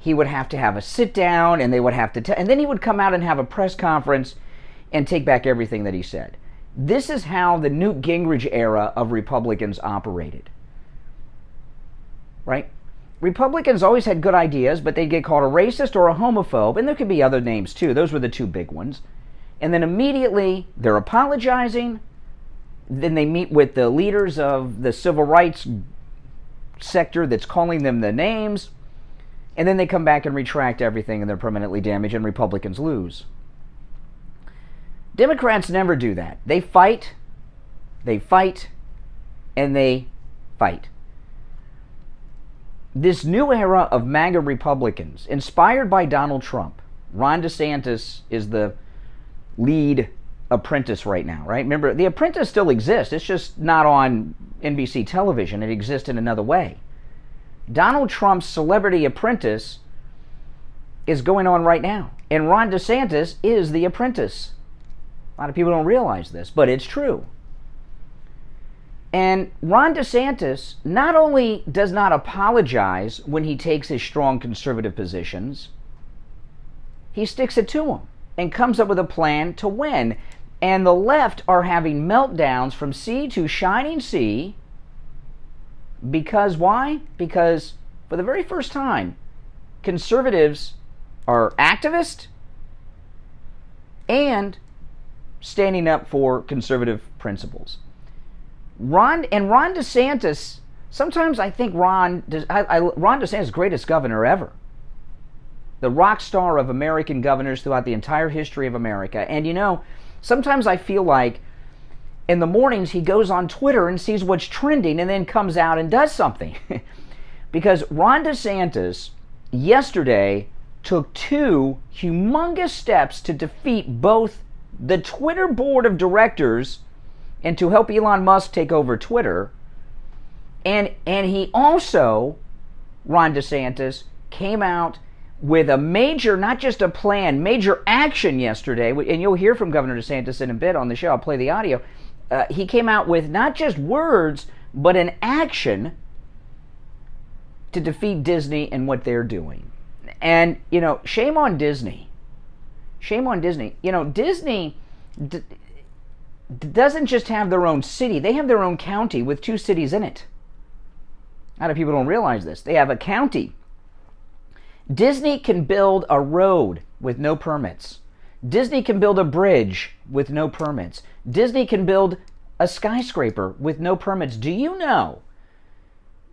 he would have to have a sit down, and they would have to and then he would come out and have a press conference and take back everything that he said. This is how the Newt Gingrich era of Republicans operated. Right? Republicans always had good ideas, but they'd get called a racist or a homophobe, and there could be other names too. Those were the two big ones. And then immediately they're apologizing. Then they meet with the leaders of the civil rights sector that's calling them the names. And then they come back and retract everything, and they're permanently damaged, and Republicans lose. Democrats never do that. They fight, and they fight. This new era of MAGA Republicans, inspired by Donald Trump. Ron DeSantis is the lead apprentice right now, right? Remember, The Apprentice still exists. It's just not on NBC television. It exists in another way. Donald Trump's Celebrity Apprentice is going on right now. And Ron DeSantis is the apprentice. A lot of people don't realize this, but it's true. And Ron DeSantis not only does not apologize when he takes his strong conservative positions, he sticks it to them and comes up with a plan to win. And the left are having meltdowns from sea to shining sea. Because why? Because for the very first time, conservatives are activists and standing up for conservative principles. Ron DeSantis, sometimes I think Ron DeSantis is the greatest governor ever. The rock star of American governors throughout the entire history of America. And you know, sometimes I feel like in the mornings he goes on Twitter and sees what's trending and then comes out and does something. Because Ron DeSantis yesterday took two humongous steps to defeat both the Twitter board of directors and to help Elon Musk take over Twitter. And he also, Ron DeSantis, came out with a major, not just a plan, major action yesterday. And you'll hear from Governor DeSantis in a bit on the show. I'll play the audio. He came out with not just words, but an action to defeat Disney and what they're doing. And, you know, shame on Disney. Shame on Disney. You know, Disney doesn't just have their own city. They have their own county with two cities in it. A lot of people don't realize this. They have a county. Disney can build a road with no permits. Disney can build a bridge with no permits. Disney can build a skyscraper with no permits. Do you know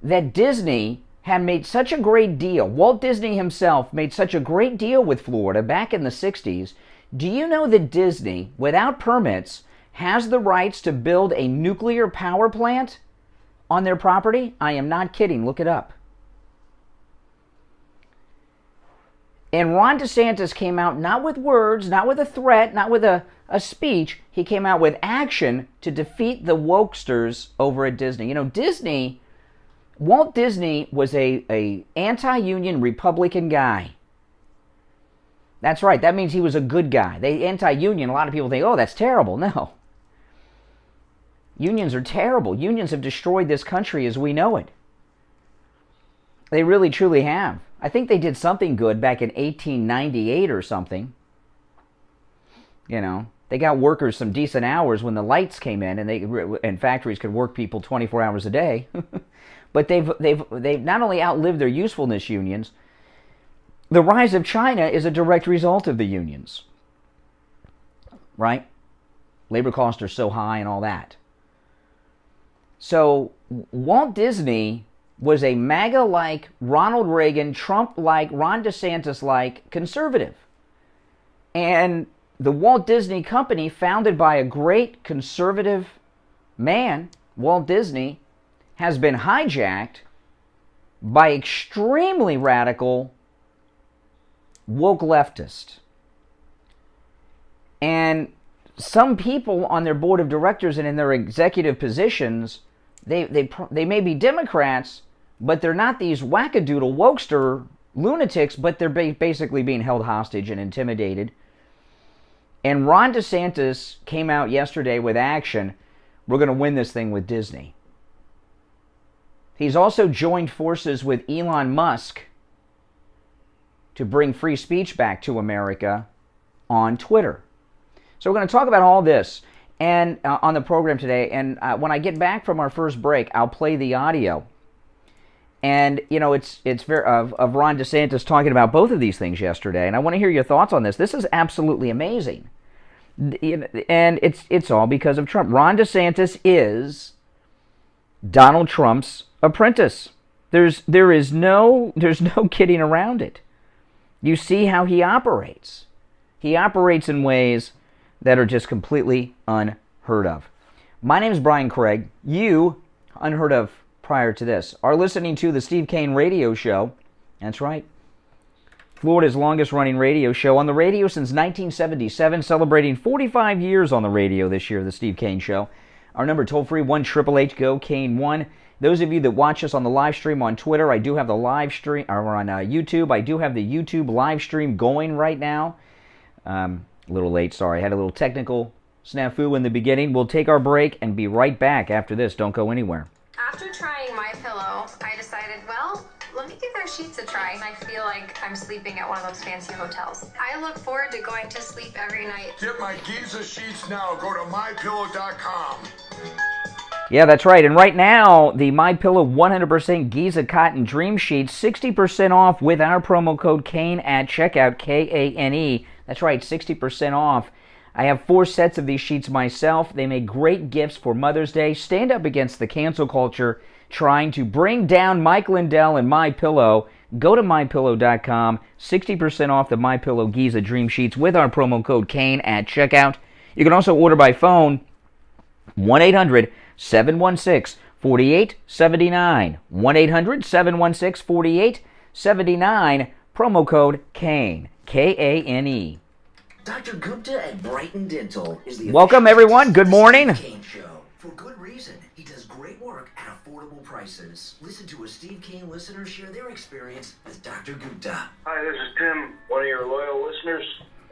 that Disney had made such a great deal? Walt Disney himself made such a great deal with Florida back in the 60s. Do you know that Disney, without permits, has the rights to build a nuclear power plant on their property? I am not kidding. Look it up. And Ron DeSantis came out not with words, not with a threat, not with a speech. He came out with action to defeat the wokesters over at Disney. You know, Walt Disney was a anti-union Republican guy. That's right. That means he was a good guy. Anti-union, a lot of people think, oh, that's terrible. No. Unions are terrible. Unions have destroyed this country as we know it. They really, truly have. I think they did something good back in 1898 or something. You know, they got workers some decent hours when the lights came in, and factories could work people 24 hours a day. But they've not only outlived their usefulness, unions. The rise of China is a direct result of the unions, right? Labor costs are so high and all that. So Walt Disney was a MAGA-like, Ronald Reagan, Trump-like, Ron DeSantis-like conservative. And the Walt Disney Company, founded by a great conservative man, Walt Disney, has been hijacked by extremely radical woke leftists. And some people on their board of directors and in their executive positions, they may be Democrats, but they're not these wackadoodle wokester lunatics, but they're basically being held hostage and intimidated. And Ron DeSantis came out yesterday with action. We're going to win this thing with Disney. He's also joined forces with Elon Musk to bring free speech back to America on Twitter. So we're going to talk about all this and on the program today. And when I get back from our first break, I'll play the audio. And, you know, it's very, of Ron DeSantis talking about both of these things yesterday. And I want to hear your thoughts on this. This is absolutely amazing. And it's all because of Trump. Ron DeSantis is Donald Trump's apprentice. There's no kidding around it. You see how he operates. He operates in ways that are just completely unheard of. My name is Brian Craig. You, unheard of prior to this, are listening to the Steve Kane Radio Show. That's right. Florida's longest-running radio show on the radio since 1977, celebrating 45 years on the radio this year, the Steve Kane Show. Our number toll-free, 1-888-GO-KANE-1. Those of you that watch us on the live stream on Twitter, I do have the live stream, or on YouTube, I do have the YouTube live stream going right now. A little late, sorry. I had a little technical snafu in the beginning. We'll take our break and be right back after this. Don't go anywhere. After trying MyPillow, I decided, well, let me give their sheets a try. I feel like I'm sleeping at one of those fancy hotels. I look forward to going to sleep every night. Get my Giza sheets now. Go to MyPillow.com. Yeah, that's right. And right now, the MyPillow 100% Giza Cotton Dream Sheets, 60% off with our promo code KANE at checkout, K-A-N-E. That's right, 60% off. I have 4 sets of these sheets myself. They make great gifts for Mother's Day. Stand up against the cancel culture trying to bring down Mike Lindell and MyPillow. Go to MyPillow.com. 60% off the MyPillow Giza Dream Sheets with our promo code KANE at checkout. You can also order by phone, 1-800-716-4879. 1-800-716-4879. Promo code KANE, K-A-N-E. Dr. Gupta at Brighton Dental is the Welcome, everyone. Good morning. Steve Kane Show. For good reason. He does great work at affordable prices. Listen to a Steve Kane listener share their experience with Dr. Gupta. Hi, this is Tim, one of your loyal listeners,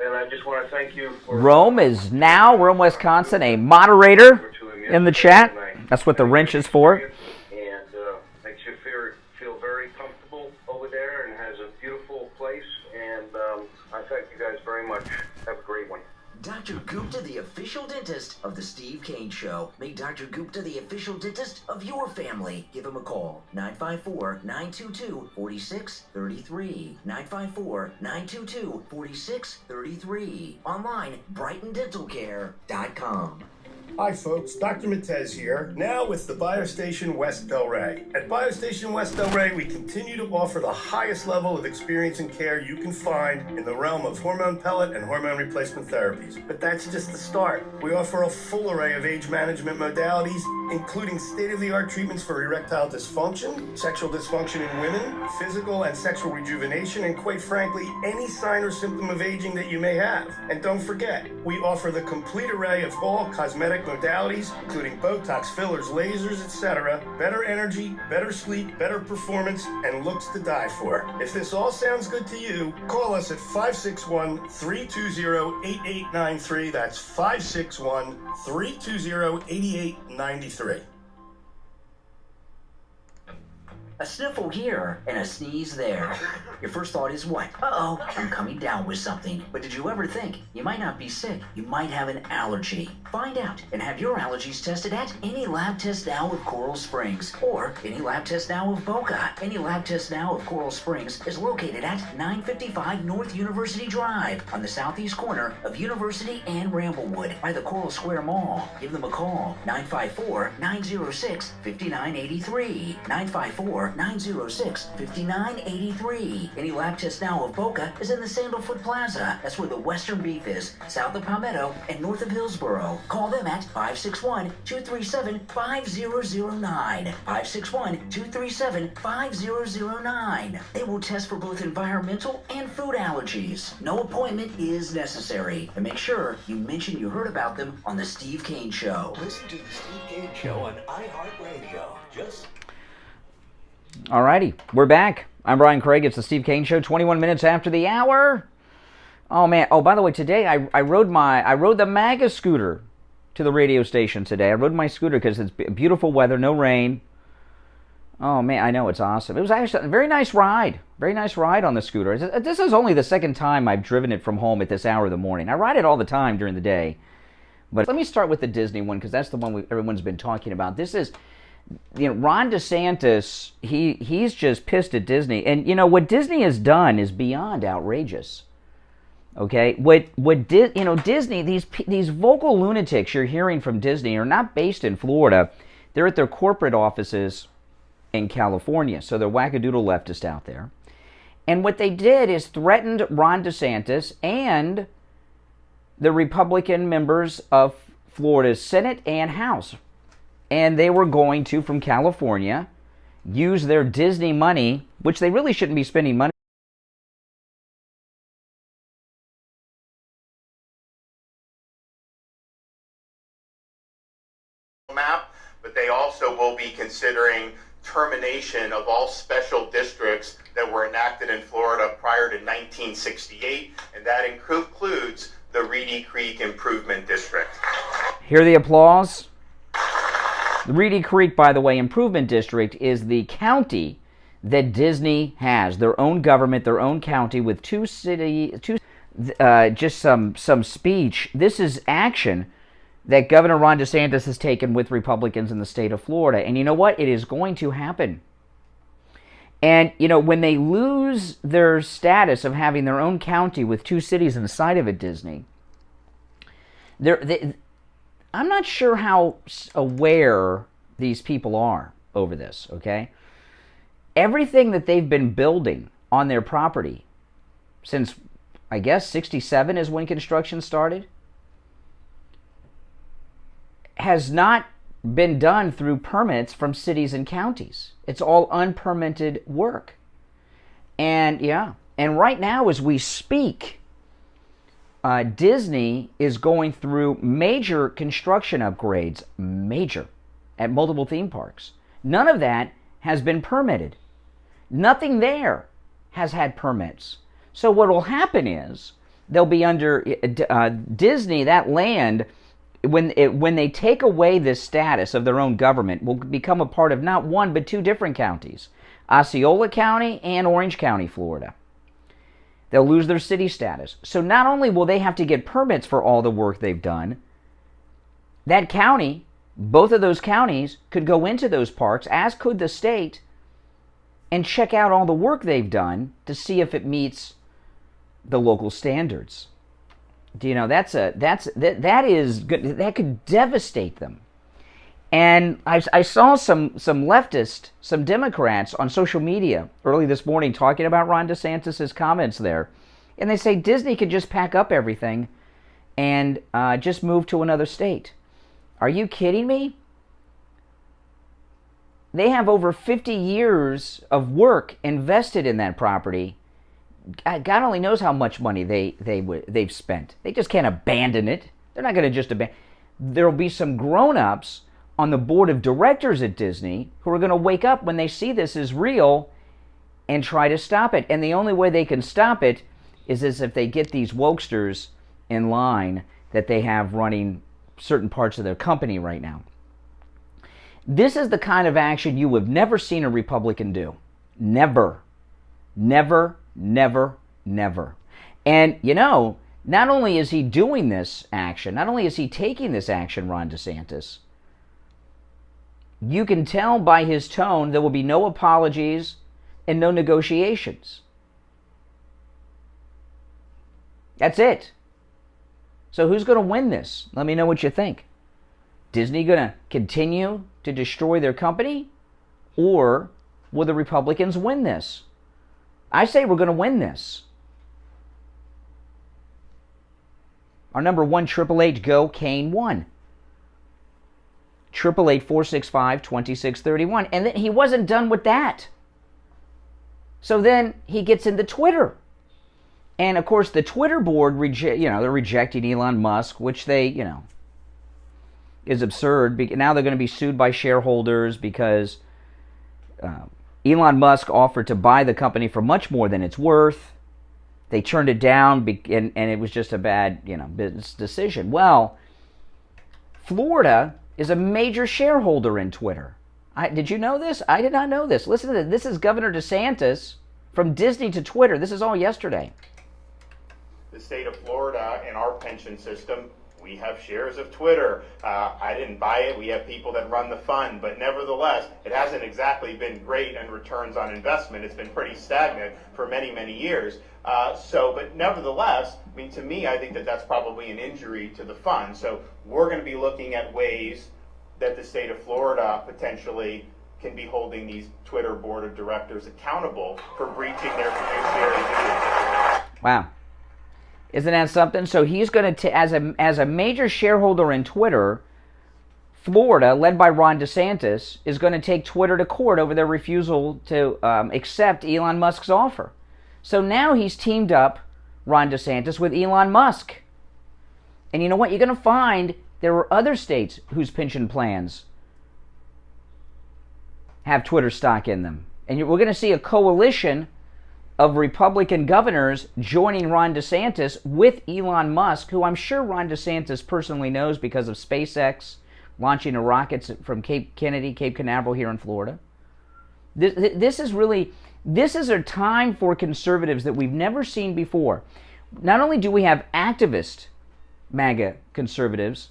and I just want to thank you for... Rome, Wisconsin, a moderator in the chat. That's what the wrench is for. And makes you feel very comfortable over there and has a beautiful place, and I thank you guys very much. Have a great one. Dr. Gupta, the official dentist of the Steve Kane Show. Make Dr. Gupta the official dentist of your family. Give him a call. 954-922-4633. 954-922-4633. Online, BrightonDentalCare.com. Hi folks, Dr. Matez here, now with the BioStation West Delray. At BioStation West Delray, we continue to offer the highest level of experience and care you can find in the realm of hormone pellet and hormone replacement therapies. But that's just the start. We offer a full array of age management modalities, including state-of-the-art treatments for erectile dysfunction, sexual dysfunction in women, physical and sexual rejuvenation, and quite frankly, any sign or symptom of aging that you may have. And don't forget, we offer the complete array of all cosmetic modalities, including Botox, fillers, lasers, etc. Better energy, better sleep, better performance, and looks to die for. If this all sounds good to you, call us at 561-320-8893. That's 561-320-8893. A sniffle here and a sneeze there. Your first thought is what? Uh-oh, I'm coming down with something. But did you ever think you might not be sick? You might have an allergy. Find out and have your allergies tested at Any Lab Test Now of Coral Springs or Any Lab Test Now of Boca. Any Lab Test Now of Coral Springs is located at 955 North University Drive on the southeast corner of University and Ramblewood by the Coral Square Mall. Give them a call, 954-906-5983. 954-906-5983. Any Lab Test Now of Boca is in the Sandalfoot Plaza. That's where the Western Beef is, south of Palmetto and north of Hillsboro. Call them at 561-237-5009. 561-237-5009. They will test for both environmental and food allergies. No appointment is necessary. And make sure you mention you heard about them on The Steve Kane Show. Listen to The Steve Kane Show on iHeartRadio. Alrighty, we're back. I'm Brian Craig. It's The Steve Kane Show, 21 minutes after the hour. Oh, man. Oh, by the way, today I rode the MAGA scooter to the radio station today. I rode my scooter because it's beautiful weather, no rain. Oh man, I know, it's awesome. It was actually a very nice ride. Very nice ride on the scooter. This is only the second time I've driven it from home at this hour of the morning. I ride it all the time during the day. But let me start with the Disney one, because that's the one everyone's been talking about. This is, Ron DeSantis, he's just pissed at Disney. And, what Disney has done is beyond outrageous. Okay? Disney, these vocal lunatics you're hearing from Disney are not based in Florida. They're at their corporate offices in California. So they're wackadoodle leftists out there. And what they did is threatened Ron DeSantis and the Republican members of Florida's Senate and House. And they were going to, from California, use their Disney money, which they really shouldn't be spending money. Map, but they also will be considering termination of all special districts that were enacted in Florida prior to 1968, and that includes the Reedy Creek Improvement District. Hear the applause? The Reedy Creek, by the way, Improvement District is the county that Disney has, their own government, their own county with just some speech. This is action that Governor Ron DeSantis has taken with Republicans in the state of Florida. And you know what? It is going to happen. And, when they lose their status of having their own county with 2 cities inside of it, Disney, I'm not sure how aware these people are over this, okay? Everything that they've been building on their property since, I guess, 1967 is when construction started, has not been done through permits from cities and counties. It's all unpermitted work. And right now as we speak, Disney is going through major construction upgrades, at multiple theme parks. None of that has been permitted. Nothing there has had permits. So what will happen is they'll be under Disney, that land, when they take away this status of their own government, will become a part of not one but 2 different counties, Osceola County and Orange County, Florida. They'll lose their city status. So not only will they have to get permits for all the work they've done, that county, both of those counties, could go into those parks, as could the state, and check out all the work they've done to see if it meets the local standards. That is good. That could devastate them. And I saw some leftists, some Democrats on social media early this morning talking about Ron DeSantis' comments there. And they say Disney could just pack up everything and just move to another state. Are you kidding me? They have over 50 years of work invested in that property. God only knows how much money they've spent. They just can't abandon it. They're not going to just abandon. There'll be some grown-ups on the board of directors at Disney who are going to wake up when they see this is real and try to stop it. And the only way they can stop it is as if they get these wokesters in line that they have running certain parts of their company right now. This is the kind of action you have never seen a Republican do. Never. Never, never, never. And, not only is he doing this action, not only is he taking this action, Ron DeSantis, you can tell by his tone there will be no apologies and no negotiations. That's it. So who's going to win this? Let me know what you think. Disney going to continue to destroy their company? Or will the Republicans win this? I say we're going to win this. Our number 1-888-GO-KANE 1. 888-465-2631. And then he wasn't done with that. So then he gets into Twitter. And of course the Twitter board, they're rejecting Elon Musk, which they, is absurd. Now they're going to be sued by shareholders because Elon Musk offered to buy the company for much more than it's worth. They turned it down, and it was just a bad, business decision. Well, Florida is a major shareholder in Twitter. Did you know this? I did not know this. Listen to this. This is Governor DeSantis from Disney to Twitter. This is all yesterday. The state of Florida and our pension system, we have shares of Twitter. I didn't buy it. We have people that run the fund, but nevertheless, it hasn't exactly been great in returns on investment. It's been pretty stagnant for many, many years. But nevertheless, I mean, to me, I think that that's probably an injury to the fund. So we're going to be looking at ways that the state of Florida potentially can be holding these Twitter board of directors accountable for breaching their fiduciary duties. Wow. Isn't that something? So he's going to, as a major shareholder in Twitter, Florida, led by Ron DeSantis, is going to take Twitter to court over their refusal to accept Elon Musk's offer. So now he's teamed up, Ron DeSantis, with Elon Musk. And you know what? You're going to find there are other states whose pension plans have Twitter stock in them. And we're going to see a coalition of Republican governors joining Ron DeSantis with Elon Musk, who I'm sure Ron DeSantis personally knows because of SpaceX launching a rocket from Cape Canaveral here in Florida. This is a time for conservatives that we've never seen before. Not only do we have activist MAGA conservatives,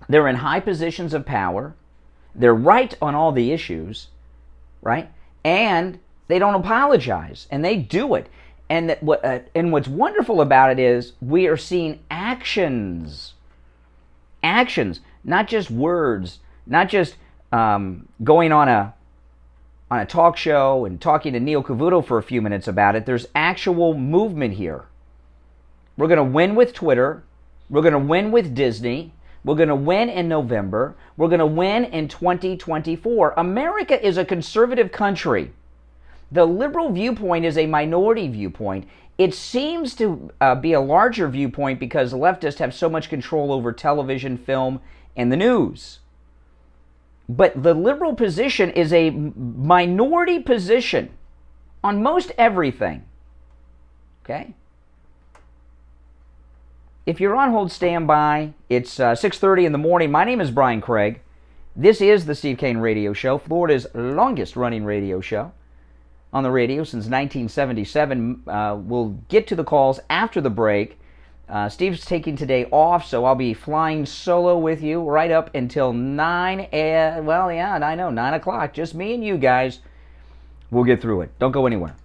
they're in high positions of power, they're right on all the issues, right? And they don't apologize, and they do it. And what's wonderful about it is we are seeing actions, not just words, not just going on a talk show and talking to Neil Cavuto for a few minutes about it. There's actual movement here. We're going to win with Twitter. We're going to win with Disney. We're going to win in November. We're going to win in 2024. America is a conservative country. The liberal viewpoint is a minority viewpoint. It seems to be a larger viewpoint because leftists have so much control over television, film, and the news. But the liberal position is a minority position on most everything. Okay? If you're on hold, stand by. It's 6:30 in the morning. My name is Brian Craig. This is the Steve Kane Radio Show, Florida's longest-running radio show on the radio since 1977. We'll get to the calls after the break. Steve's taking today off, so I'll be flying solo with you right up until 9 o'clock. Just me and you guys. We'll get through it. Don't go anywhere.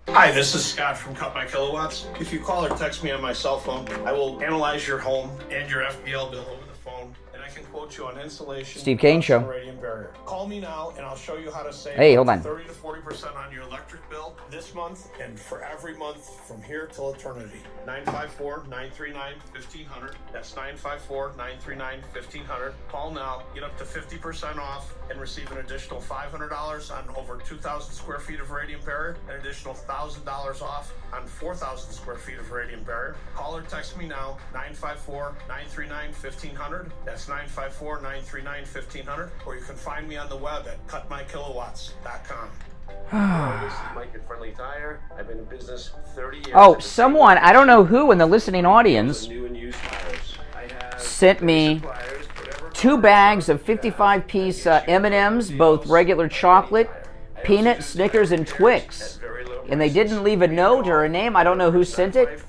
Hi, this is Scott from Cut My Kilowatts. If you call or text me on my cell phone, I will analyze your home and your FPL bill over the phone, and I can quote you on installation. Steve Kane Show. Radiant barrier. Call me now, and I'll show you how to save 30 to 40% on your electric bill this month and for every month from here till eternity. 954-939-1500. That's 954-939-1500. Call now. Get up to 50% off and receive an additional $500 on over 2,000 square feet of radiant barrier, an additional $1,000 off on 4,000 square feet of radiant barrier. Call or text me now, 954-939-1500. That's 954-939-1500. Or you can find me on the web at cutmykilowatts.com. This is Mike at Friendly Tire. I've been in business 30 years. Oh, someone, I don't know who in the listening audience, New and used tires. I have sent me 2 bags of 55-piece M&Ms, both regular chocolate, peanut, Snickers, and Twix. And they didn't leave a note or a name. I don't know who sent it.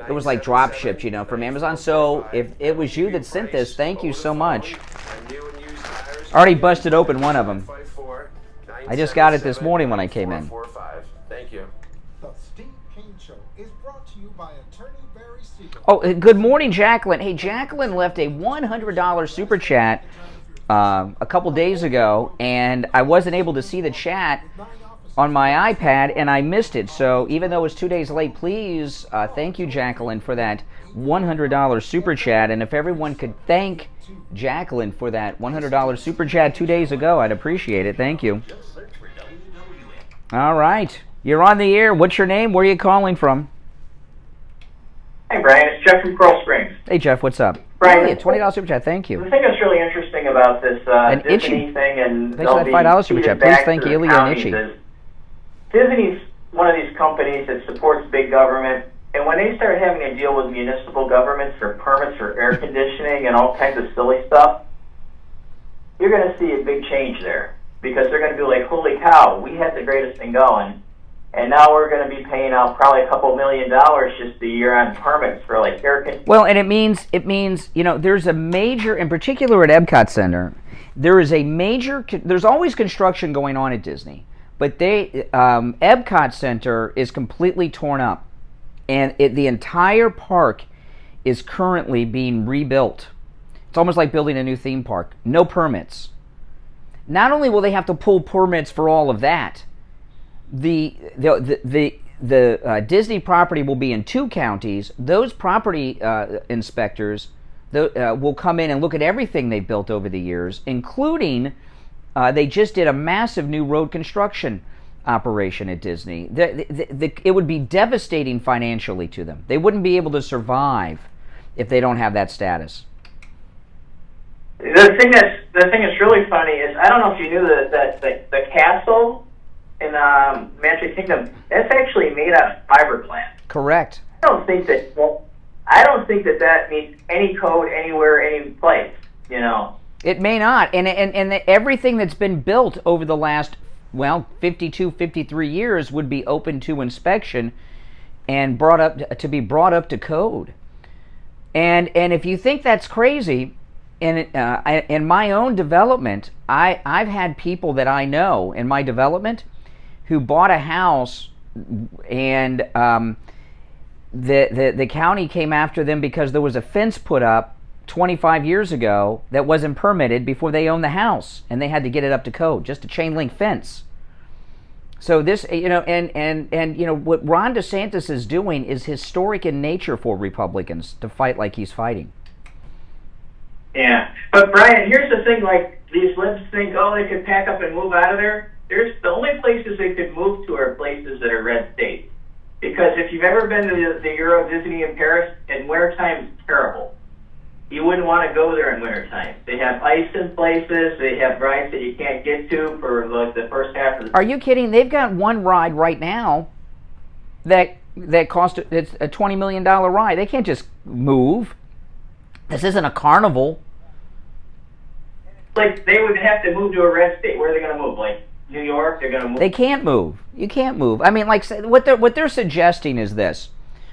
It was like drop shipped, from Amazon. So if it was you that sent this, thank you so much. I already busted open one of them. I just got it this morning when I came in. Thank you. The Steve Kane Show is brought to you by Attorney Barry Siegel. Oh, good morning, Jacqueline. Hey, Jacqueline left a $100 super chat a couple days ago, and I wasn't able to see the chat on my iPad, and I missed it. So even though it's 2 days late, please thank you, Jacqueline, for that $100 super chat. And if everyone could thank Jacqueline for that $100 super chat 2 days ago, I'd appreciate it. Thank you. All right. You're on the air. What's your name? Where are you calling from? Hey, Brian. It's Jeff from Coral Springs. Hey, Jeff. What's up? Brian, Hey, $20 super chat. Thank you. The thing that's really interesting about this Disney thing, and thanks for that $5 super chat. Please thank Ilya and Itchy. Disney's one of these companies that supports big government, and when they start having to deal with municipal governments for permits for air conditioning and all kinds of silly stuff, you're going to see a big change there. because they're going to be like, holy cow, we had the greatest thing going, and now we're going to be paying out probably a couple $1 million just a year on permits for like air conditioning. Well, and it means there's a major, in particular at Epcot Center, there's always construction going on at Disney, but Epcot Center is completely torn up, and the entire park is currently being rebuilt. It's almost like building a new theme park. No permits. Not only will they have to pull permits for all of that, the Disney property will be in 2 counties. Those property inspectors will come in and look at everything they've built over the years, including they just did a massive new road construction operation at Disney. It would be devastating financially to them. They wouldn't be able to survive if they don't have that status. The thing that's really funny is, I don't know if you knew that the castle in Magic Kingdom, that's actually made out of fiberglass. Correct. I don't think that means any code anywhere, any place. It may not, and everything that's been built over the last 52, 53 years would be open to inspection and brought up to code. And if you think that's crazy, in my own development, I've had people that I know in my development who bought a house, and the county came after them because there was a fence put up 25 years ago that wasn't permitted before they owned the house, and they had to get it up to code, just a chain link fence. So this, what Ron DeSantis is doing is historic in nature for Republicans to fight like he's fighting. Yeah, but Brian, here's the thing: like these libs think, they could pack up and move out of there. The only places they could move to are places that are red states. Because if you've ever been to the Euro Disney in Paris, in wintertime it's terrible. You wouldn't want to go there in wintertime. They have ice in places. They have rides that you can't get to for like the first half of the. Are you kidding? They've got one ride right now that cost it's a $20 million ride. They can't just move. This isn't a carnival. Like they would have to move to a red state. Where are they going to move? Like New York? They're going to move. They can't move. You can't move. I mean, like what they're suggesting is this,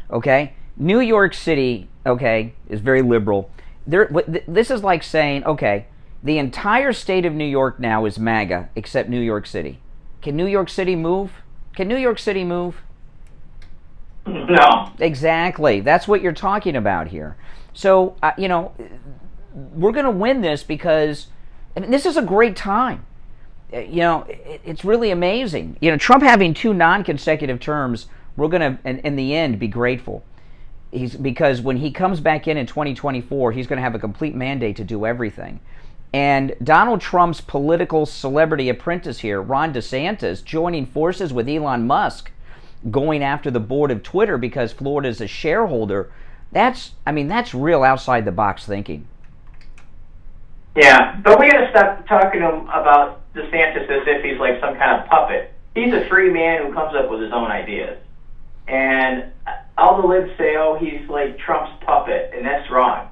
okay? New York City, okay, is very liberal. This is like saying, okay, the entire state of New York now is MAGA except New York City. Can New York City move? Can New York City move? No. Exactly. That's what you're talking about here. So, we're going to win this because this is a great time. It's really amazing. Trump having 2 non-consecutive terms, we're going to, in the end, be grateful. Because when he comes back in 2024, he's going to have a complete mandate to do everything. And Donald Trump's political celebrity apprentice here, Ron DeSantis, joining forces with Elon Musk, going after the board of Twitter because Florida is a shareholder, that's real outside the box thinking. Yeah, but we got to stop talking to him about DeSantis as if he's like some kind of puppet. He's a free man who comes up with his own ideas. And all the libs say, he's like Trump's puppet, and that's wrong.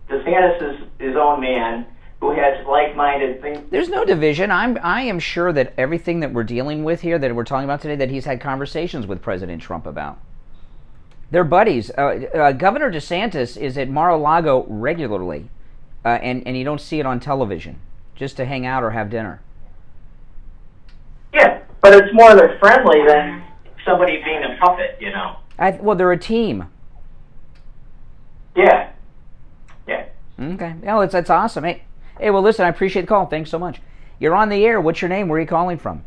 DeSantis is his own man who has like-minded things. There's no division. I am sure that everything that we're dealing with here, that we're talking about today, that he's had conversations with President Trump about. They're buddies. Governor DeSantis is at Mar-a-Lago regularly, and you don't see it on television, just to hang out or have dinner. Yeah, but it's more they're friendly than somebody being a puppet, Well, they're a team. Yeah. Okay. Oh, that's awesome. Hey, well, listen, I appreciate the call. Thanks so much. You're on the air. What's your name? Where are you calling from?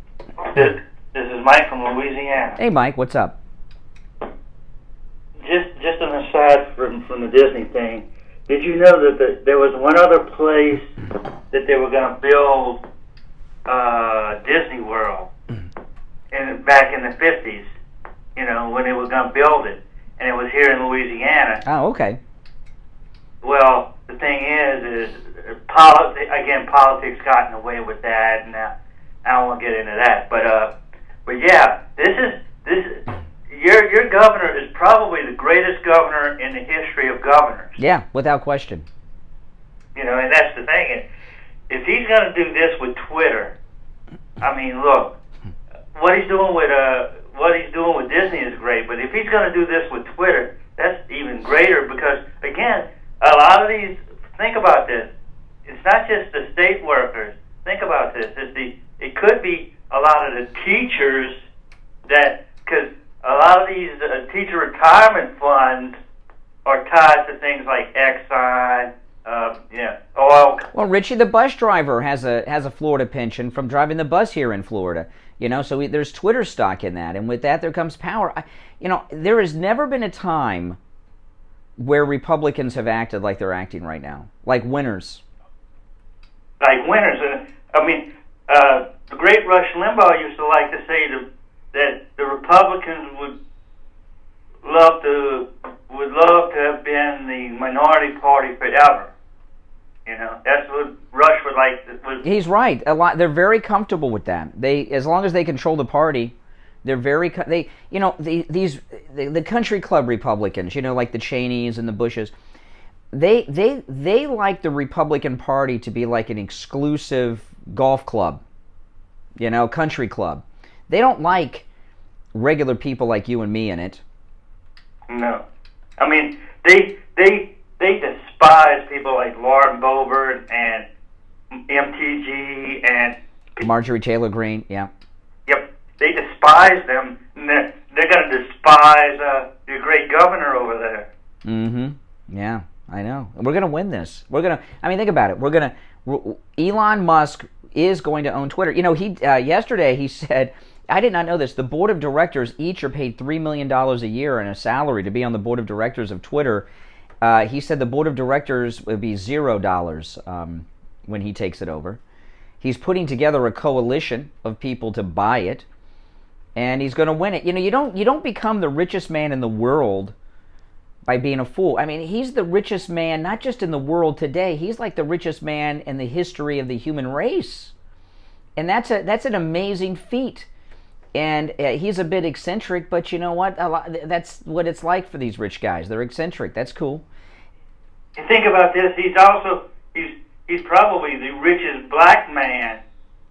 This is Mike from Louisiana. Hey, Mike. What's up? Just an aside from the Disney thing. Did you know that there was one other place that they were going to build Disney World back in the 50s? When they were going to build it, and it was here in Louisiana. Oh, okay. Well, the thing is politics got in the way with that, and I don't want to get into that. But yeah, your governor is probably the greatest governor in the history of governors. Yeah, without question. And that's the thing. If he's going to do this with Twitter, I mean, look, what he's doing with Disney is great, but if he's going to do this with Twitter, that's even greater because, again, a lot of these, think about this, it's not just the state workers. Think about this. It could be a lot of the teachers because a lot of these teacher retirement funds are tied to things like Exxon, oil. Well, Richie, the bus driver has a Florida pension from driving the bus here in Florida. So there's Twitter stock in that, and with that there comes power. There has never been a time where Republicans have acted like they're acting right now, like winners. Like winners. The great Rush Limbaugh used to like to say that the Republicans would love to have been the minority party forever. That's what Rush would like. He's right. They're very comfortable with that. As long as they control the party, they're very. The country club Republicans, like the Cheneys and the Bushes. They like the Republican Party to be like an exclusive golf club, country club. They don't like regular people like you and me in it. No, they despise people like Lauren Boebert and MTG and Marjorie Taylor Greene. Yeah. Yep, they despise them. And they're going to despise your great governor over there. Mm-hmm. Yeah. I know. We're going to win this. Think about it. Elon Musk is going to own Twitter. Yesterday he said, I did not know this, the board of directors each are paid $3 million a year in a salary to be on the board of directors of Twitter. He said the board of directors would be $0 when he takes it over. He's putting together a coalition of people to buy it, and he's going to win it. You don't become the richest man in the world by being a fool. He's the richest man, not just in the world today. He's like the richest man in the history of the human race. And that's an amazing feat. And he's a bit eccentric, but you know what? That's what it's like for these rich guys. They're eccentric. That's cool. And think about this. He's probably the richest black man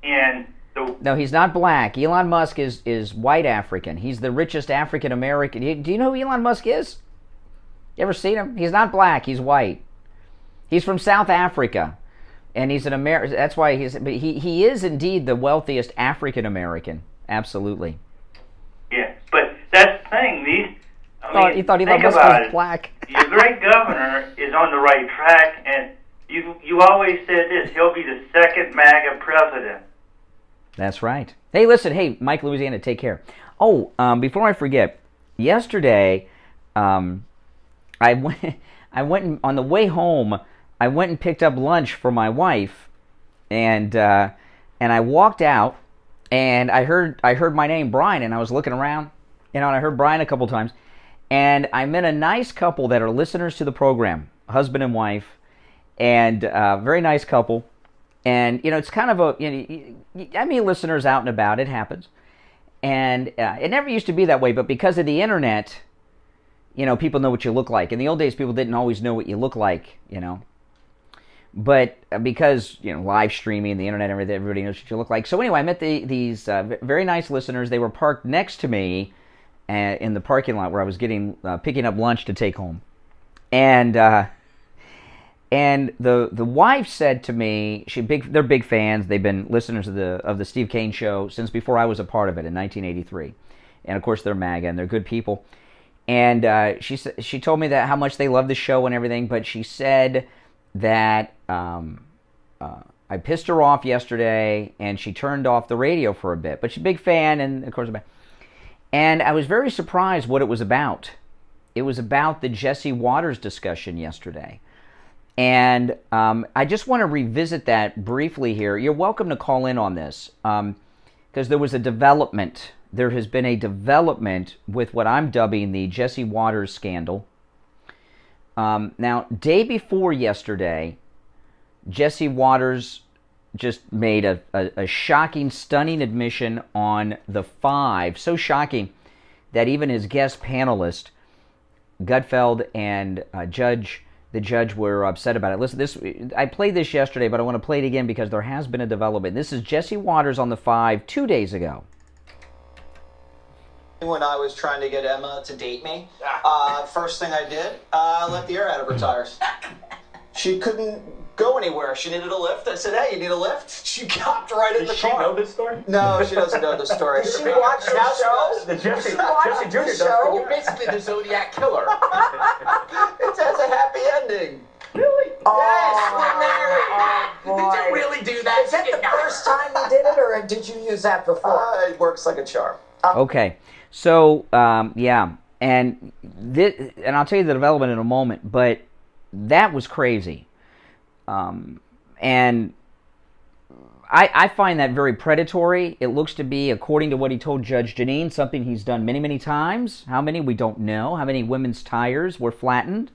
in the... No, he's not black. Elon Musk is white African. He's the richest African American. Do you know who Elon Musk is? You ever seen him? He's not black. He's white. He's from South Africa, and he's an American. That's why he is indeed the wealthiest African American. Absolutely. Yeah, but that's the thing. You thought Elon Musk was black. Your great governor is on the right track, and you always said this: he'll be the second MAGA president. That's right. Hey, listen. Hey, Mike, Louisiana, take care. Oh, before I forget, yesterday. I went on the way home. I went and picked up lunch for my wife, and I walked out, and I heard my name, Brian, and I was looking around, and I heard Brian a couple times, and I met a nice couple that are listeners to the program, husband and wife, and very nice couple, and it's kind of I meet listeners out and about. It happens, and it never used to be that way, but because of the internet. People know what you look like. In the old days, people didn't always know what you look like, But because, live streaming, the internet, everybody knows what you look like. So anyway, I met these very nice listeners. They were parked next to me in the parking lot where I was picking up lunch to take home. And the wife said to me, they're big fans. They've been listeners of the Steve Kane Show since before I was a part of it in 1983. And of course, they're MAGA and they're good people. And she told me that how much they love the show and everything, but she said that I pissed her off yesterday, and she turned off the radio for a bit. But she's a big fan, and of course, and I was very surprised what it was about. It was about the Jesse Waters discussion yesterday, and I just want to revisit that briefly here. You're welcome to call in on this because there was a development. There has been a development with what I'm dubbing the Jesse Waters scandal. Now, day before yesterday, Jesse Waters just made a shocking, stunning admission on the 5. So shocking that even his guest panelist, Gutfeld and Judge the judge were upset about it. Listen, I played this yesterday, but I want to play it again because there has been a development. This is Jesse Waters on the 5 2 days ago. When I was trying to get Emma to date me, first thing I did, let the air out of her tires. She couldn't go anywhere. She needed a lift. I said, "Hey, you need a lift?" She hopped right in the car. Does she know this story? No, she doesn't know the story. She watched the show. The Jesse Jr. does. You're basically the Zodiac Killer. It has a happy ending. Really? Yes, we're married. Did you really do that? Is that the first time you did it, or did you use that before? It works like a charm. Okay, so yeah, and I'll tell you the development in a moment, but that was crazy, and I find that very predatory. It looks to be, according to what he told Judge Janine, something he's done many, many times. How many, we don't know. How many women's tires were flattened?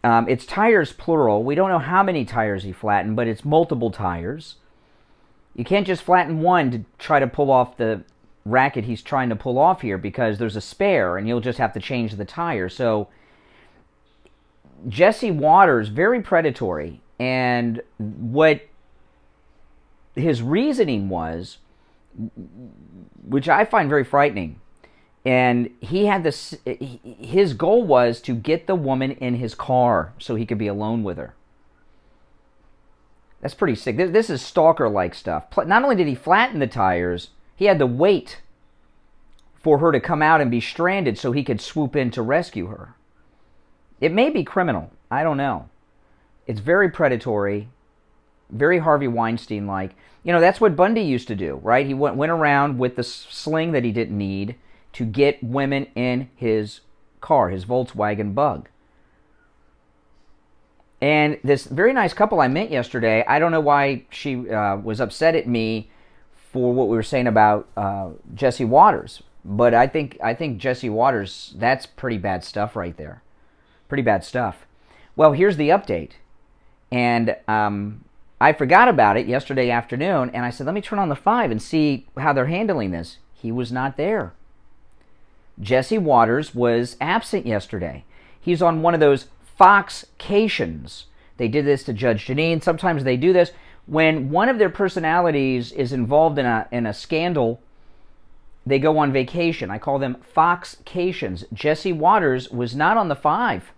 It's tires plural. We don't know how many tires he flattened, but it's multiple tires. You can't just flatten one to try to pull off the racket he's trying to pull off here, because there's a spare and you'll just have to change the tire. So Jesse Waters, very predatory, and what his reasoning was, which I find very frightening, and he had this, his goal was to get the woman in his car so he could be alone with her. That's pretty sick. This is stalker-like stuff. Not only did he flatten the tires, he had to wait for her to come out and be stranded so he could swoop in to rescue her. It may be criminal. I don't know. It's very predatory, very Harvey Weinstein-like. You know, that's what Bundy used to do, right? He went around with the sling that he didn't need to get women in his car, his Volkswagen Bug. And this very nice couple I met yesterday, I don't know why she was upset at me for what we were saying about Jesse Waters. But I think Jesse Waters, that's pretty bad stuff right there. Pretty bad stuff. Well, here's the update. And I forgot about it yesterday afternoon, and I said, let me turn on the 5 and see how they're handling this. He was not there. Jesse Waters was absent yesterday. He's on one of those Foxcations. They did this to Judge Janine. Sometimes they do this when one of their personalities is involved in a scandal. They go on vacation. I call them Foxcations. Jesse Waters was not on the 5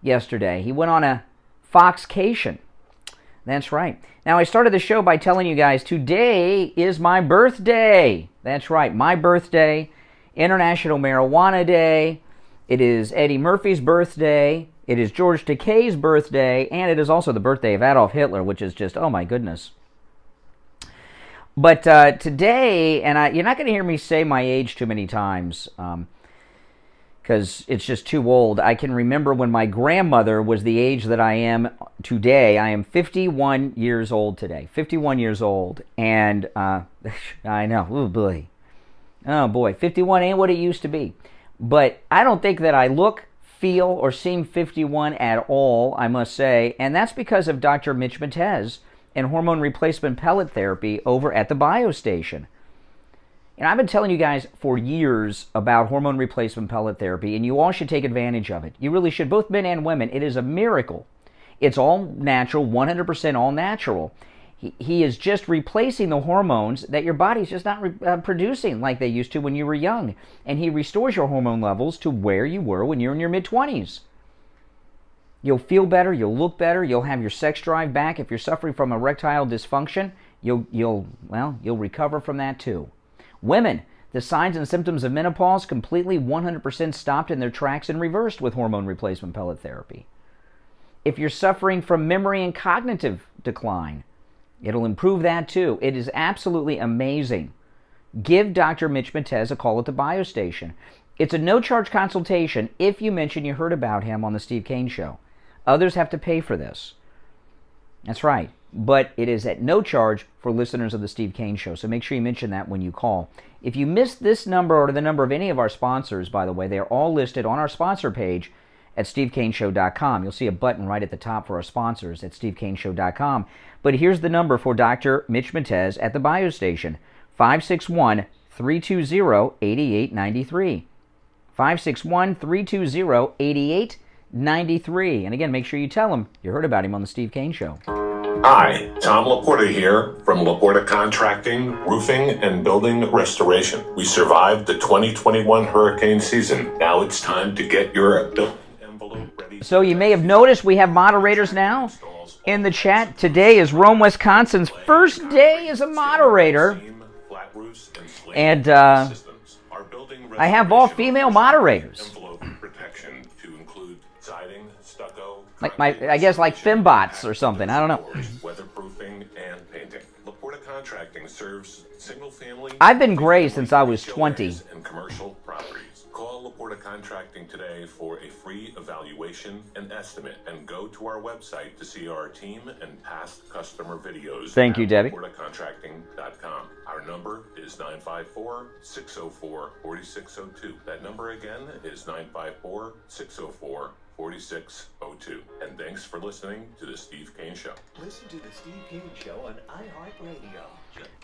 yesterday. He went on a Foxcation. That's right. Now, I started the show by telling you guys today is my birthday. That's right, my birthday. International Marijuana Day. It is Eddie Murphy's birthday. It is George Takei's birthday. And it is also the birthday of Adolf Hitler, which is just, oh my goodness. But today, and you're not going to hear me say my age too many times, because it's just too old. I can remember when my grandmother was the age that I am today. I am 51 years old today. 51 years old. And I know, oh boy. Oh boy, 51 ain't what it used to be. But I don't think that I look, feel, or seem 51 at all, I must say. And that's because of Dr. Mitch Matez and hormone replacement pellet therapy over at the BioStation. And I've been telling you guys for years about hormone replacement pellet therapy, and you all should take advantage of it. You really should, both men and women. It is a miracle. It's all natural, 100% all natural. He is just replacing the hormones that your body's just not producing like they used to when you were young. And he restores your hormone levels to where you were when you're in your mid-20s. You'll feel better, you'll look better, you'll have your sex drive back. If you're suffering from erectile dysfunction, you'll recover from that too. Women, the signs and symptoms of menopause completely 100% stopped in their tracks and reversed with hormone replacement pellet therapy. If you're suffering from memory and cognitive decline, it'll improve that too. It is absolutely amazing. Give Dr. Mitch Matez a call at the BioStation. It's a no-charge consultation if you mention you heard about him on the Steve Kane Show. Others have to pay for this. That's right. But it is at no charge for listeners of the Steve Kane Show, so make sure you mention that when you call. If you missed this number or the number of any of our sponsors, by the way, they are all listed on our sponsor page at SteveKaneShow.com. You'll see a button right at the top for our sponsors at SteveKaneShow.com. But here's the number for Dr. Mitch Matez at the BioStation, 561-320-8893. 561-320-8893. 93. And again, make sure you tell him you heard about him on the Steve Kane Show. Hi, Tom Laporta here from Laporta Contracting, Roofing and Building Restoration. We survived the 2021 hurricane season. Now it's time to get your building envelope ready. So you may have noticed we have moderators now in the chat. Today is Rome, Wisconsin's first day as a moderator. And I have all female moderators. Like I guess like fembots or something. I don't know. Weatherproofing and painting. Laporta Contracting serves single-family. I've been gray since I was 20. And commercial properties. Call Laporta Contracting today for a free evaluation and estimate, and go to our website to see our team and past customer videos. Thank you, Debbie. LaportaContracting.com. Our number is 954-604-4602. That number again is 954-604-4602. And thanks for listening to the Steve Kane Show. Listen to the Steve Kane Show on iHeartRadio.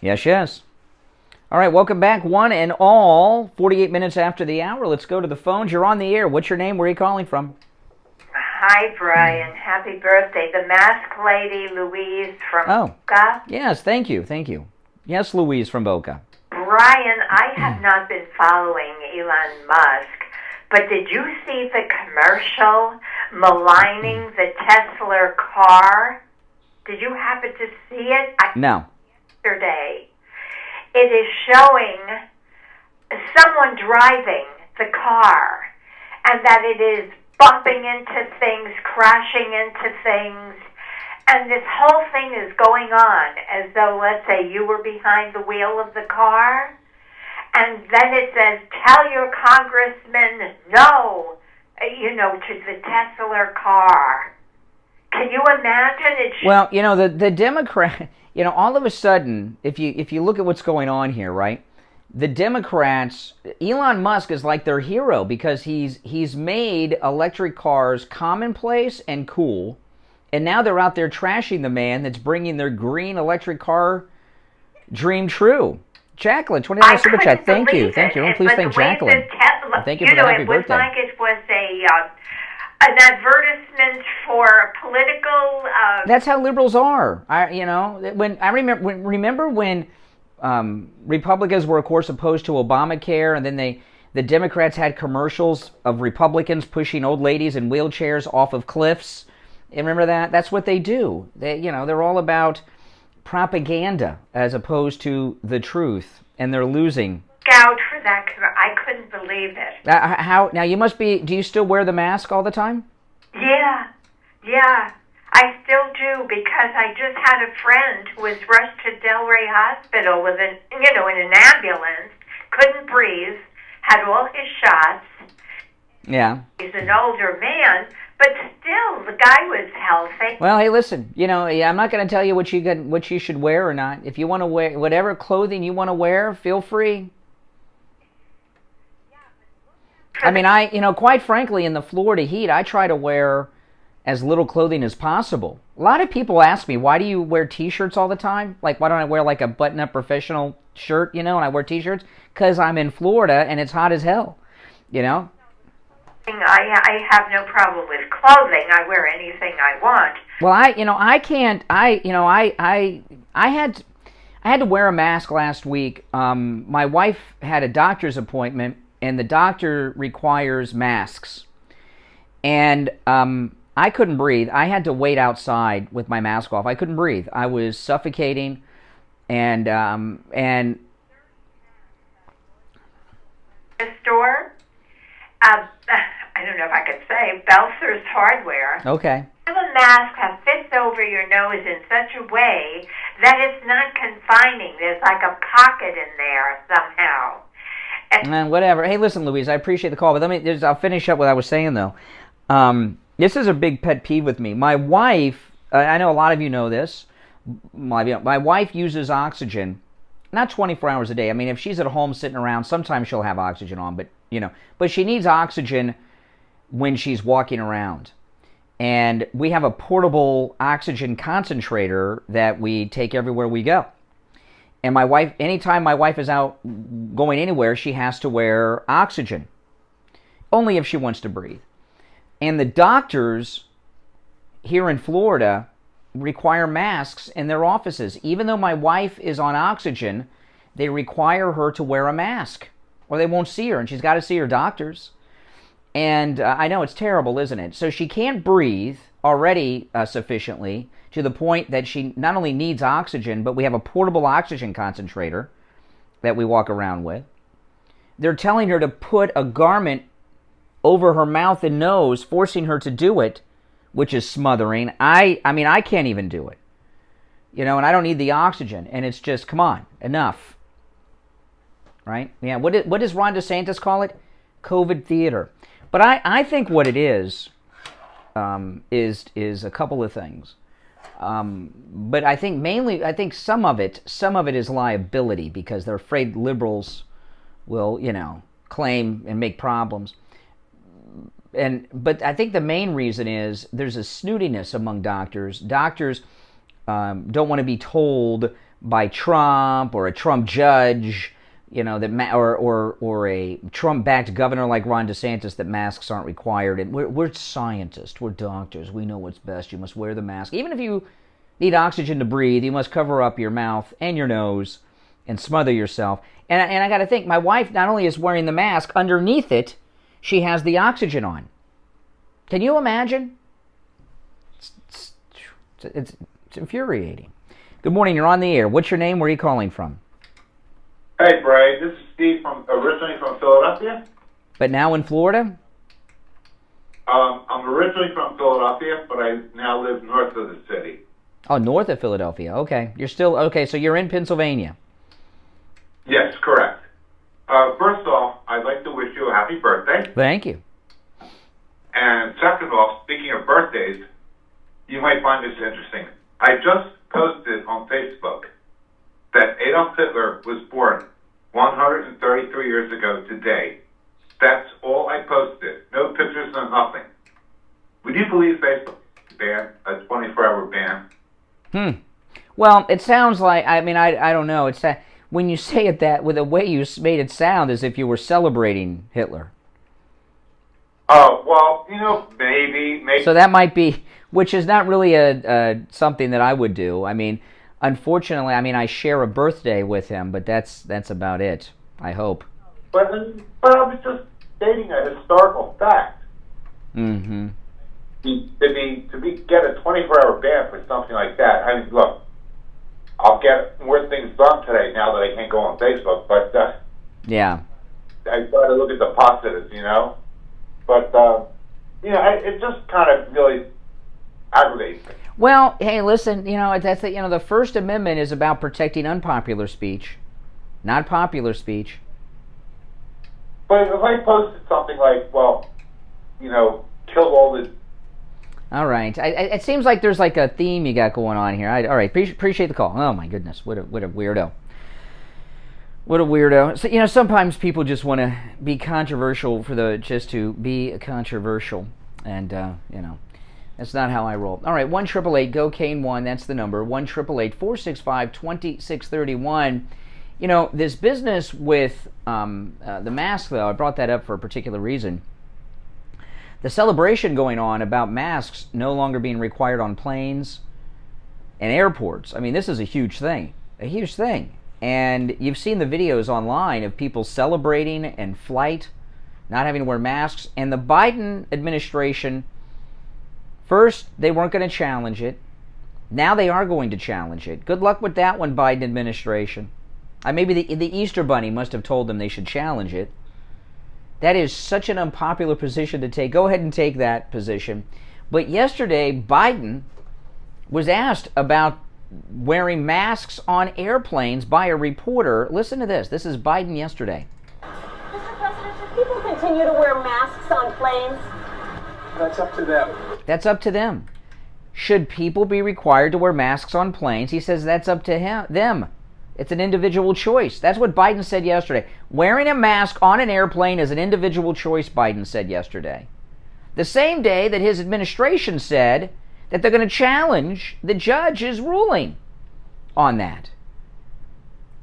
Yes. All right, welcome back, one and all. 48 minutes after the hour. Let's go to the phones. You're on the air. What's your name? Where are you calling from? Hi, Brian. Happy birthday. The masked lady, Louise from Boca. Yes, thank you. Yes, Louise from Boca. Brian, I have not been following Elon Musk, but did you see the commercial maligning the Tesla car? Did you happen to see it? No. Yesterday. It is showing someone driving the car, and that it is bumping into things, crashing into things, and this whole thing is going on as though, let's say, you were behind the wheel of the car, and then it says, tell your congressman no, to the Tesla car. Can you imagine it? Well, the Democrat, all of a sudden, if you look at what's going on here, right? The Democrats, Elon Musk is like their hero because he's made electric cars commonplace and cool, and now they're out there trashing the man that's bringing their green electric car dream true. Jacqueline, $20 super chat. Thank you. Everyone, please thank Jacqueline. Thank you for the happy birthday. It was like it was an advertisement for political. That's how liberals are. Remember when Republicans were, of course, opposed to Obamacare, and then the Democrats had commercials of Republicans pushing old ladies in wheelchairs off of cliffs. You remember that? That's what they do. They're all about propaganda as opposed to the truth, and they're losing. Out for that, I couldn't believe it. How now? You must be. Do you still wear the mask all the time? Yeah, I still do, because I just had a friend who was rushed to Delray Hospital with in an ambulance, couldn't breathe, had all his shots. Yeah. He's an older man, but still, the guy was healthy. Well, hey, listen. I'm not going to tell you what you should wear or not. If you want to wear whatever clothing you want to wear, feel free. I mean, quite frankly, in the Florida heat, I try to wear as little clothing as possible. A lot of people ask me, why do you wear T-shirts all the time? Like, why don't I wear like a button-up professional shirt, and I wear T-shirts? Because I'm in Florida and it's hot as hell, I have no problem with clothing. I wear anything I want. Well, I had to wear a mask last week. My wife had a doctor's appointment, and the doctor requires masks. And I couldn't breathe. I had to wait outside with my mask off. I couldn't breathe. I was suffocating, and the store. I don't know if I could say Belser's Hardware. Okay. Have a mask that fits over your nose in such a way that it's not confining. There's like a pocket in there somehow. Whatever. Hey, listen, Louise, I appreciate the call, but I'll finish up what I was saying, though. This is a big pet peeve with me. My wife, I know a lot of you know this, my wife uses oxygen, not 24 hours a day. I mean, if she's at home sitting around, sometimes she'll have oxygen on, but she needs oxygen when she's walking around. And we have a portable oxygen concentrator that we take everywhere we go. And my wife, anytime my wife is out going anywhere, she has to wear oxygen. Only if she wants to breathe. And the doctors here in Florida require masks in their offices. Even though my wife is on oxygen, they require her to wear a mask or they won't see her, and she's got to see her doctors. And I know it's terrible, isn't it? So she can't breathe already sufficiently to the point that she not only needs oxygen, but we have a portable oxygen concentrator that we walk around with. They're telling her to put a garment over her mouth and nose, forcing her to do it, which is smothering. I mean, I can't even do it. You know, and I don't need the oxygen. And it's just, come on, enough. Right? Yeah, what does Ron DeSantis call it? COVID theater. But I think what it is a couple of things. But I think mainly, some of it is liability because they're afraid liberals will, you know, claim and make problems. But I think the main reason is there's a snootiness among doctors. Doctors don't want to be told by Trump or a Trump judge, you know, that or a Trump-backed governor like Ron DeSantis that masks aren't required. And we're scientists, we're doctors, we know what's best. You must wear the mask. Even if you need oxygen to breathe, you must cover up your mouth and your nose and smother yourself. And I got to think, my wife not only is wearing the mask, underneath it, she has the oxygen on. Can you imagine? It's infuriating. Good morning, you're on the air. What's your name? Where are you calling from? Hey, Bray. This is Steve, originally from Philadelphia. But now in Florida? I'm originally from Philadelphia, but I now live north of the city. Oh, north of Philadelphia. Okay. You're still, okay, so you're in Pennsylvania. Yes, correct. First off, I'd like to wish you a happy birthday. Thank you. And second off, speaking of birthdays, you might find this interesting. I just posted on Facebook that Adolf Hitler was born 133 years ago today. That's all I posted. No pictures, no nothing. Would you believe Facebook ban, a 24-hour ban? Well, it sounds like, I mean, I don't know. It's when you say it that, with the way you made it sound as if you were celebrating Hitler. Oh, well, you know, maybe. So that might be, which is not really something that I would do. I mean, unfortunately, I share a birthday with him, but that's about it, I hope. But I was just stating a historical fact. Mm-hmm. To get a 24-hour ban for something like that, I mean, look, I'll get more things done today now that I can't go on Facebook, but yeah, I try to look at the positives, you know? But, you know, it just kind of really aggravates me. Well, hey, listen, you know, that's the First Amendment is about protecting unpopular speech, not popular speech. But if I posted something like, well, you know, killed all the... All right. It seems like there's like a theme you got going on here. All right. Appreciate the call. Oh, my goodness. What a weirdo. What a weirdo. So, you know, sometimes people just want to be controversial just to be controversial. And, you know, that's not how I roll. All right. 1-888-GO-CANE-1. That's the number. 1-888-465-2631. You know, this business with the mask, though, I brought that up for a particular reason. The celebration going on about masks no longer being required on planes and airports. I mean, this is a huge thing. A huge thing. And you've seen the videos online of people celebrating in flight, not having to wear masks. And the Biden administration, first, they weren't going to challenge it. Now they are going to challenge it. Good luck with that one, Biden administration. Maybe the Easter Bunny must have told them they should challenge it. That is such an unpopular position to take. Go ahead and take that position. But yesterday, Biden was asked about wearing masks on airplanes by a reporter. Listen to this. This is Biden yesterday. Mr. President, should people continue to wear masks on planes? That's up to them. That's up to them. Should people be required to wear masks on planes? He says that's up to them. It's an individual choice. That's what Biden said yesterday. Wearing a mask on an airplane is an individual choice, Biden said yesterday. The same day that his administration said that they're going to challenge the judge's ruling on that.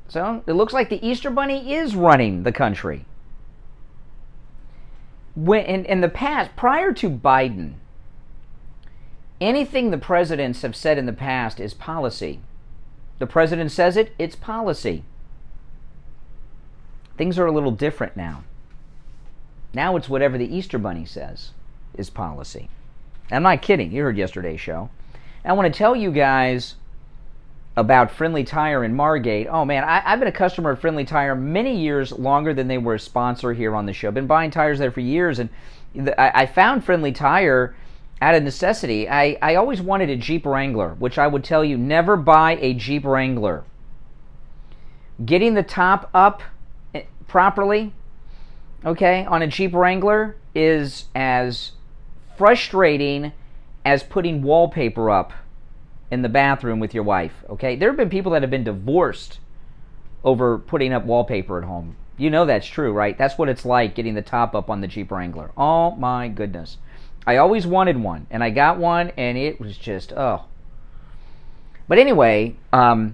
So it looks like the Easter Bunny is running the country. when in the past, prior to Biden, anything the presidents have said in the past is policy. The president says it, it's policy. Things are a little different now. Now it's whatever the Easter Bunny says is policy. I'm not kidding. You heard yesterday's show. I want to tell you guys about Friendly Tire in Margate. Oh man, I've been a customer of Friendly Tire many years, longer than they were a sponsor here on the show. Been buying tires there for years, and I found Friendly Tire out of necessity. I always wanted a Jeep Wrangler, which I would tell you, never buy a Jeep Wrangler. Getting the top up properly, okay, on a Jeep Wrangler is as frustrating as putting wallpaper up in the bathroom with your wife, okay? There have been people that have been divorced over putting up wallpaper at home. You know that's true, right? That's what it's like getting the top up on the Jeep Wrangler. Oh my goodness. I always wanted one, and I got one, and it was just, oh. But anyway, I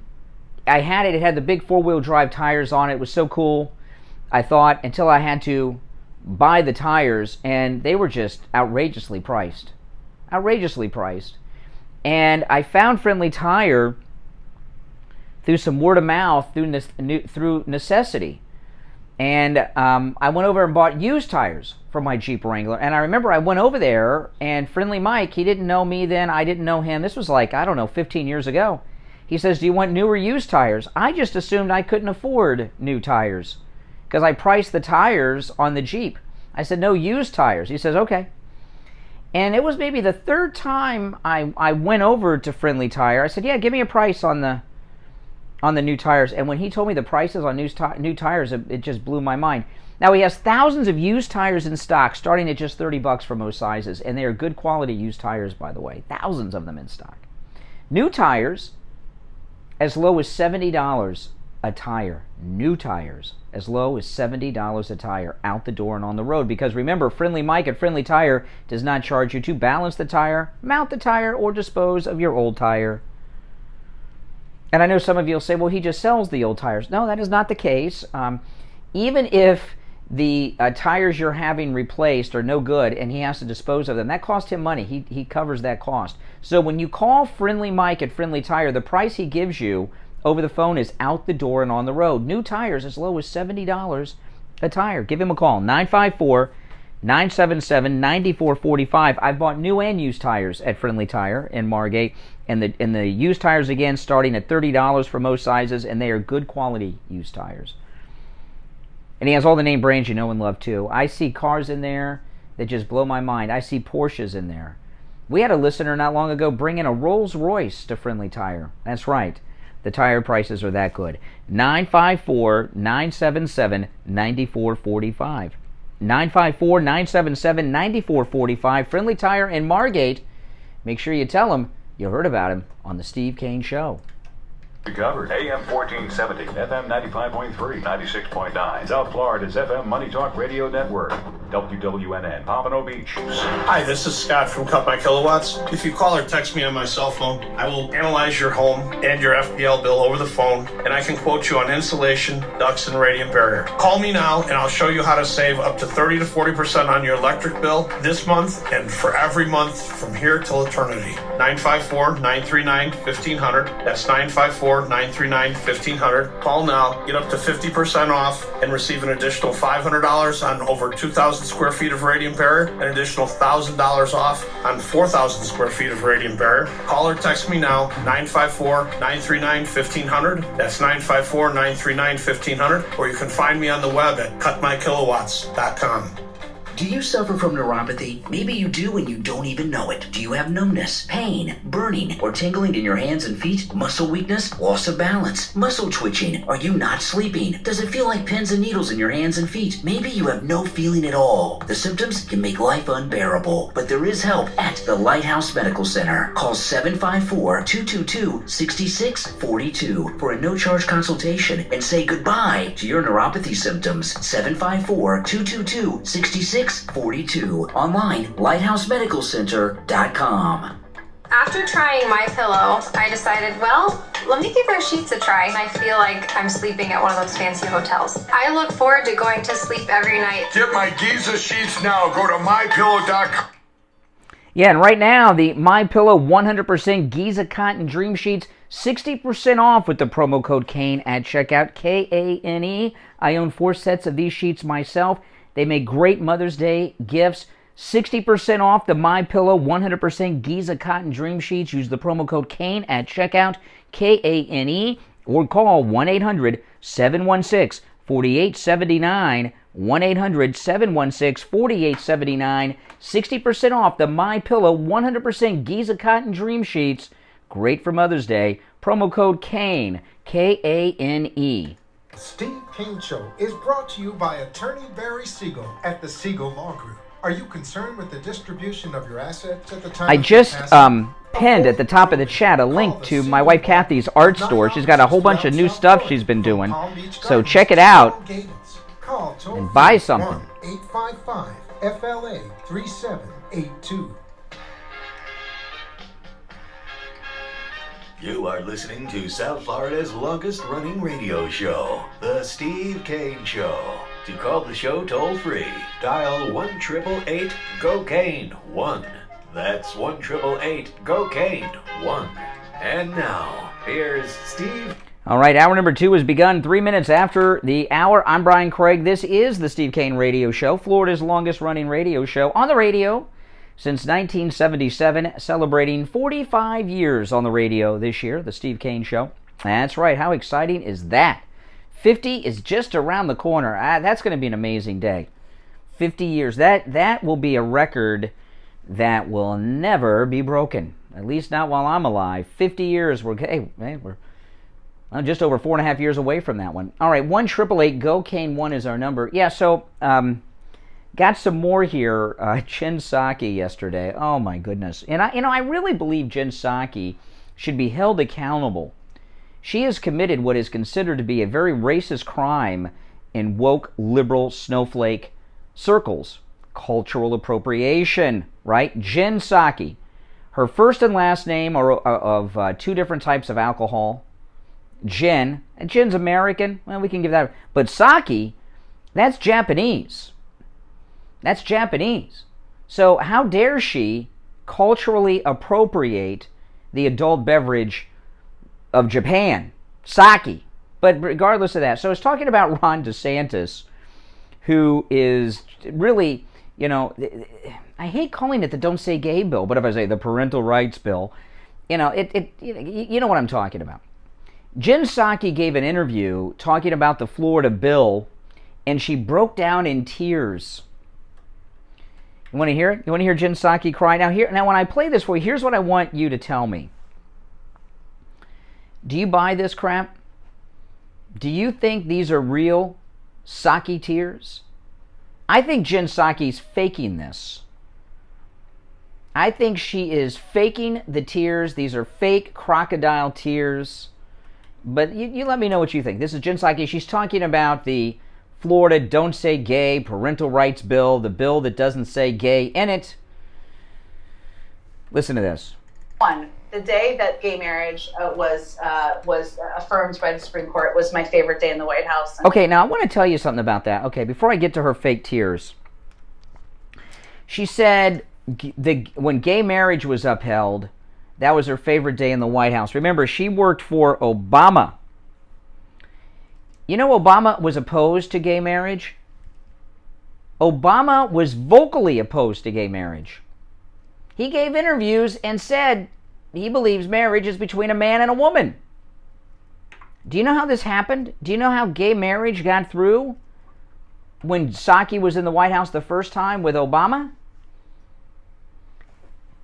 had it. It had the big four-wheel drive tires on it. It was so cool, I thought, until I had to buy the tires, and they were just outrageously priced. Outrageously priced. And I found Friendly Tire through some word of mouth, through necessity. And I went over and bought used tires for my Jeep Wrangler. And I remember I went over there, and Friendly Mike, he didn't know me then, I didn't know him. This was like, I don't know, 15 years ago. He says, do you want new or used tires? I just assumed I couldn't afford new tires because I priced the tires on the Jeep. I said, no, used tires. He says, okay. And it was maybe the third time I went over to Friendly Tire. I said, yeah, give me a price on the new tires. And when he told me the prices on new tires, it just blew my mind. Now, he has thousands of used tires in stock, starting at just $30 for most sizes. And they are good quality used tires, by the way. Thousands of them in stock. New tires, as low as $70 a tire. New tires, as low as $70 a tire, out the door and on the road. Because remember, Friendly Mike at Friendly Tire does not charge you to balance the tire, mount the tire, or dispose of your old tire. And I know some of you will say, well, he just sells the old tires. No, that is not the case. Even if the tires you're having replaced are no good and he has to dispose of them, that costs him money. He covers that cost. So when you call Friendly Mike at Friendly Tire, the price he gives you over the phone is out the door and on the road. New tires as low as $70 a tire. Give him a call, 954-977-9445. I've bought new and used tires at Friendly Tire in Margate, and the used tires, again, starting at $30 for most sizes, and they are good quality used tires. And he has all the name brands you know and love, too. I see cars in there that just blow my mind. I see Porsches in there. We had a listener not long ago bring in a Rolls Royce to Friendly Tire. That's right. The tire prices are that good. 954-977-9445. 954-977-9445. Friendly Tire in Margate. Make sure you tell them you heard about him on the Steve Kane Show. Covered AM 1470, FM 95.3, 96.9. South Florida's FM Money Talk Radio Network. WWNN, Pompano Beach. Hi, this is Scott from Cut My Kilowatts. If you call or text me on my cell phone, I will analyze your home and your FPL bill over the phone, and I can quote you on insulation, ducts, and radiant barrier. Call me now, and I'll show you how to save up to 30 to 40% on your electric bill this month and for every month from here till eternity. 954-939-1500. That's 954-939-1500. Call now, get up to 50% off, and receive an additional $500 on over 2,000 square feet of radiant barrier, an additional $1,000 off on 4,000 square feet of radiant barrier. Call or text me now, 954-939-1500. That's 954-939-1500. Or you can find me on the web at cutmykilowatts.com. Do you suffer from neuropathy? Maybe you do and you don't even know it. Do you have numbness, pain, burning, or tingling in your hands and feet? Muscle weakness, loss of balance, muscle twitching? Are you not sleeping? Does it feel like pins and needles in your hands and feet? Maybe you have no feeling at all. The symptoms can make life unbearable, but there is help at the Lighthouse Medical Center. Call 754-222-6642 for a no-charge consultation and say goodbye to your neuropathy symptoms. 754-222-6642. Online, lighthousemedicalcenter.com. After trying MyPillow, I decided, well, Let me give their sheets a try. I feel like I'm sleeping at one of those fancy hotels. I look forward to going to sleep every night. Get my Giza sheets now. Go to mypillow.com. Yeah, and right now, the MyPillow 100% Giza Cotton Dream Sheets, 60% off with the promo code KANE at checkout, K-A-N-E. I own 4 sets of these sheets myself. They make great Mother's Day gifts. 60% off the MyPillow 100% Giza Cotton Dream Sheets. Use the promo code KANE at checkout, K-A-N-E, or call 1-800-716-4879, 1-800-716-4879, 60% off the MyPillow 100% Giza Cotton Dream Sheets. Great for Mother's Day. Promo code KANE, K-A-N-E. Steve Kane Show is brought to you by attorney Barry Siegel at the Siegel Law Group. Are you concerned with the distribution of your assets at the time? I just pinned at the top of the chat a link to my wife Kathy's art store. She's got a whole bunch of new stuff she's been doing. So check it out and buy something. 855-FLA-3782. You are listening to South Florida's longest-running radio show, The Steve Kane Show. To call the show toll-free, dial 1-888-GO-KANE-1. That's 1-888-GO-KANE-1. And now, here's Steve. All right, hour number 2 has begun 3 minutes after the hour. I'm Brian Craig. This is The Steve Kane Radio Show, Florida's longest-running radio show on the radio since 1977, celebrating 45 years on the radio this year, The Steve Kane Show. That's right. How exciting is that? 50 is just around the corner. That's going to be an amazing day. 50 years. That will be a record that will never be broken. At least not while I'm alive. 50 years. We're just over 4.5 years away from that one. All right, 1-888-GO-KANE-1 is our number. Yeah, so got some more here. Jen Psaki yesterday. Oh my goodness. And I really believe Jen Psaki should be held accountable. She has committed what is considered to be a very racist crime in woke liberal snowflake circles. Cultural appropriation, right? Jen Psaki. Her first and last name are of 2 different types of alcohol. Jen, and Jen's American, well, we can give that. But Psaki, that's Japanese. That's Japanese. So how dare she culturally appropriate the adult beverage of Japan, sake. But regardless of that, so I was talking about Ron DeSantis, who is really, I hate calling it the Don't Say Gay bill, but if I say the parental rights bill, you know what I'm talking about. Jen Psaki gave an interview talking about the Florida bill, and she broke down in tears. You want to hear it? You want to hear Jen Psaki cry? Now, when I play this for you, here's what I want you to tell me. Do you buy this crap? Do you think these are real Psaki tears? I think Jen Psaki's faking this. I think she is faking the tears. These are fake crocodile tears. But you let me know what you think. This is Jen Psaki. She's talking about the Florida Don't Say Gay parental rights bill, the bill that doesn't say gay in it. Listen to this. The day that gay marriage was affirmed by the Supreme Court was my favorite day in the White House. Okay, now I want to tell you something about that. Okay, before I get to her fake tears. She said when gay marriage was upheld, that was her favorite day in the White House. Remember, she worked for Obama. You know Obama was opposed to gay marriage? Obama was vocally opposed to gay marriage. He gave interviews and said he believes marriage is between a man and a woman. Do you know how this happened? Do you know how gay marriage got through when Psaki was in the White House the first time with Obama?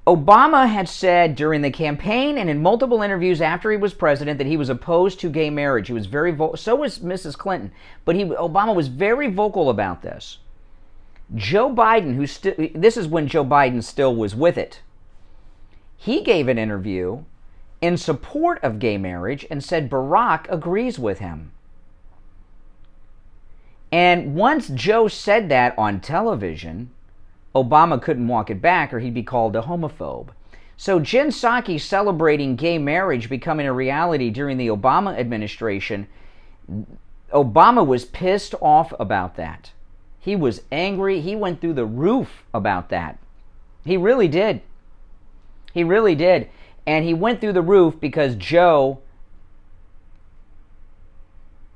Obama had said during the campaign and in multiple interviews after he was president that he was opposed to gay marriage. He was very vocal. So was Mrs. Clinton. But Obama was very vocal about this. Joe Biden, this is when Joe Biden still was with it. He gave an interview in support of gay marriage and said Barack agrees with him. And once Joe said that on television, Obama couldn't walk it back or he'd be called a homophobe. So Jen Psaki celebrating gay marriage becoming a reality during the Obama administration, Obama was pissed off about that. He was angry. He went through the roof about that. He really did. He really did. And he went through the roof because Joe,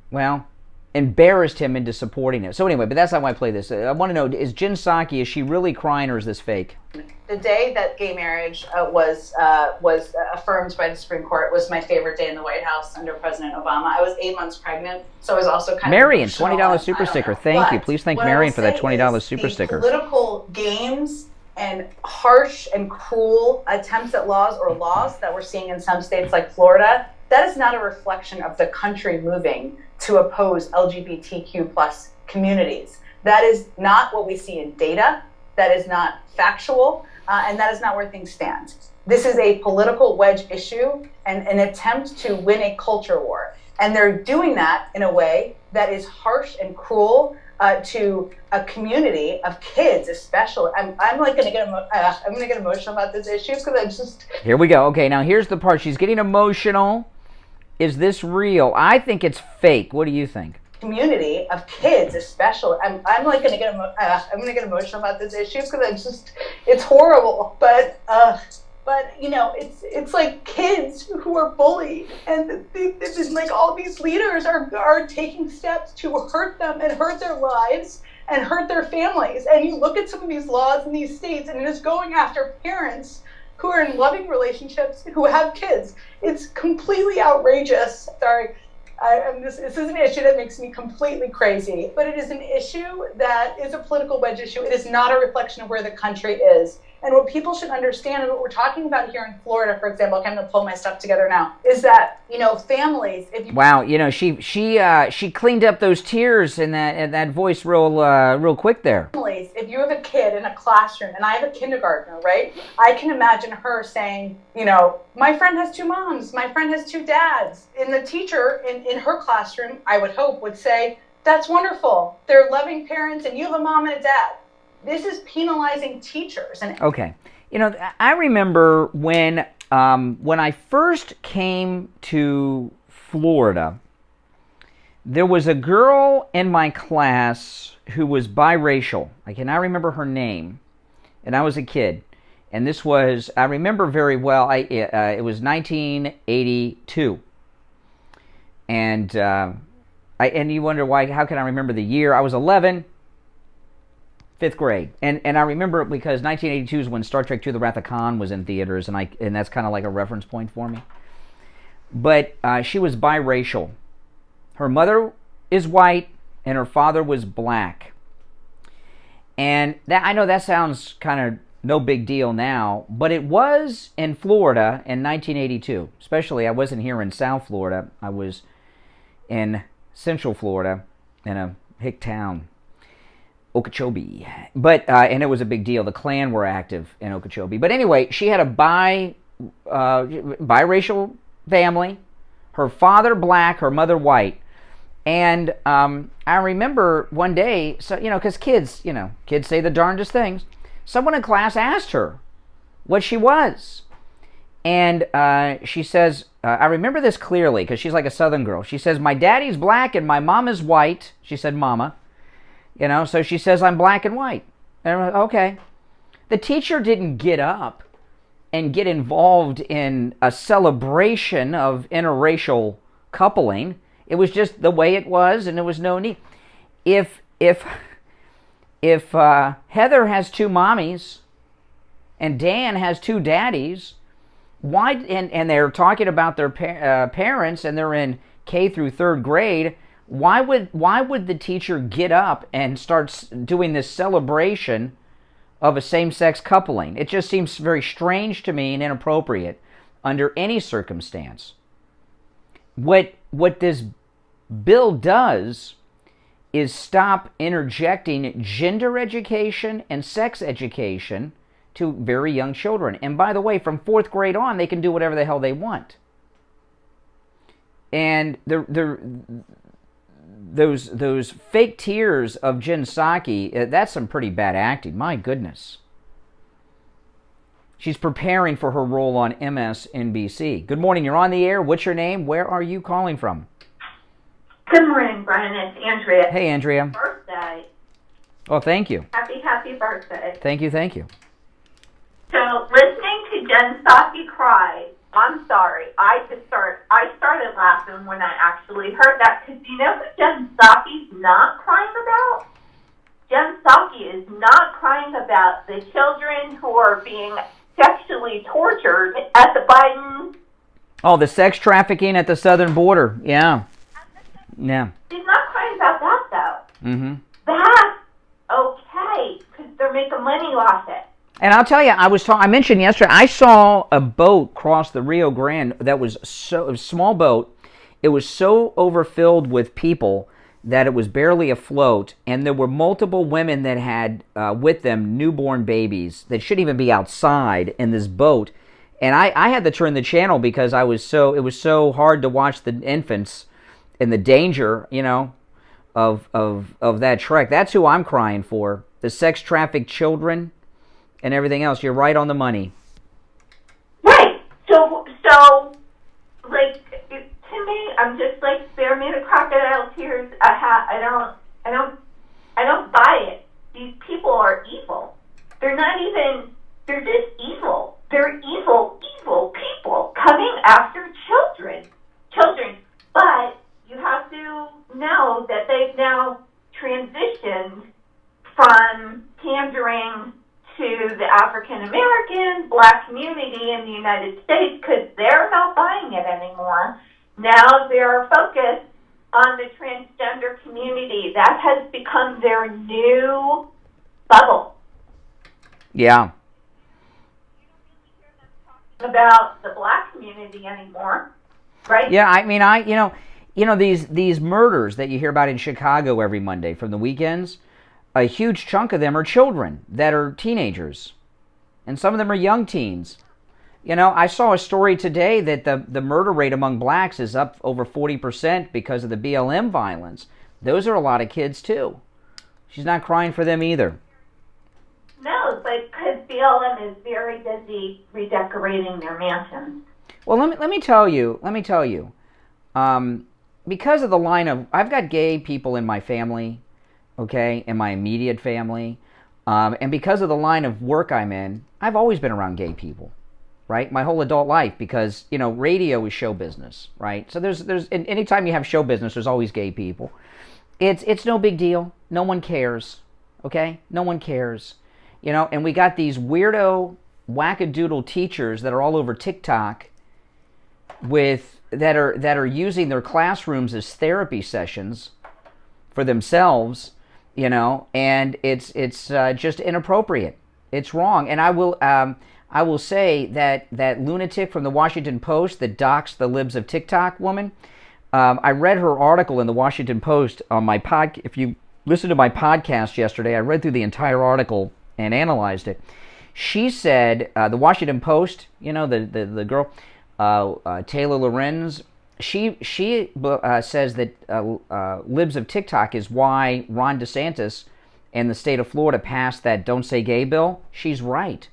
well, embarrassed him into supporting it. So anyway, but that's not why I play this. I want to know, is Jen Psaki, is she really crying or is this fake? The day that gay marriage was affirmed by the Supreme Court was my favorite day in the White House under President Obama. I was 8 months pregnant, so I was also kind Marion, of $20 super sticker. Thank you. Please thank Marion for that $20 super sticker. Political games and harsh and cruel attempts at laws that we're seeing in some states like Florida, that is not a reflection of the country moving to oppose LGBTQ plus communities. That is not what we see in data. That is not factual, and that is not where things stand. This is a political wedge issue and an attempt to win a culture war. And they're doing that in a way that is harsh and cruel to a community of kids, especially. I'm like going to get emotional about this issue because I just. Here we go. Okay, now here's the part. She's getting emotional. Is this real? I think it's fake. What do you think? Community of kids, especially. I'm like going to get emotional about this issue because I just. It's horrible, but you know, it's like kids who are bullied, and it's like all these leaders are taking steps to hurt them and hurt their lives and hurt their families. And you look at some of these laws in these states, and it is going after parents who are in loving relationships who have kids. It's completely outrageous. Sorry. This is an issue that makes me completely crazy, but it is an issue that is a political wedge issue. It is not a reflection of where the country is. And what people should understand, and what we're talking about here in Florida, for example, I'm going to pull my stuff together now, is that, you know, families. Wow, you know, she cleaned up those tears in that voice real quick there. Families, if you have a kid in a classroom, and I have a kindergartner, right? I can imagine her saying, you know, my friend has 2 moms, my friend has 2 dads. And the teacher in her classroom, I would hope, would say, that's wonderful. They're loving parents, and you have a mom and a dad. This is penalizing teachers. Okay. You know, I remember when I first came to Florida, there was a girl in my class who was biracial. I cannot remember her name, and I was a kid. And this was, I remember very well, it was 1982. And you wonder why, how can I remember the year? I was 11. 5th grade, and I remember it because 1982 is when Star Trek II: The Wrath of Khan was in theaters, and that's kind of like a reference point for me. But she was biracial. Her mother is white, and her father was black. And that, I know that sounds kind of no big deal now, but it was in Florida in 1982. Especially, I wasn't here in South Florida. I was in Central Florida in a hick town. Okeechobee. But, and it was a big deal. The Klan were active in Okeechobee. But anyway, she had a biracial family. Her father black, her mother white. And I remember one day, so you know, because kids say the darndest things. Someone in class asked her what she was. And she says, I remember this clearly because she's like a Southern girl. She says, my daddy's black and my mom is white. She said, mama. You know, so she says, I'm black and white. And I'm like, okay. The teacher didn't get up and get involved in a celebration of interracial coupling. It was just the way it was, and there was no need. If Heather has 2 mommies and Dan has 2 daddies, why? And they're talking about their parents, and they're in K through 3rd grade. Why would the teacher get up and start doing this celebration of a same-sex coupling? It just seems very strange to me and inappropriate under any circumstance. What this bill does is stop interjecting gender education and sex education to very young children. And by the way, from 4th grade on, they can do whatever the hell they want. And those fake tears of Jen Psaki, that's some pretty bad acting. My goodness. She's preparing for her role on MSNBC. Good morning. You're on the air. What's your name? Where are you calling from? Good morning, Brian. It's Andrea. Hey, Andrea. Birthday. Oh, thank you. Happy birthday. Thank you. Thank you. So, listening to Jen Psaki cry, I'm sorry. I started laughing when I actually heard that, because you know what Jen Psaki's not crying about? Jen Psaki is not crying about the children who are being sexually tortured at the Biden. Oh, the sex trafficking at the southern border. Yeah. Yeah. She's not crying about that, though. Mm-hmm. That's okay, because they're making money off it. And I'll tell you, I mentioned yesterday, I saw a boat cross the Rio Grande that was a small boat. It was so overfilled with people that it was barely afloat, and there were multiple women that had with them newborn babies that shouldn't even be outside in this boat. And I had to turn the channel because it was so hard to watch the infants and the danger, of that trek. That's who I'm crying for. The sex trafficked children and everything else. You're right on the money. Right. So like, to me, I'm just like, spare me the crocodile tears. I don't buy it. These people are evil. They're just evil. They're evil people coming after children. But you have to know that they've now transitioned from pandering to the African American, Black community in the United States, because they're not buying it anymore. Now they're focused on the transgender community. That has become their new bubble. Yeah. About the Black community anymore, right? Yeah, I mean, these murders that you hear about in Chicago every Monday from the weekends, a huge chunk of them are children that are teenagers, and some of them are young teens. I saw a story today that the murder rate among blacks is up over 40% because of the BLM violence. Those are a lot of kids too. She's not crying for them either. No, but because BLM is very busy redecorating their mansions. Well, let me tell you. Because of the line of, I've got gay people in my family, okay, in my immediate family, and because of the line of work I'm in, I've always been around gay people, right? My whole adult life, because radio is show business, right? So there's anytime you have show business, there's always gay people. It's no big deal. No one cares, okay? No one cares, And we got these weirdo wackadoodle teachers that are all over TikTok that are using their classrooms as therapy sessions for themselves, and it's just inappropriate. It's wrong. And I will say that lunatic from the Washington Post that doxed the libs of TikTok woman, I read her article in the Washington Post on my if you listened to my podcast yesterday, I read through the entire article and analyzed it. She said, the Washington Post, the girl, Taylor Lorenz, she says that libs of TikTok is why Ron DeSantis and the state of Florida passed that Don't Say Gay bill. She's right.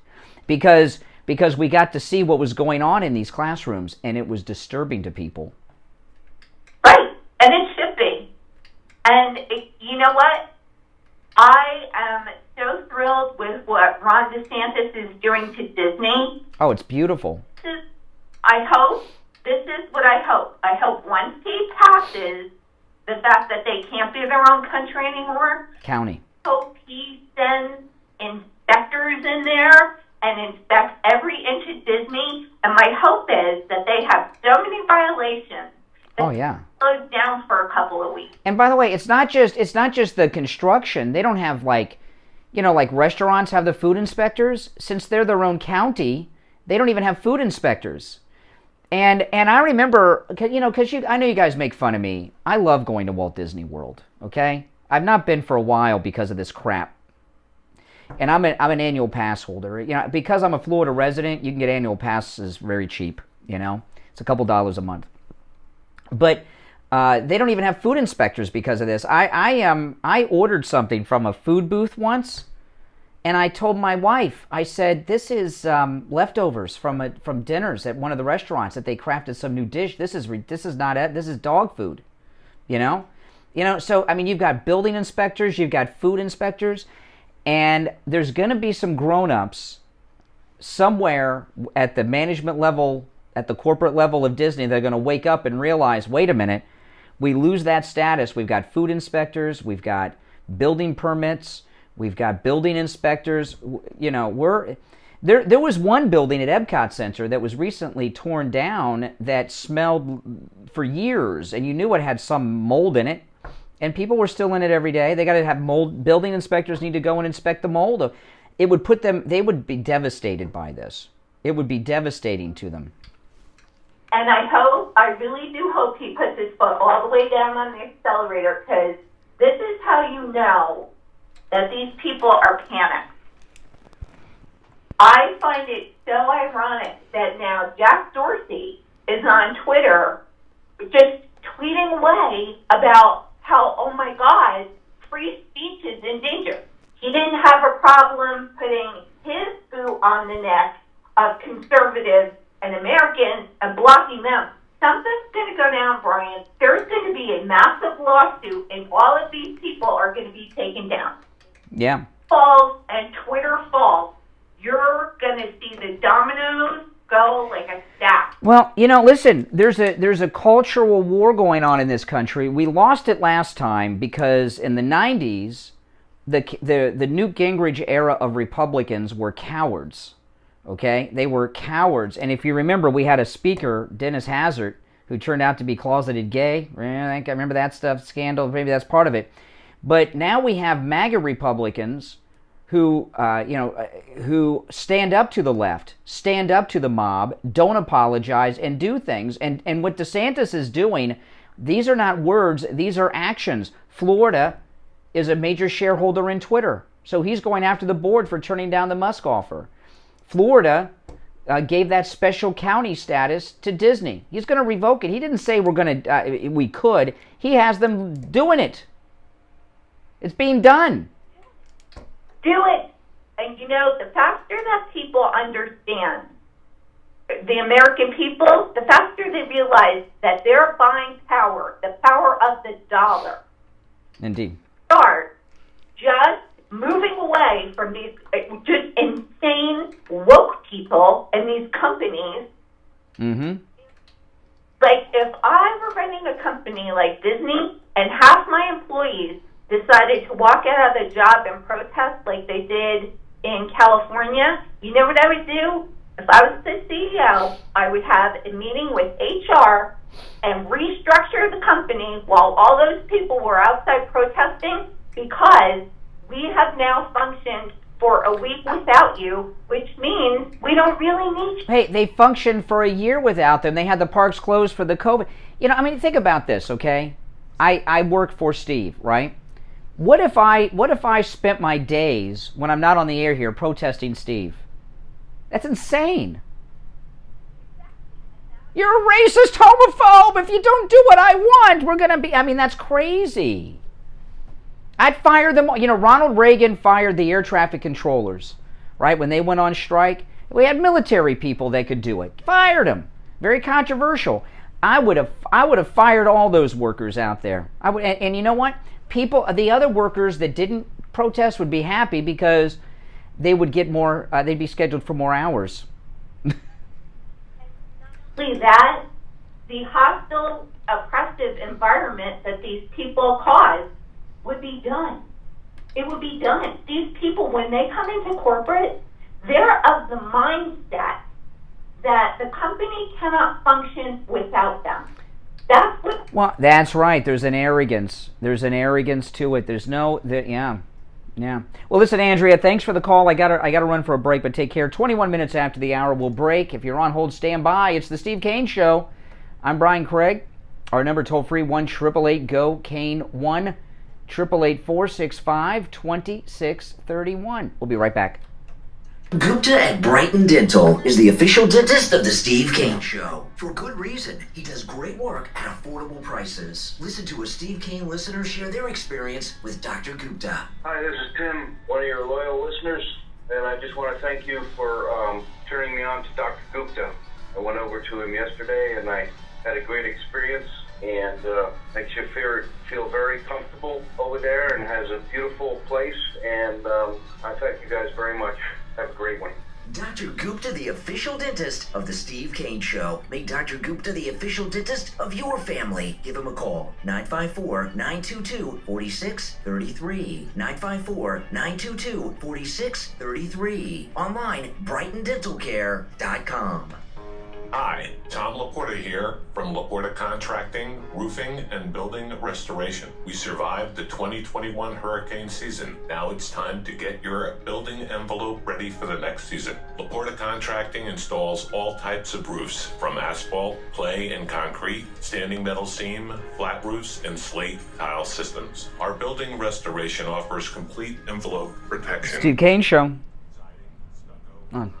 Because we got to see what was going on in these classrooms, and it was disturbing to people. Right, and it should be. And you know what? I am so thrilled with what Ron DeSantis is doing to Disney. Oh, it's beautiful. This is what I hope. I hope once he passes the fact that they can't be their own country anymore, county. I hope he sends inspectors in there and inspects every inch of Disney. And my hope is that they have so many violations that slows down for a couple of weeks. And by the way, it's not just the construction. They don't have like restaurants have the food inspectors. Since they're their own county, they don't even have food inspectors. And I remember, because I know you guys make fun of me. I love going to Walt Disney World, okay? I've not been for a while because of this crap. And I'm an annual pass holder. Because I'm a Florida resident, you can get annual passes very cheap, It's a couple dollars a month. But they don't even have food inspectors because of this. I ordered something from a food booth once, And I told my wife, I said, this is leftovers from dinners at one of the restaurants that they crafted some new dish. This is dog food, you know? So, I mean, you've got building inspectors, you've got food inspectors, and there's going to be some grown-ups somewhere at the management level, at the corporate level of Disney, that are going to wake up and realize, wait a minute, we lose that status. We've got food inspectors, we've got building permits, we've got building inspectors. There was one building at Epcot Center that was recently torn down that smelled for years, and you knew it had some mold in it. And people were still in it every day. They got to have mold. Building inspectors need to go and inspect the mold. It would put them. They would be devastated by this. It would be devastating to them. And I really do hope he puts his foot all the way down on the accelerator, because this is how you know that these people are panicked. I find it so ironic that now Jack Dorsey is on Twitter just tweeting away about how, oh my God, free speech is in danger. He didn't have a problem putting his boot on the neck of conservatives and Americans and blocking them. Something's going to go down, Brian. There's going to be a massive lawsuit, and all of these people are going to be taken down. Yeah. Falls and Twitter falls. You're going to see the dominoes go like a stack. Well, listen, there's a cultural war going on in this country. We lost it last time because in the 90s, the Newt Gingrich era of Republicans were cowards. Okay? They were cowards. And if you remember, we had a speaker, Dennis Hazard, who turned out to be closeted gay. I remember that stuff, scandal. Maybe that's part of it. But now we have MAGA Republicans who stand up to the left, stand up to the mob, don't apologize, and do things. And what DeSantis is doing, these are not words, these are actions. Florida is a major shareholder in Twitter, so he's going after the board for turning down the Musk offer. Florida gave that special county status to Disney. He's going to revoke it. He didn't say we could. He has them doing it. It's being done. Do it. And the faster that people understand, the American people, the faster they realize that they're buying power, the power of the dollar. Indeed. Start just moving away from these just insane woke people and these companies. Mm-hmm. Like, if I were running a company like Disney and half my employees decided to walk out of the job and protest like they did in California, you know what I would do? If I was the CEO, I would have a meeting with HR and restructure the company while all those people were outside protesting, because we have now functioned for a week without you, which means we don't really need you. Hey, they functioned for a year without them. They had the parks closed for the COVID. Think about this, okay? I work for Steve, right? What if I spent my days when I'm not on the air here protesting Steve? That's insane. You're a racist homophobe. If you don't do what I want, we're going to be... that's crazy. I'd fire them. Ronald Reagan fired the air traffic controllers, right? When they went on strike. We had military people that could do it. Fired them. Very controversial. I would have fired all those workers out there. I would, and you know what? The other workers that didn't protest would be happy because they would get more, they'd be scheduled for more hours. That, the hostile, oppressive environment that these people cause would be done. It would be done. These people, when they come into corporate, they're of the mindset that the company cannot function without them. Well, that's right. There's an arrogance. There's an arrogance to it. There's yeah. Well, listen, Andrea, thanks for the call. I gotta run for a break, but take care. 21 minutes after the hour, we'll break. If you're on hold, stand by. It's the Steve Kane Show. I'm Brian Craig. Our number toll free 1-888-GO-KANE 1-888-465-2631. We'll be right back. Gupta at Brighton Dental is the official dentist of the Steve Kane Show. For good reason. He does great work at affordable prices. Listen to a Steve Kane listener share their experience with Dr. Gupta. Hi, this is Tim, one of your loyal listeners. and I just want to thank you for turning me on to Dr. Gupta. I went over to him yesterday, and I had a great experience, and makes you feel very comfortable over there, and has a beautiful place, and I thank you guys very much. Have a great one. Dr. Gupta, the official dentist of The Steve Kane Show. Make Dr. Gupta the official dentist of your family. Give him a call, 954-922-4633. 954-922-4633. Online, BrightonDentalCare.com. Hi, Tom Laporta here from Laporta Contracting, Roofing, and Building Restoration. We survived the 2021 hurricane season. Now it's time to get your building envelope ready for the next season. Laporta Contracting installs all types of roofs, from asphalt, clay, and concrete, standing metal seam, flat roofs, and slate tile systems. Our building restoration offers complete envelope protection. Steve Kane Show. On.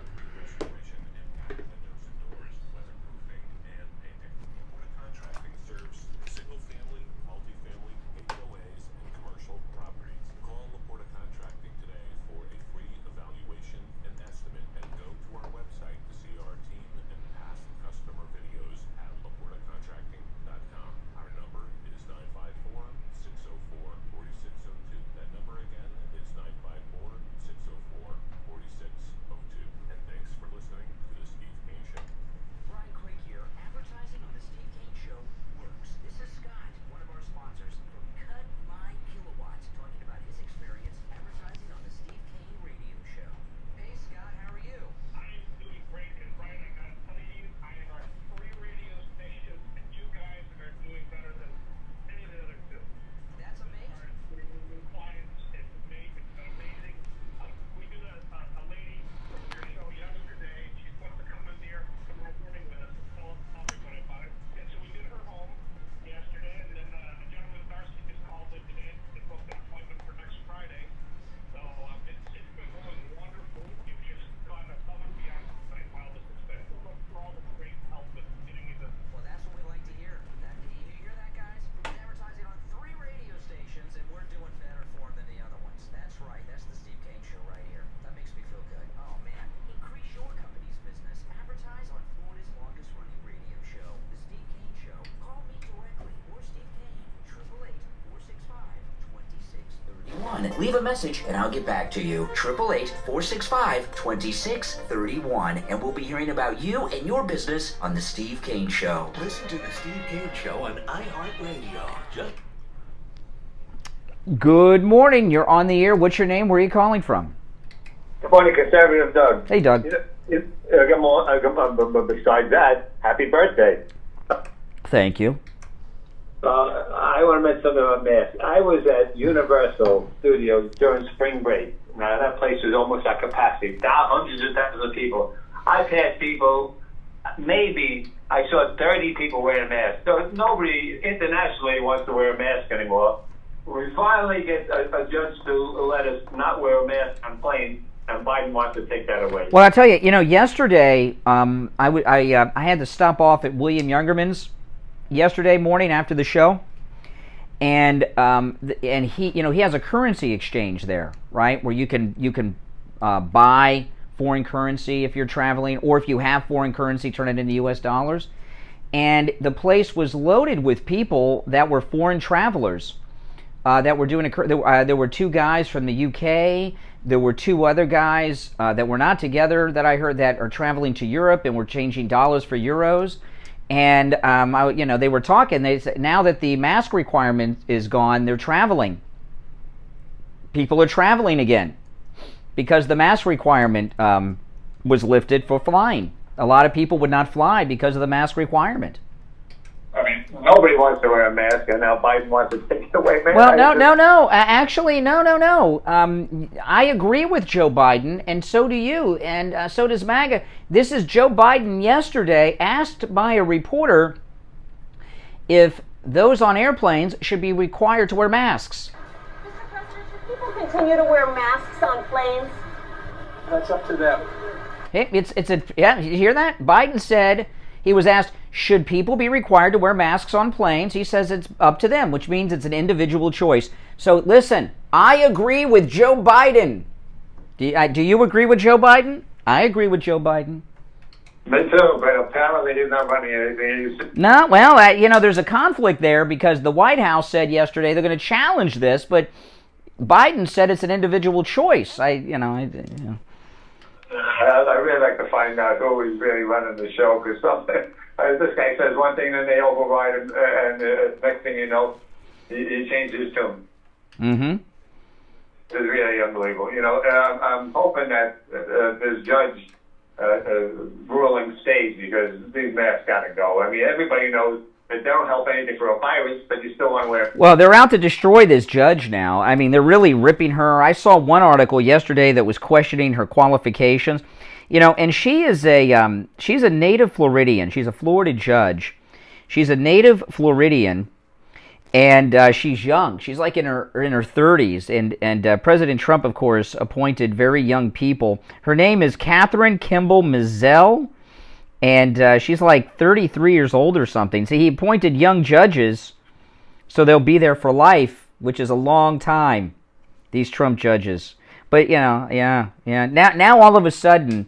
Leave a message and I'll get back to you. 888-465-2631. And we'll be hearing about you and your business on The Steve Kane Show. Listen to The Steve Kane Show on iHeartRadio. Just Good morning. You're on the air. What's your name? Where are you calling from? Good morning, Conservative Doug. Hey, Doug. Besides that, happy birthday. Thank you. I want to mention something about masks. I was at Universal Studios during spring break. Now, that place was almost at capacity. Hundreds of thousands of people. I passed people, maybe I saw 30 people wearing masks. So nobody internationally wants to wear a mask anymore. We finally get a judge to let us not wear a mask on planes, and Biden wants to take that away. Well, I'll tell you, yesterday I had to stop off at William Youngerman's yesterday morning after the show, and he he has a currency exchange there, right, where you can buy foreign currency if you're traveling, or if you have foreign currency, turn it into U.S. dollars. And the place was loaded with people that were foreign travelers that were doing there were two guys from the UK. There were two other guys that were not together that I heard that are traveling to Europe and were changing dollars for euros. And they were talking. They said now that the mask requirement is gone, they're traveling. People are traveling again because the mask requirement was lifted for flying. A lot of people would not fly because of the mask requirement. I mean, nobody wants to wear a mask, and now Biden wants to take it away. Well, no. Actually, no. I agree with Joe Biden, and so do you, and so does MAGA. This is Joe Biden yesterday asked by a reporter if those on airplanes should be required to wear masks. Mr. President, should people continue to wear masks on planes? That's up to them. Hey, you hear that? Biden said, he was asked, should people be required to wear masks on planes? He says it's up to them, which means it's an individual choice. So listen, I agree with Joe Biden. Do you agree with Joe Biden? I agree with Joe Biden. Me too, but apparently he's not running anything. No, well, there's a conflict there because the White House said yesterday they're going to challenge this, but Biden said it's an individual choice. I'd really like to find out who is really running the show, because this guy says one thing, then they override him, and next thing you know, he changes his tune. Mm-hmm. It's really unbelievable. I'm hoping that this judge ruling stays, because these masks got to go. I mean, everybody knows that they don't help anything for a virus, but you still want to wear. Well, they're out to destroy this judge now. I mean, they're really ripping her. I saw one article yesterday that was questioning her qualifications. And she is she's a native Floridian. She's a Florida judge. She's a native Floridian, and she's young. She's like in her 30s, and President Trump, of course, appointed very young people. Her name is Catherine Kimball Mizell, and she's like 33 years old or something. So he appointed young judges, so they'll be there for life, which is a long time, these Trump judges. But, yeah. Now all of a sudden,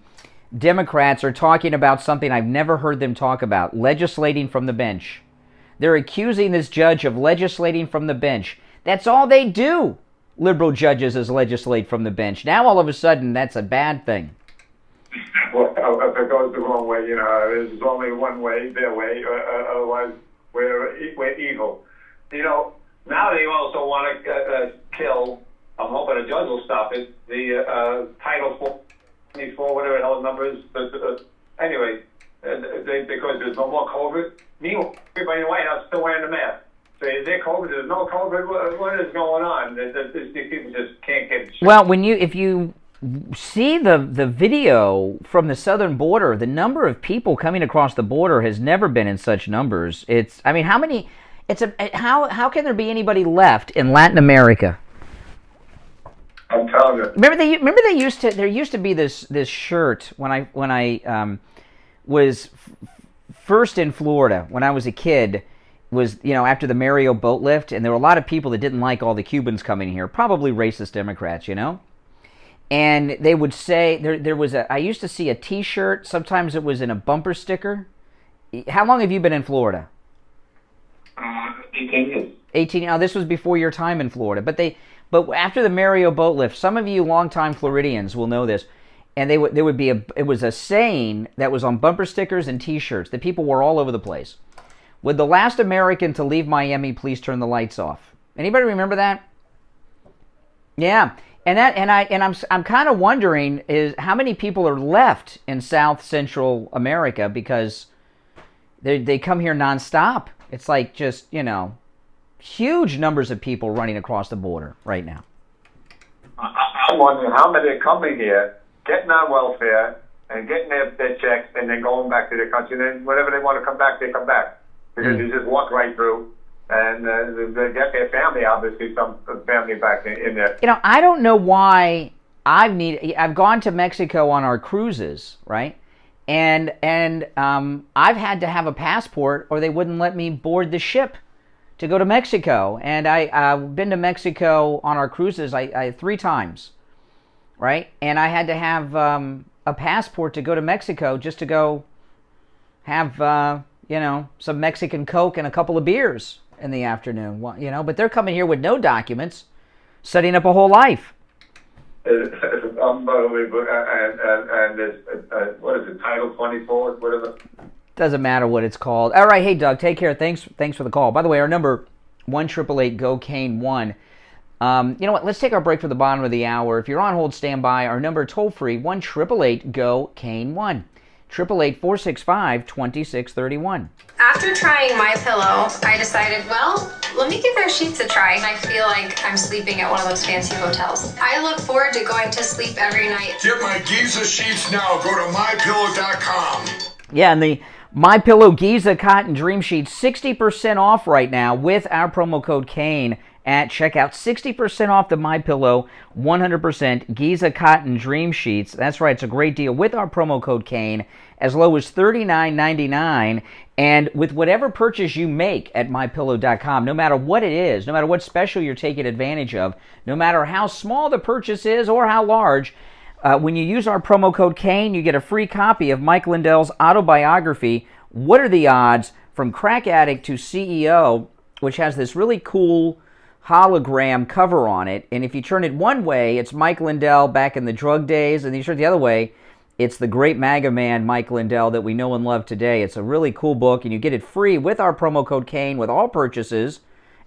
Democrats are talking about something I've never heard them talk about, legislating from the bench. They're accusing this judge of legislating from the bench. That's all they do, liberal judges, is legislate from the bench. Now all of a sudden, that's a bad thing. Well, if it goes the wrong way, there's only one way, their way, otherwise we're evil. Now they also want to kill, I'm hoping a judge will stop it, the Title 24, whatever the hell the number is. Anyway, because there's no more COVID. Meanwhile, everybody in the White House is still wearing the mask. So is there COVID? There's no COVID? What is going on? These people just can't get it. Well, if you see the video from the southern border, the number of people coming across the border has never been in such numbers. How can there be anybody left in Latin America? I'm telling you. Remember there used to be this shirt when I was first in Florida when I was a kid, was after the Mario boat lift, and there were a lot of people that didn't like all the Cubans coming here, probably racist Democrats, and they would say there was I used to see a T-shirt, sometimes it was in a bumper sticker. How long have you been in Florida? 18 years. 18. Now, this was before your time in Florida, but after the Mario boat lift, some of you longtime Floridians will know this, and it was a saying that was on bumper stickers and T-shirts that people wore all over the place. Would the last American to leave Miami please turn the lights off? Anybody remember that? Yeah, I'm kind of wondering is how many people are left in South Central America, because they come here nonstop. It's like just huge numbers of people running across the border right now. I'm wondering how many are coming here, getting on welfare, and getting their checks, and then going back to their country. And then whenever they want to come back, they come back. Because you just walk right through, and they get their family, obviously, some family back in there. I don't know why I've gone to Mexico on our cruises, right? And I've had to have a passport or they wouldn't let me board the ship to go to Mexico. And I've been to Mexico on our cruises I 3 times, right? And I had to have a passport to go to Mexico just to go have, some Mexican Coke and a couple of beers in the afternoon, but they're coming here with no documents, setting up a whole life. It's unbelievable. And what is it, Title 24, whatever? Doesn't matter what it's called. All right, hey, Doug, take care. Thanks for the call. By the way, our number, 1-888-GO-CANE-1. You know what? Let's take our break for the bottom of the hour. If you're on hold, stand by. Our number, toll-free, 1-888-GO-CANE-1. 888-465-2631. After trying MyPillow, I decided, let me give their sheets a try. I feel like I'm sleeping at one of those fancy hotels. I look forward to going to sleep every night. Get my Giza sheets now. Go to MyPillow.com. Yeah, and the MyPillow Giza Cotton Dream Sheets, 60% off right now with our promo code CANE at checkout. 60% off the MyPillow 100% Giza Cotton Dream Sheets. That's right, it's a great deal with our promo code CANE, as low as $39.99. And with whatever purchase you make at MyPillow.com, no matter what it is, no matter what special you're taking advantage of, no matter how small the purchase is or how large, when you use our promo code Kane, you get a free copy of Mike Lindell's autobiography, What Are the Odds? From Crack Addict to CEO, which has this really cool hologram cover on it. And if you turn it one way, it's Mike Lindell back in the drug days. And you turn it the other way, it's the great MAGA man, Mike Lindell, that we know and love today. It's a really cool book, and you get it free with our promo code Kane with all purchases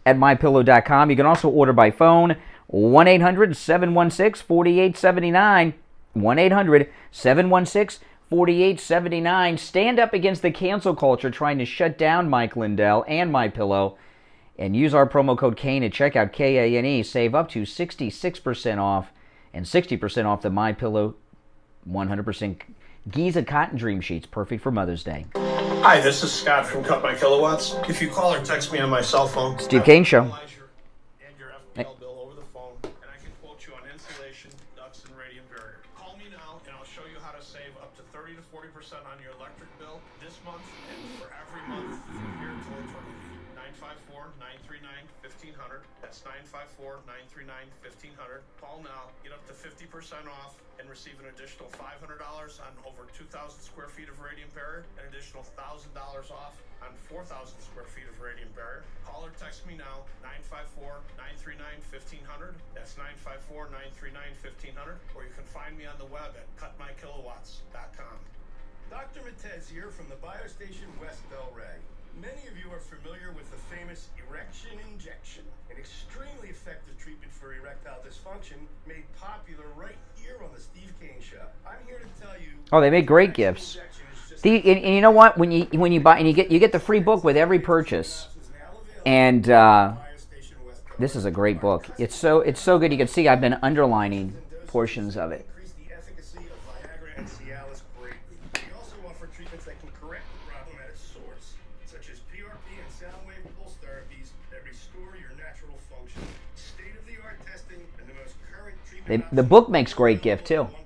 at MyPillow.com. You can also order by phone, 1-800-716-4879, 1-800-716-4879. Stand up against the cancel culture trying to shut down Mike Lindell and MyPillow, and use our promo code Kane at checkout, Kane. Save up to 66% off and 60% off the MyPillow 100% Giza Cotton Dream Sheets, perfect for Mother's Day. Hi, this is Scott from Cut My Kilowatts. If you call or text me on my cell phone, Steve Kane Show. On your electric bill this month and for every month from here until eternity. 954-939-1500. That's 954-939-1500. Call now. Get up to 50% off and receive an additional $500 on over 2,000 square feet of radium barrier, an additional $1,000 off on 4,000 square feet of radium barrier. Call or text me now, 954-939-1500. That's 954-939-1500. Or you can find me on the web at cutmykilowatts.com. Dr. Matez here from the Biostation West Delray. Many of you are familiar with the famous erection injection, an extremely effective treatment for erectile dysfunction made popular right here on the Steve Kane Show. I'm here to tell you. Oh, they make great gifts. And you know what? When you buy, and you get the free book with every purchase, and this is a great book. It's so good. You can see I've been underlining portions of it. The book makes great gift too. If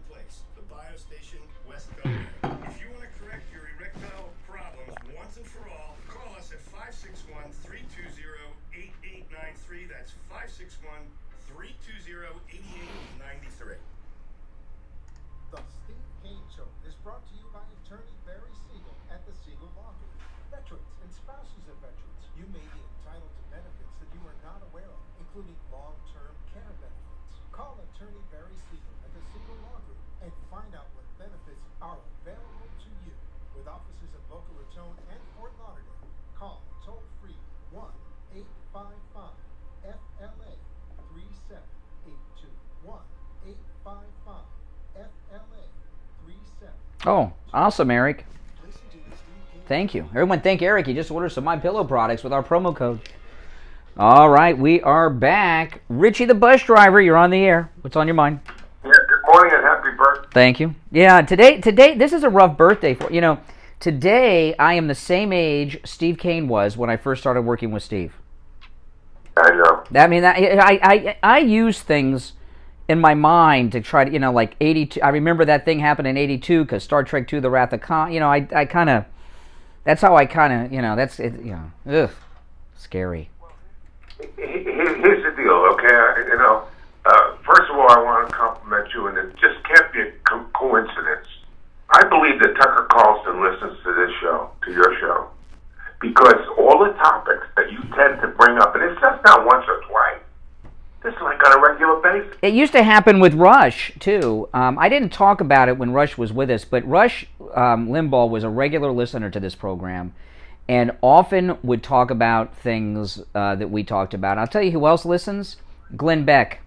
you want to correct your erectile problems once and for all, call us at 561-320-8893. That's 561-320-8893. The Steve Kane Show is brought to you by attorney Barry Siegel at the Siegel Law Group. Veterans and spouses of veterans, you may be entitled to benefits that you are not aware of, including long-term care benefits. Call attorney Barry Siegel at the Siegel Law Group and find out what benefits are available to you. With offices in Boca Raton and Fort Lauderdale, call toll-free 1-855-FLA-3782. 1-855-FLA-3782. Oh, awesome, Eric. Thank you. Everyone thank Eric. He just ordered some MyPillow products with our promo code. All right, we are back. Richie the bus driver, you're on the air. What's on your mind? Yeah, good morning and happy birthday. Thank you. Yeah, today, this is a rough birthday for, today I am the same age Steve Kane was when I first started working with Steve. I know. I mean, I use things in my mind to try to, like 82. I remember that thing happened in 82 because Star Trek II, The Wrath of Khan, I kind of, that's how I kind of, that's, ugh, scary. Here's the deal, okay? First of all, I want to compliment you, and it just can't be a coincidence. I believe that Tucker Carlson listens to this show, to your show, because all the topics that you tend to bring up, and it's just not once or twice, this is like on a regular basis. It used to happen with Rush, too. I didn't talk about it when Rush was with us, but Rush Limbaugh was a regular listener to this program, and often would talk about things that we talked about. I'll tell you who else listens. Glenn Beck.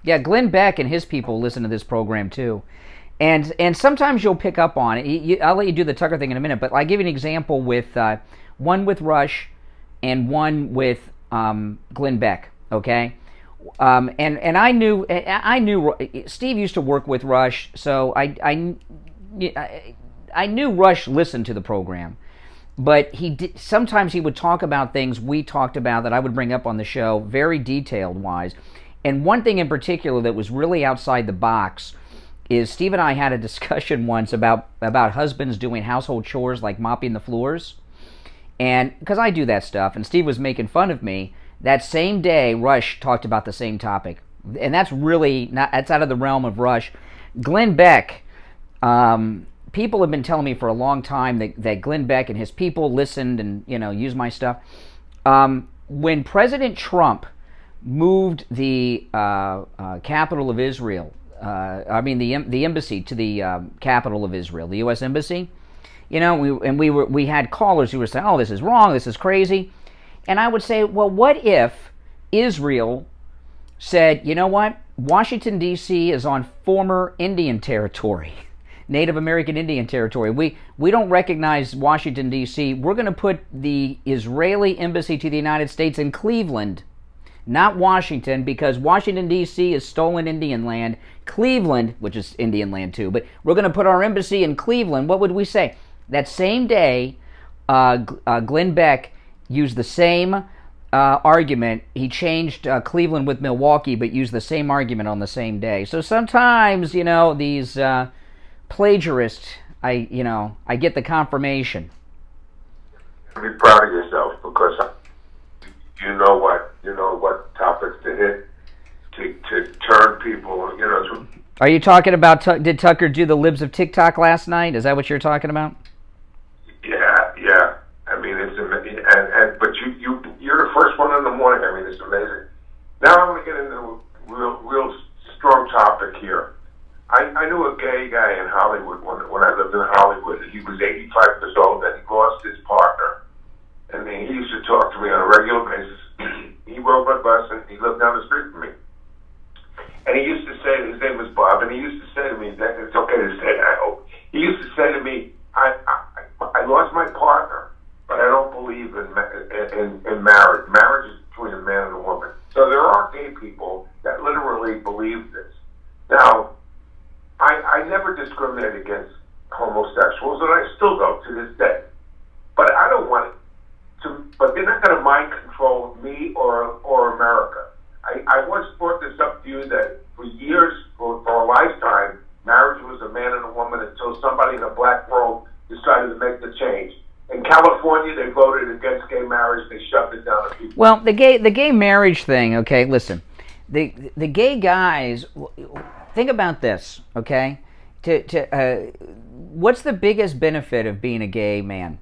Yeah, Glenn Beck and his people listen to this program too. And sometimes you'll pick up on it. I'll let you do the Tucker thing in a minute, but I'll give you an example with one with Rush and one with Glenn Beck, okay? And I knew Steve used to work with Rush, so I knew Rush listened to the program. But sometimes he would talk about things we talked about that I would bring up on the show, very detailed-wise. And one thing in particular that was really outside the box is Steve and I had a discussion once about husbands doing household chores like mopping the floors. And because I do that stuff, and Steve was making fun of me, that same day Rush talked about the same topic. And that's really not, that's out of the realm of Rush. Glenn Beck, people have been telling me for a long time that Glenn Beck and his people listened and, used my stuff. When President Trump moved the capital of Israel, the embassy to the capital of Israel, the U.S. Embassy, we had callers who were saying, "Oh, this is wrong, this is crazy," and I would say, well, what if Israel said, "You know what? Washington D.C. is on former Indian territory, Native American Indian territory. We don't recognize Washington D.C. We're going to put the Israeli embassy to the United States in Cleveland." Not Washington, because Washington, D.C. is stolen Indian land. Cleveland, which is Indian land too, but we're going to put our embassy in Cleveland. What would we say? That same day, Glenn Beck used the same argument. He changed Cleveland with Milwaukee, but used the same argument on the same day. So sometimes, these plagiarists, I get the confirmation. Be proud of yourself, because you know what topics to hit to turn people. Are you talking about did Tucker do the libs of TikTok last night? Is that what you're talking about? Yeah. I mean, it's amazing, but you're the first one in the morning. I mean, it's amazing. Now I'm going to get into a real strong topic here. I knew a gay guy in Hollywood when I lived in Hollywood. He was 85 years old and he lost his partner. And then he used to talk to me on a regular basis. He rode my bus and he lived down the street from me. And he used to say, his name was Bob, and he used to say to me, that it's okay to say, I hope. He used to say to me, I lost my partner, but I don't believe in marriage. Marriage is between a man and a woman. So there are gay people that literally believe this. Now, I never discriminate against homosexuals, and I still don't to this day. But I don't want but they're not going to mind control me or America. I once brought this up to you that for years, for a lifetime, marriage was a man and a woman until somebody in a black robe decided to make the change. In California, they voted against gay marriage. They shoved it down people. Well, the gay marriage thing. Okay, listen, the gay guys. Think about this. Okay, what's the biggest benefit of being a gay man?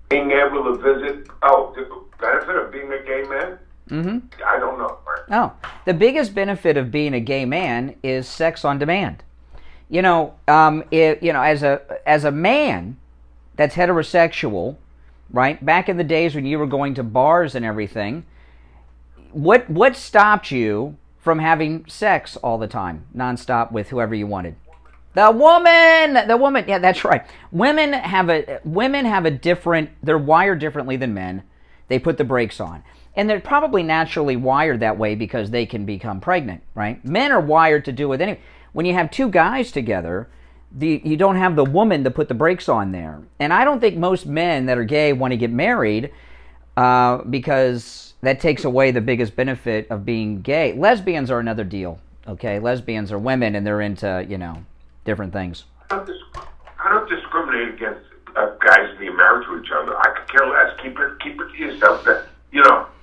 Being able to visit. Oh, the benefit of being a gay man? Mm-hmm. I don't know. Oh, the biggest benefit of being a gay man is sex on demand. As a man that's heterosexual, right? Back in the days when you were going to bars and everything, what stopped you from having sex all the time, nonstop with whoever you wanted? The woman. Yeah, that's right. Women have a different. They're wired differently than men. They put the brakes on, and they're probably naturally wired that way because they can become pregnant, right? Men are wired to do it anyway. When you have two guys together, you don't have the woman to put the brakes on there. And I don't think most men that are gay want to get married because that takes away the biggest benefit of being gay. Lesbians are another deal. Okay, lesbians are women and they're into different things. I don't discriminate against guys being married to each other. I could care less. Keep it to yourself.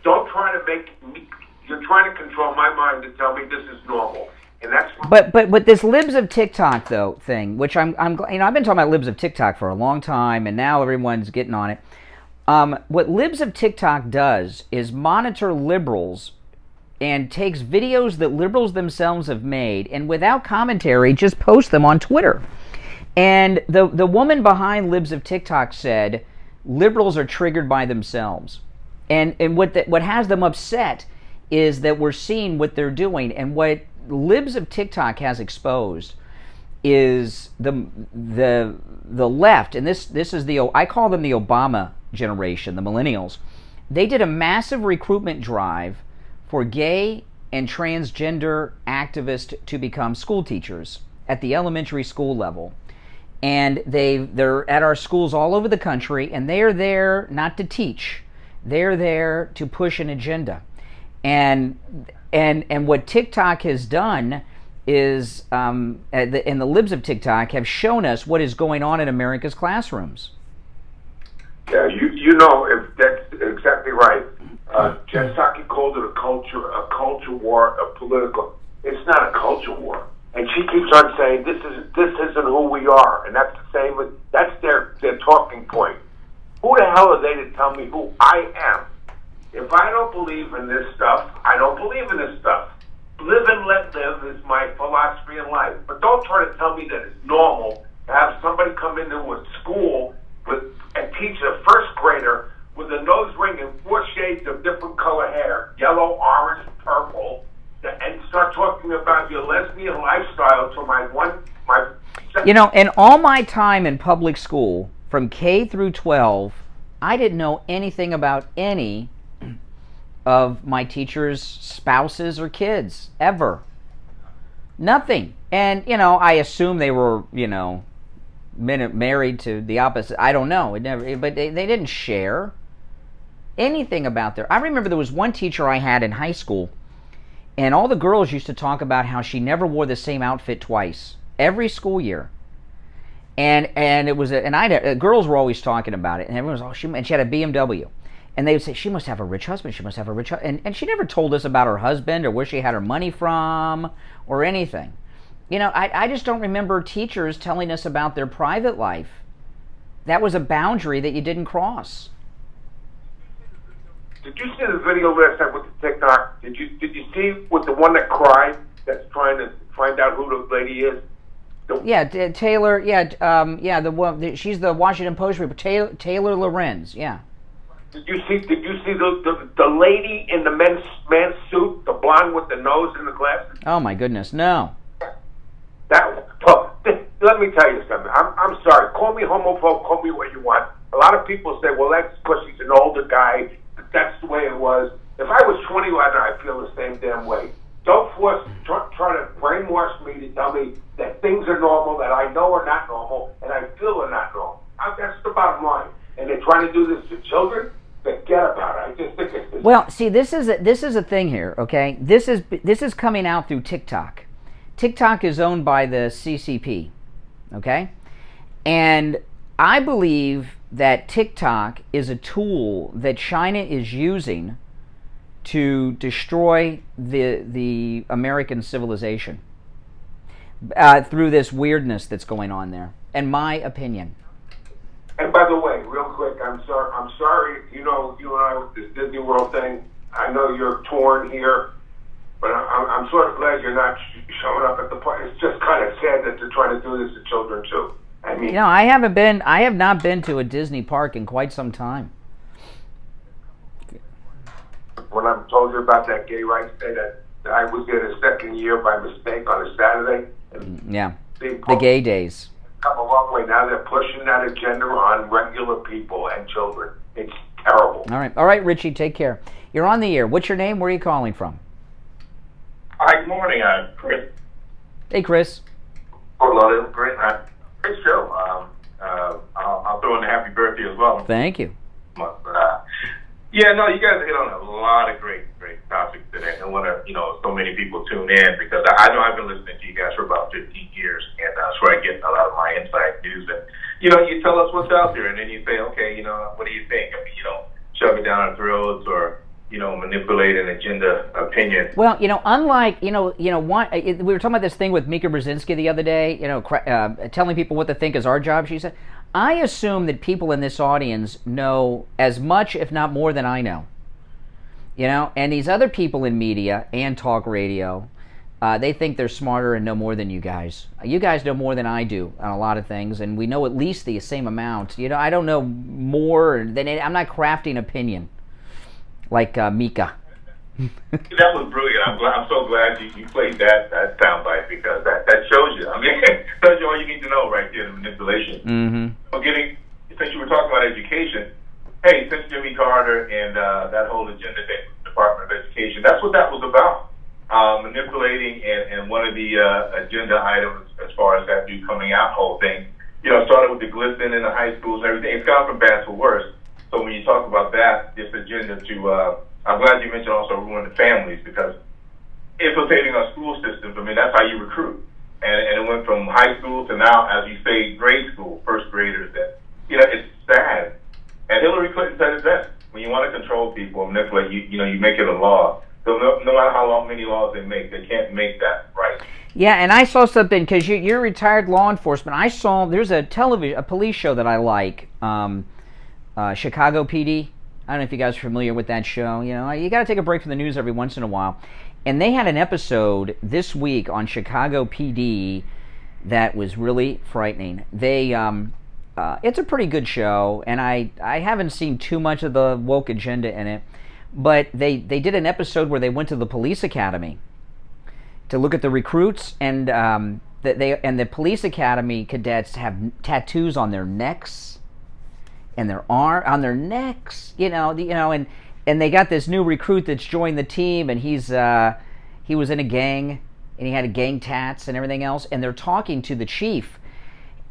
Don't try to make me. You're trying to control my mind to tell me this is normal, and that's. But this libs of TikTok though thing, which I've been talking about libs of TikTok for a long time, and now everyone's getting on it. What libs of TikTok does is monitor liberals and takes videos that liberals themselves have made and without commentary just post them on Twitter. And the woman behind libs of TikTok said liberals are triggered by themselves. And what has them upset is that we're seeing what they're doing. And what libs of TikTok has exposed is the left, and this is I call them the Obama generation, the millennials. They did a massive recruitment drive for gay and transgender activists to become school teachers at the elementary school level. And they're at our schools all over the country, and they are there not to teach. They're there to push an agenda. And what TikTok has done is, and the libs of TikTok have shown us what is going on in America's classrooms. Yeah, if that's exactly right. Jen Psaki called it a culture war, a political. It's not a culture war. And she keeps on saying this isn't who we are, and that's the same with that's their talking point. Who the hell are they to tell me who I am? If I don't believe in this stuff, I don't believe in this stuff. Live and let live is my philosophy in life. But don't try to tell me that it's normal to have somebody come into a school and teach a first grader with a nose ring and 4 shades of different color hair, yellow, orange, purple, and start talking about your lesbian lifestyle to my. You know, in all my time in public school, from K through 12, I didn't know anything about any of my teachers' spouses or kids, ever. Nothing. And, you know, I assume they were, you know, married to the opposite. I don't know. But they didn't share anything about their... I remember there was one teacher I had in high school, and all the girls used to talk about how she never wore the same outfit twice, every school year. And it was, girls were always talking about it, and everyone was, and she had a BMW. And they would say, she must have a rich husband, she must have a rich husband. And she never told us about her husband or where she had her money from or anything. You know, I just don't remember teachers telling us about their private life. That was a boundary that you didn't cross. Did you see the video last night with the TikTok? Did you see with the one that cried that's trying to find out who the lady is? Taylor. The one. She's the Washington Post reporter, Taylor Lorenz. Yeah. Did you see the lady in the man's suit, the blonde with the nose and the glasses? Oh my goodness, no. Let me tell you something. I'm sorry. Call me homophobe. Call me what you want. A lot of people say, well, that's because he's an older guy. That's the way it was. If I was 21, I'd feel the same damn way. Don't try to brainwash me to tell me that things are normal that I know are not normal and I feel are not normal. That's the bottom line. And they're trying to do this to children. Forget about it. I just think it's... Well, see, this is a thing here, okay? This is coming out through TikTok. TikTok is owned by the CCP, okay? And I believe that TikTok is a tool that China is using to destroy the American civilization through this weirdness that's going on there, in my opinion. And by the way, real quick, I'm sorry. You know, you and I with this Disney World thing. I know you're torn here, but I'm sort of glad you're not showing up at the park. It's just kind of sad that they're trying to do this to children too. I mean, you know, I have not been to a Disney park in quite some time. When I told you about that gay rights day, that I was there the second year by mistake on a Saturday. Yeah, the gay days. Come a long way. Now they're pushing that agenda on regular people and children. It's terrible. All right, Richie, take care. You're on the air. What's your name? Where are you calling from? Hi, good morning, Chris. Hey, Chris. Great show. I'll throw in a happy birthday as well. Thank you. Yeah, no, you guys hit on a lot of great topics today. I want to, so many people tune in because I know I've been listening to you guys for about 15 years, and that's where I get a lot of my inside news. And, you tell us what's out there, and then you say, okay, what do you think? I mean, shove it down our throats or, manipulate an agenda opinion. Well, unlike, we were talking about this thing with Mika Brzezinski the other day, telling people what to think is our job, she said. I assume that people in this audience know as much, if not more, than I know. And these other people in media and talk radio, they think they're smarter and know more than you guys. You guys know more than I do on a lot of things, and we know at least the same amount. I don't know more than I'm not crafting opinion like Mika. That was brilliant. I'm so glad you played that soundbite because that shows you. I mean, tells you all you need to know right there, the manipulation. Mm-hmm. Since you were talking about education, hey, since Jimmy Carter and that whole agenda thing with the Department of Education, that's what that was about. Manipulating and one of the agenda items as far as that new coming out whole thing, started with the glisten in the high schools and everything. It's gone from bad to worse. So when you talk about that, this agenda to I'm glad you mentioned also ruining the families because infiltrating our school systems, I mean, that's how you recruit. And it went from high school to now, as you say, grade school, first graders. And, it's sad. And Hillary Clinton said it best. When you want to control people and manipulate, you make it a law. So no matter how many laws they make, they can't make that right. Yeah, and I saw something, because you're retired law enforcement. I saw, there's a police show that I like, Chicago PD. I don't know if you guys are familiar with that show. You know, you got to take a break from the news every once in a while. And they had an episode this week on Chicago PD that was really frightening. They, it's a pretty good show, and I haven't seen too much of the woke agenda in it, but they did an episode where they went to the police academy to look at the recruits, and the police academy cadets have tattoos on their necks and their on their necks, and they got this new recruit that's joined the team, and he was in a gang, and he had a gang tats and everything else, and they're talking to the chief,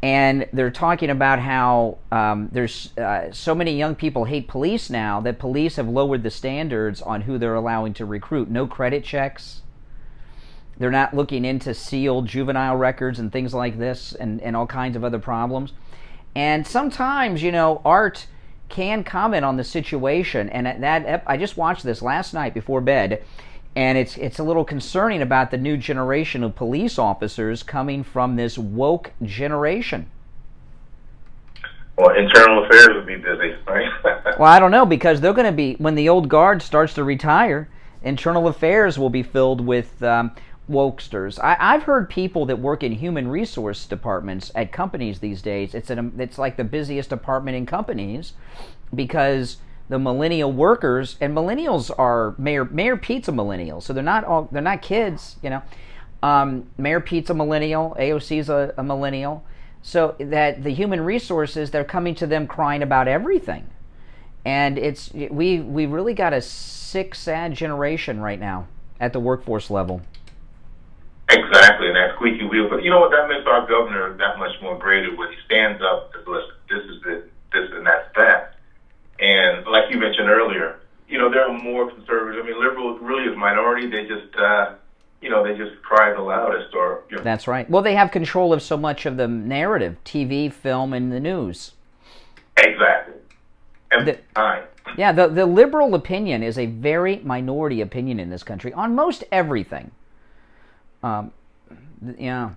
and they're talking about how there's so many young people hate police now that police have lowered the standards on who they're allowing to recruit. No credit checks. They're not looking into sealed juvenile records and things like this, and all kinds of other problems. And sometimes, art can comment on the situation. And I just watched this last night before bed, and it's a little concerning about the new generation of police officers coming from this woke generation. Well, internal affairs would be busy, right? Well, I don't know, because they're going to be, when the old guard starts to retire, internal affairs will be filled with wokesters. I've heard people that work in human resource departments at companies these days. It's like the busiest department in companies, because the millennial workers, and millennials are Mayor Pete's a millennial, so they're not kids, Mayor Pete's a millennial, AOC's a millennial, so that the human resources, they're coming to them crying about everything, and we really got a sick, sad generation right now at the workforce level. Exactly, and that squeaky wheel. But you know what? That makes our governor that much more greater when he stands up and says, listen, this is it, this and that's that. And like you mentioned earlier, there are more conservatives. I mean, liberals really is minority. They just, they just cry the loudest. That's right. Well, they have control of so much of the narrative, TV, film, and the news. Exactly. Yeah, the liberal opinion is a very minority opinion in this country on most everything. Yeah.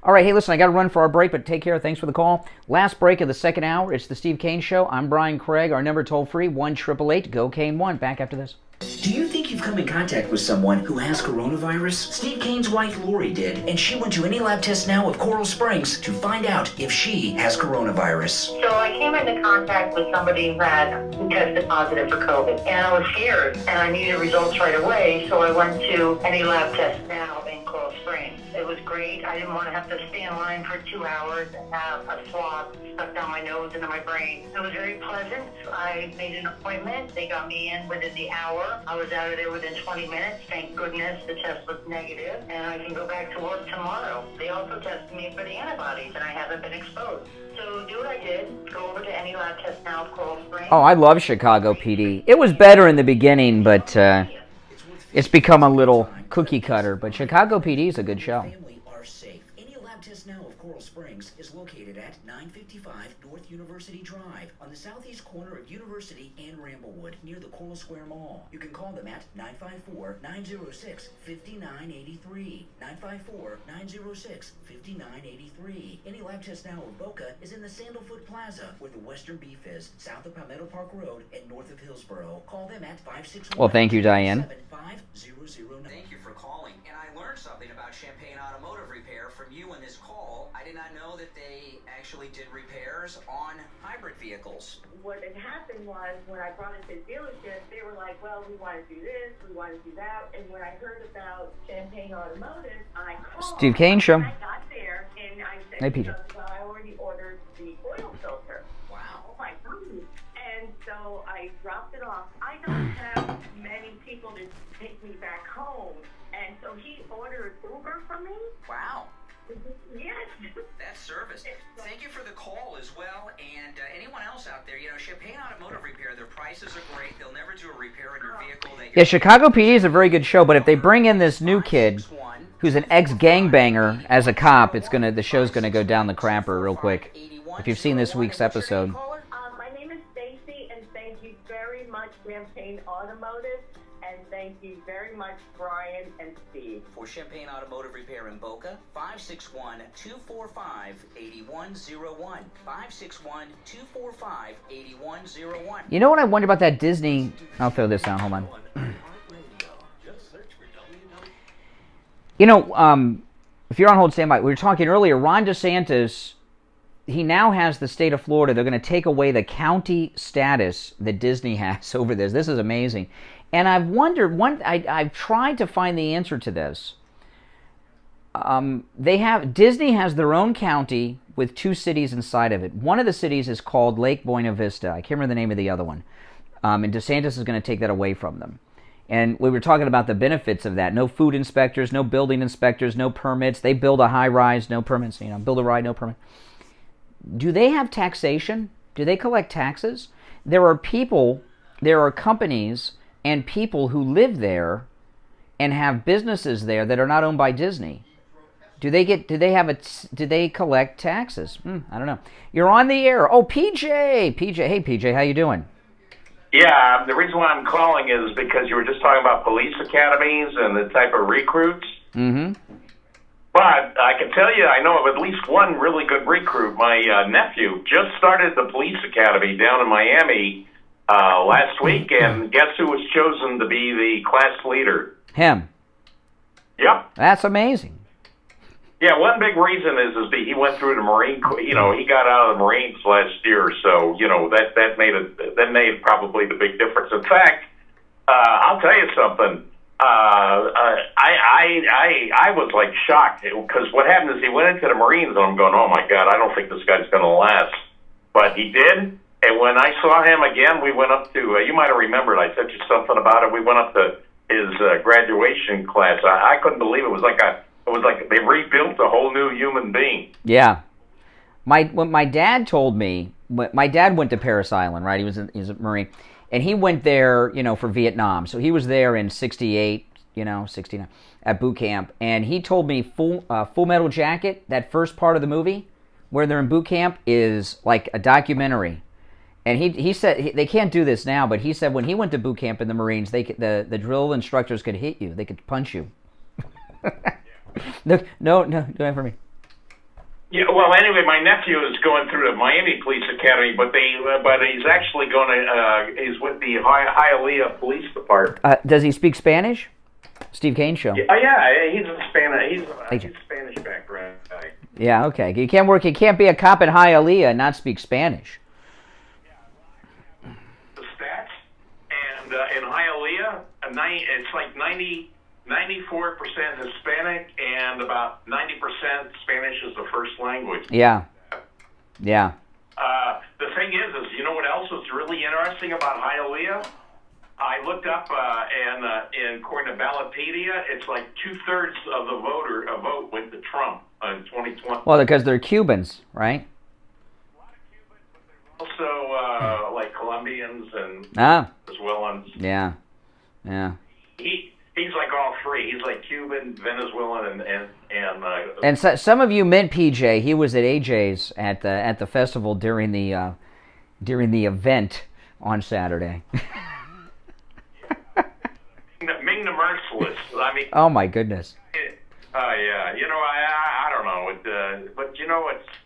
All right, hey, listen, I got to run for our break, but take care. Thanks for the call. Last break of the second hour. It's the Steve Kane Show. I'm Brian Craig. Our number toll free, 1-888-GO-KANE-1. Back after this. Do you think you've come in contact with someone who has coronavirus? Steve Kane's wife Lori did, and she went to any lab test now of Coral Springs to find out if she has coronavirus. So I came into contact with somebody who tested positive for COVID, and I was scared, and I needed results right away, so I went to any lab test now in Coral Springs. It was great. I didn't want to have to stay in line for 2 hours and have a swab stuck down my nose into my brain. It was very pleasant. I made an appointment. They got me in within the hour. I was out of there within 20 minutes. Thank goodness the test was negative, and I can go back to work tomorrow. They also tested me for the antibodies, and I haven't been exposed. So do what I did. Go over to any lab test now of Coral Springs. Oh, I love Chicago PD. It was better in the beginning, but it's become a little cookie cutter. But Chicago PD is a good show. Family are safe. Any lab test now of Coral Springs is located at 955 North University Drive on the southeast corner of University and Ramblewood near the Coral Square Mall. You can call them at 954-906-5983. 954-906-5983. Any lab test now of Boca is in the Sandalfoot Plaza, where the Western Beef is, south of Palmetto Park Road and north of Hillsboro. Call them at 561. Well, thank you, Diane. Thank you for calling. And I learned something about Champagne Automotive Repair from you in this call. I did not know that they actually did repairs on hybrid vehicles. What had happened was, when I brought it to the dealership, they were like, well, we want to do this, we want to do that. And when I heard about Champagne Automotive, I called. Steve Kane Show. I got there, and I said, Hey, Peter. well, I already ordered the oil filter. Wow. Oh, my God. And so I dropped it off. I don't have many people to take me back home. And so he ordered Uber for me. Wow. Yes. That's service. Thank you for the call as well. And anyone else out there, Champagne Automotive Repair, their prices are great. They'll never do a repair on your vehicle. Yeah, Chicago PD is a very good show, but if they bring in this new kid who's an ex-gangbanger as a cop, the show's gonna go down the crapper real quick. If you've seen this week's episode. My name is Stacy, and thank you very much, Champagne Automotive. And Thank you very much, Brian and Steve. For Champagne Automotive Repair in Boca, 561-245-8101. 561-245-8101. You know what I wonder about that Disney? I'll throw this out. Hold on. You know, if you're on hold, stand by. We were talking earlier, Ron DeSantis, he now has the state of Florida. They're going to take away the county status that Disney has over this. This is amazing. And I've wondered, I've tried to find the answer to this. Disney has their own county with 2 cities inside of it. One of the cities is called Lake Buena Vista. I can't remember the name of the other one. And DeSantis is going to take that away from them. And we were talking about the benefits of that. No food inspectors, no building inspectors, no permits. They build a high-rise, no permits. Build a ride, no permit. Do they have taxation? Do they collect taxes? There are companies and people who live there and have businesses there that are not owned by Disney. Do they collect taxes? I don't know. You're on the air. Oh, PJ. Hey, PJ, how you doing? Yeah, the reason why I'm calling is because you were just talking about police academies and the type of recruits. Mm-hmm. But I can tell you, I know of at least one really good recruit. My nephew just started the police academy down in Miami last week, and guess who was chosen to be the class leader? Him. Yep. That's amazing. Yeah, one big reason is he went through the Marine. He got out of the Marines last year, so that made probably the big difference. In fact, I'll tell you something. I was like shocked because what happened is he went into the Marines, and I'm going, oh my God, I don't think this guy's going to last. But he did, and when I saw him again, we went up to. You might have remembered. I sent you something about it. We went up to his graduation class. I couldn't believe it. It was like they rebuilt a whole new human being. Yeah. What my dad told me, my dad went to Parris Island, right? He was a Marine. And he went there, for Vietnam. So he was there in 68, 69, at boot camp. And he told me Full Metal Jacket, that first part of the movie, where they're in boot camp, is like a documentary. And he said, they can't do this now, but he said when he went to boot camp in the Marines, the drill instructors could hit you. They could punch you. No, don't have for me. Yeah, well, anyway, my nephew is going through the Miami Police Academy, but he's actually he's with the Hialeah Police Department. Does he speak Spanish? Steve Kane Show. Yeah, he's a Spanish background guy. Yeah, okay. You can't be a cop in Hialeah and not speak Spanish. The stats, and in Hialeah, it's like 94% Hispanic, and about 90% Spanish is the first language. Yeah. The thing is you know what else was really interesting about Hialeah? I looked up, and according to Ballotpedia, it's like 2/3 of the vote went to Trump in 2020. Well, because they're Cubans, right? Also, like Colombians and Venezuelans. Yeah. He's like all three. He's like Cuban, Venezuelan, and some of you meant PJ. He was at AJ's at the festival during the event on Saturday. Ming the Merciless. I mean. Oh my goodness. Yeah. I don't know. But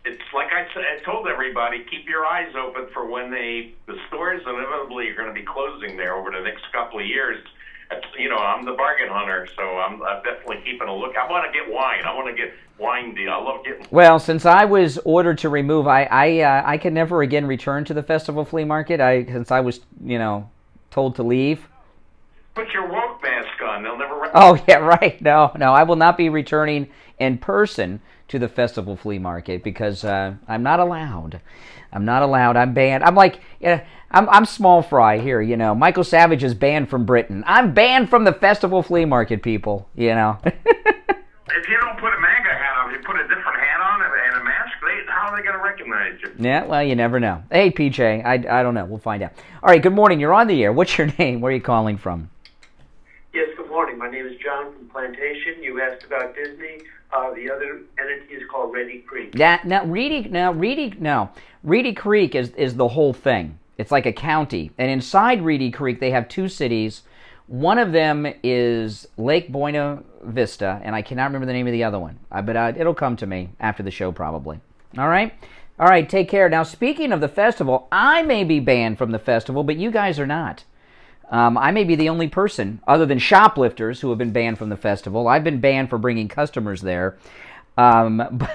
it's like I told everybody, keep your eyes open for when the stores inevitably are going to be closing there over the next couple of years. I'm the bargain hunter, so I'm definitely keeping a look. I want to get wine. I want to get wine deal. I love getting. Well, since I was ordered to remove, I can never again return to the festival flea market. Since I was told to leave. Put your woke mask on. They'll never. Oh yeah, right. No, I will not be returning in person to the festival flea market because I'm not allowed. I'm banned. I'm like, I'm small fry here. Michael Savage is banned from Britain. I'm banned from the festival flea market, people. If you don't put a MAGA hat on, if you put a different hat on and a mask, how are they going to recognize you? Yeah, well, you never know. Hey, PJ, I don't know. We'll find out. All right, good morning. You're on the air. What's your name? Where are you calling from? Yes, good morning. My name is John from Plantation. You asked about Disney. The other entity is called Reedy Creek. Reedy Creek is the whole thing. It's like a county. And inside Reedy Creek, they have 2 cities. One of them is Lake Buena Vista, and I cannot remember the name of the other one. But it'll come to me after the show probably. All right? All right, take care. Now, speaking of the festival, I may be banned from the festival, but you guys are not. I may be the only person, other than shoplifters, who have been banned from the festival. I've been banned for bringing customers there. But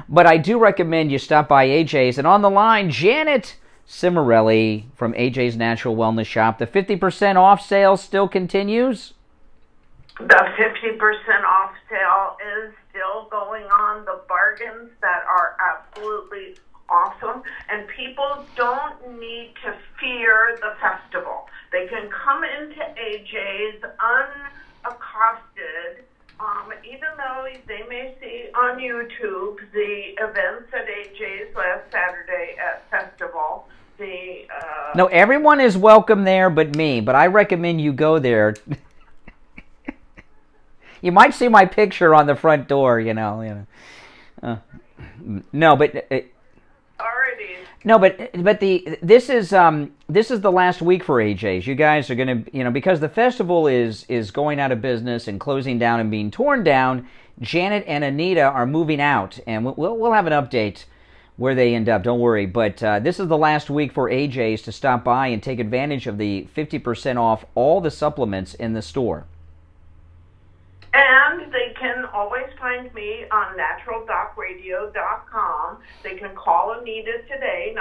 I do recommend you stop by AJ's. And on the line, Janet Cimarelli from AJ's Natural Wellness Shop. The 50% off sale still continues? The 50% off sale is still going on. The bargains that are absolutely awesome. And people don't need to fear the festival. They can come into AJ's unaccosted. Even though they may see on YouTube the events at AJ's last Saturday at Festival, No, everyone is welcome there but me, but I recommend you go there. You might see my picture on the front door, no, but... No, but this is the last week for AJ's. You guys are going to, because the festival is going out of business and closing down and being torn down. Janet and Anita are moving out, and we'll have an update where they end up. Don't worry. But this is the last week for AJ's to stop by and take advantage of the 50% off all the supplements in the store. And they can always find me on naturaldocradio.com. They can call Anita today,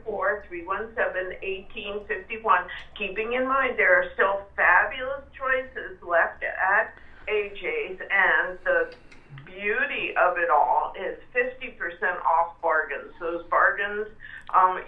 954-317-1851. Keeping in mind there are still fabulous choices left at AJ's, and the beauty of it all is 50% off bargains. Those bargains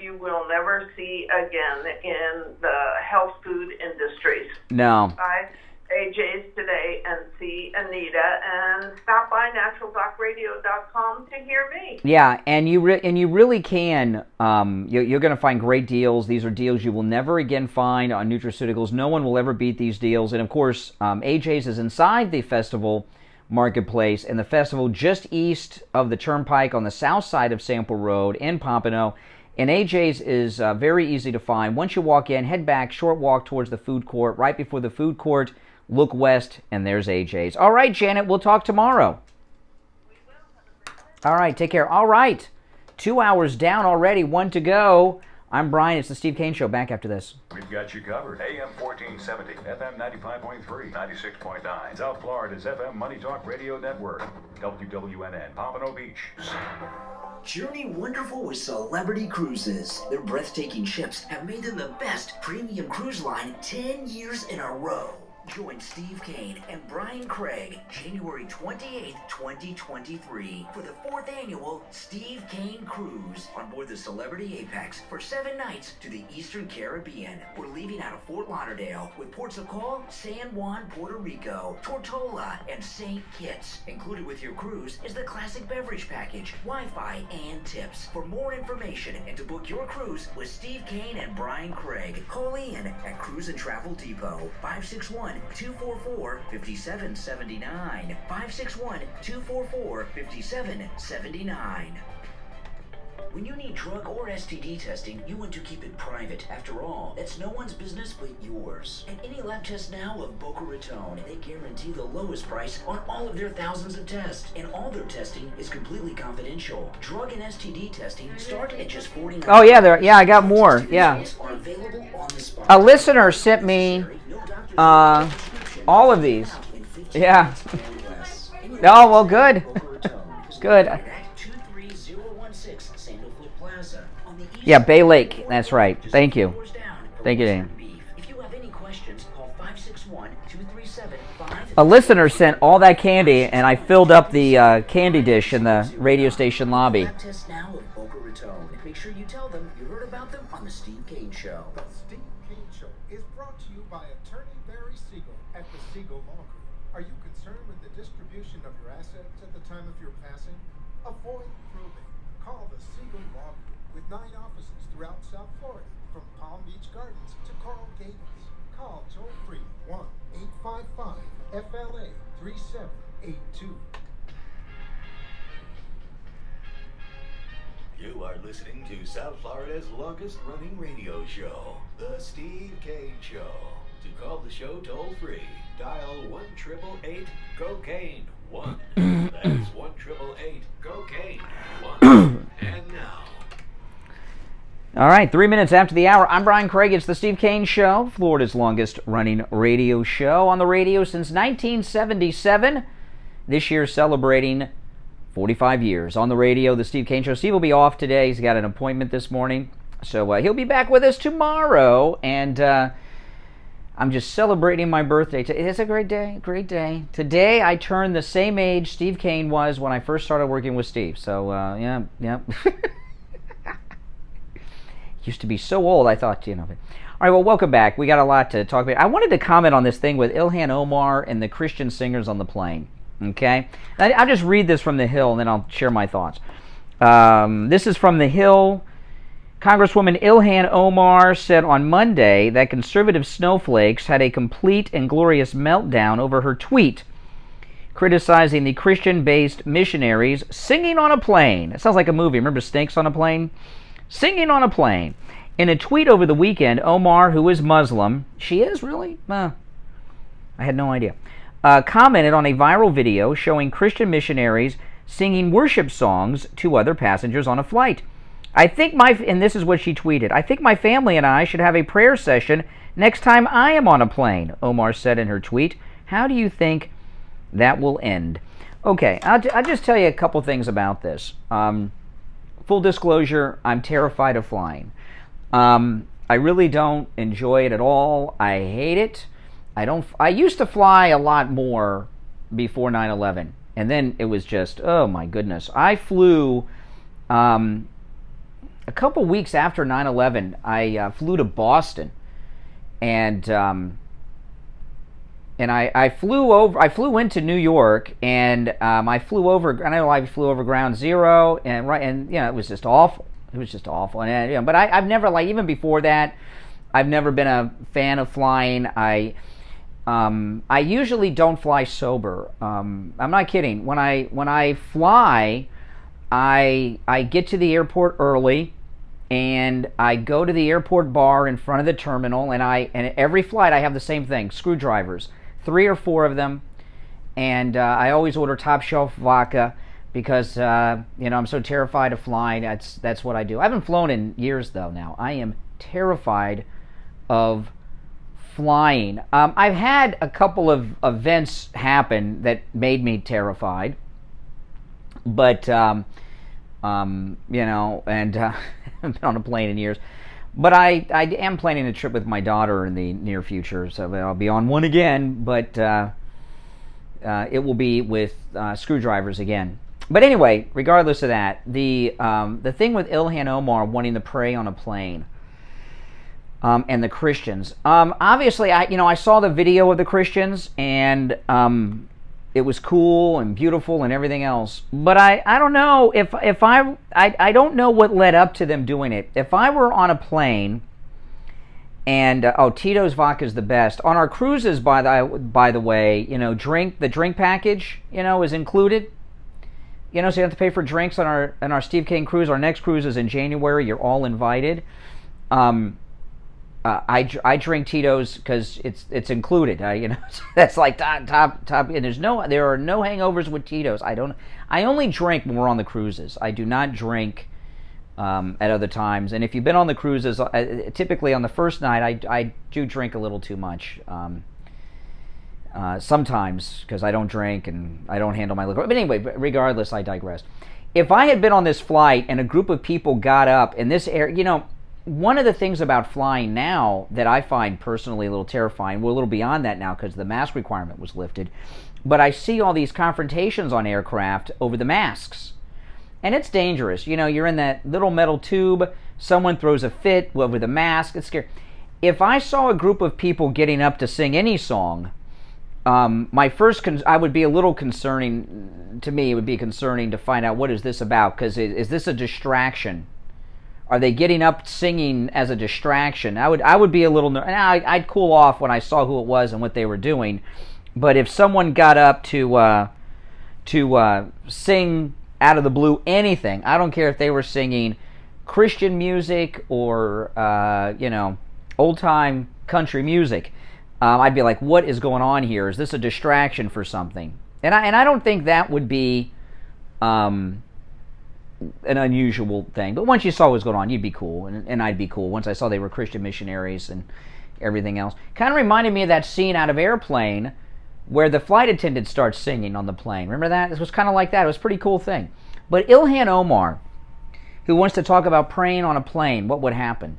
you will never see again in the health food industries. No. Bye. AJ's today and see Anita, and stop by naturaldocradio.com to hear me. Yeah, and you really can. You're going to find great deals. These are deals you will never again find on nutraceuticals. No one will ever beat these deals. And of course, AJ's is inside the festival marketplace, and the festival just east of the Turnpike on the south side of Sample Road in Pompano. And AJ's is very easy to find. Once you walk in, head back, short walk towards the food court. Right before the food court, look west, and there's AJ's. All right, Janet, we'll talk tomorrow. All right, take care. All right, 2 hours down already, 1 to go. I'm Brian. It's the Steve Kane Show. Back after this. We've got you covered. AM 1470, FM 95.3, 96.9. South Florida's FM Money Talk Radio Network. WWNN, Pompano Beach. Journey wonderful with Celebrity Cruises. Their breathtaking ships have made them the best premium cruise line 10 years in a row. Join Steve Kane and Brian Craig January 28th, 2023 for the 4th annual Steve Kane Cruise on board the Celebrity Apex for 7 nights to the Eastern Caribbean. We're leaving out of Fort Lauderdale with ports of call San Juan, Puerto Rico, Tortola, and St. Kitts. Included with your cruise is the classic beverage package, Wi-Fi, and tips. For more information and to book your cruise with Steve Kane and Brian Craig, call in at Cruise and Travel Depot, 561-244-5779. 561-244-5779. When you need drug or STD testing, you want to keep it private. After all, that's no one's business but yours. At any lab test now of Boca Raton, they guarantee the lowest price on all of their thousands of tests. And all their testing is completely confidential. Drug and STD testing start at just $49. Oh, yeah, I got more. Yeah. Are available on the spot. A listener sent me all of these. Yeah. Oh, well, good. Good. Yeah, Bay Lake. That's right. Thank you. Thank you, Dan. A listener sent all that candy, and I filled up the candy dish in the radio station lobby. Make sure you tell them you heard about them on the Steve Kane Show. The Steve Kane Show is brought to you by Attorney Barry Siegel at the Siegel Law Group. Are you concerned with the distribution of your assets at the time of your passing? Avoid probate. Call the Siegel Law Group with 9 offices throughout South Florida, from Palm Beach Gardens to Coral Gables. Call toll-free 1-855-FLA-3782. You are listening to South Florida's longest-running radio show, The Steve Kane Show. To call the show toll free, dial 1-888-COCAINE 1. That's 1-888-COCAINE 1. And now. All right, 3 minutes after the hour. I'm Brian Craig. It's the Steve Kane Show, Florida's longest running radio show on the radio since 1977. This year celebrating 45 years on the radio, the Steve Kane Show. Steve will be off today. He's got an appointment this morning. So he'll be back with us tomorrow. And I'm just celebrating my birthday. It's a great day, great day. Today I turned the same age Steve Kane was when I first started working with Steve. So, yeah. Used to be so old, I thought, All right, well, welcome back. We got a lot to talk about. I wanted to comment on this thing with Ilhan Omar and the Christian singers on the plane. Okay? I'll just read this from The Hill, and then I'll share my thoughts. This is from The Hill. Congresswoman Ilhan Omar said on Monday that conservative snowflakes had a complete and glorious meltdown over her tweet criticizing the Christian-based missionaries singing on a plane. It sounds like a movie. Remember Snakes on a Plane? Singing on a plane. In a tweet over the weekend, Omar, who is Muslim, she is really? I had no idea, commented on a viral video showing Christian missionaries singing worship songs to other passengers on a flight. And this is what she tweeted, I think my family and I should have a prayer session next time I am on a plane, Omar said in her tweet. How do you think that will end? Okay, I'll just tell you a couple things about this. Full disclosure, I'm terrified of flying. I really don't enjoy it at all. I hate it. I used to fly a lot more before 9/11, and then it was just, oh my goodness. I flew a couple weeks after 9/11. I flew to Boston, and I flew into New York, and I flew over. I know I flew over Ground Zero, and it was just awful. It was just awful. And but I've never, like, even before that, I've never been a fan of flying. I usually don't fly sober. I'm not kidding. When I fly, I get to the airport early, and I go to the airport bar in front of the terminal, and every flight I have the same thing: screwdrivers. 3 or 4 of them, and I always order top shelf vodka because I'm so terrified of flying. That's what I do. I haven't flown in years though. Now I am terrified of flying. I've had a couple of events happen that made me terrified, but and I've been on a plane in years. But I am planning a trip with my daughter in the near future, so I'll be on one again, but it will be with screwdrivers again. But anyway, regardless of that, the thing with Ilhan Omar wanting to pray on a plane, and the Christians, obviously, I saw the video of the Christians, and it was cool and beautiful and everything else. But I don't know if I don't know what led up to them doing it. If I were on a plane and Tito's vodka is the best. On our cruises, by the way, the drink package, is included. So you have to pay for drinks on our Steve Kane cruise. Our next cruise is in January. You're all invited. I drink Tito's because it's included. That's like top. And there are no hangovers with Tito's. I only drink when we're on the cruises. I do not drink at other times. And if you've been on the cruises, typically on the first night, I do drink a little too much. Sometimes because I don't drink and I don't handle my liquor. But anyway, regardless, I digress. If I had been on this flight and a group of people got up in this area, one of the things about flying now that I find personally a little terrifying, we're a little beyond that now because the mask requirement was lifted, but I see all these confrontations on aircraft over the masks. And it's dangerous. You're in that little metal tube, someone throws a fit over the mask, it's scary. If I saw a group of people getting up to sing any song, I would be a little concerning, to me it would be concerning to find out what is this about, because is this a distraction? Are they getting up singing as a distraction? I would be a little. I'd cool off when I saw who it was and what they were doing. But if someone got up to sing out of the blue anything, I don't care if they were singing Christian music or old time country music. I'd be like, what is going on here? Is this a distraction for something? And I don't think that would be an unusual thing. But once you saw what was going on, you'd be cool, and I'd be cool. Once I saw they were Christian missionaries and everything else. Kind of reminded me of that scene out of Airplane where the flight attendant starts singing on the plane. Remember that? It was kind of like that. It was a pretty cool thing. But Ilhan Omar, who wants to talk about praying on a plane, what would happen?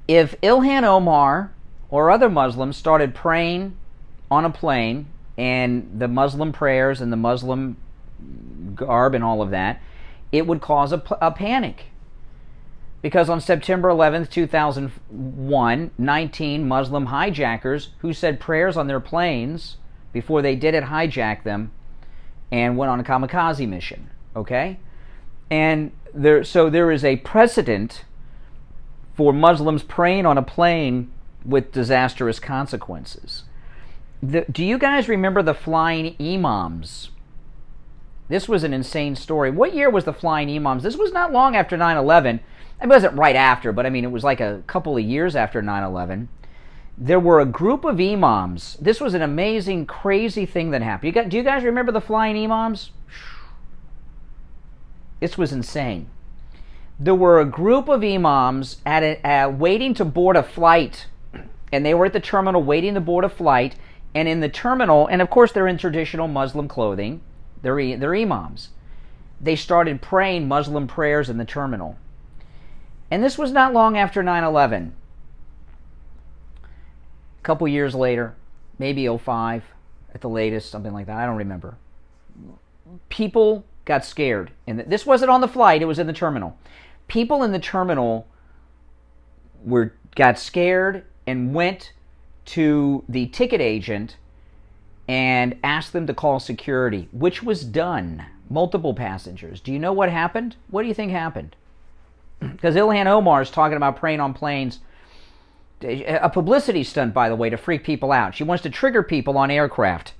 If Ilhan Omar or other Muslims started praying on a plane, and the Muslim prayers and the Muslim garb and all of that, it would cause a panic. Because on September 11th, 2001, 19 Muslim hijackers who said prayers on their planes before they did it hijacked them and went on a kamikaze mission. Okay? And there is a precedent for Muslims praying on a plane with disastrous consequences. Do you guys remember the Flying Imams? This was an insane story. What year was the Flying Imams? This was not long after 9/11. It wasn't right after, but I mean, it was like a couple of years after 9/11. There were a group of imams. This was an amazing, crazy thing that happened. Do you guys remember the Flying Imams? This was insane. There were a group of imams waiting to board a flight, and they were at the terminal waiting to board a flight. And in the terminal, and of course they're in traditional Muslim clothing, they're imams. They started praying Muslim prayers in the terminal. And this was not long after 9/11. A couple years later, maybe 05 at the latest, something like that, I don't remember. People got scared. And this wasn't on the flight, it was in the terminal. People in the terminal got scared and went to the ticket agent and asked them to call security, which was done. Multiple passengers. Do you know what happened? What do you think happened? Because Ilhan Omar is talking about praying on planes. A publicity stunt, by the way, to freak people out. She wants to trigger people on aircraft,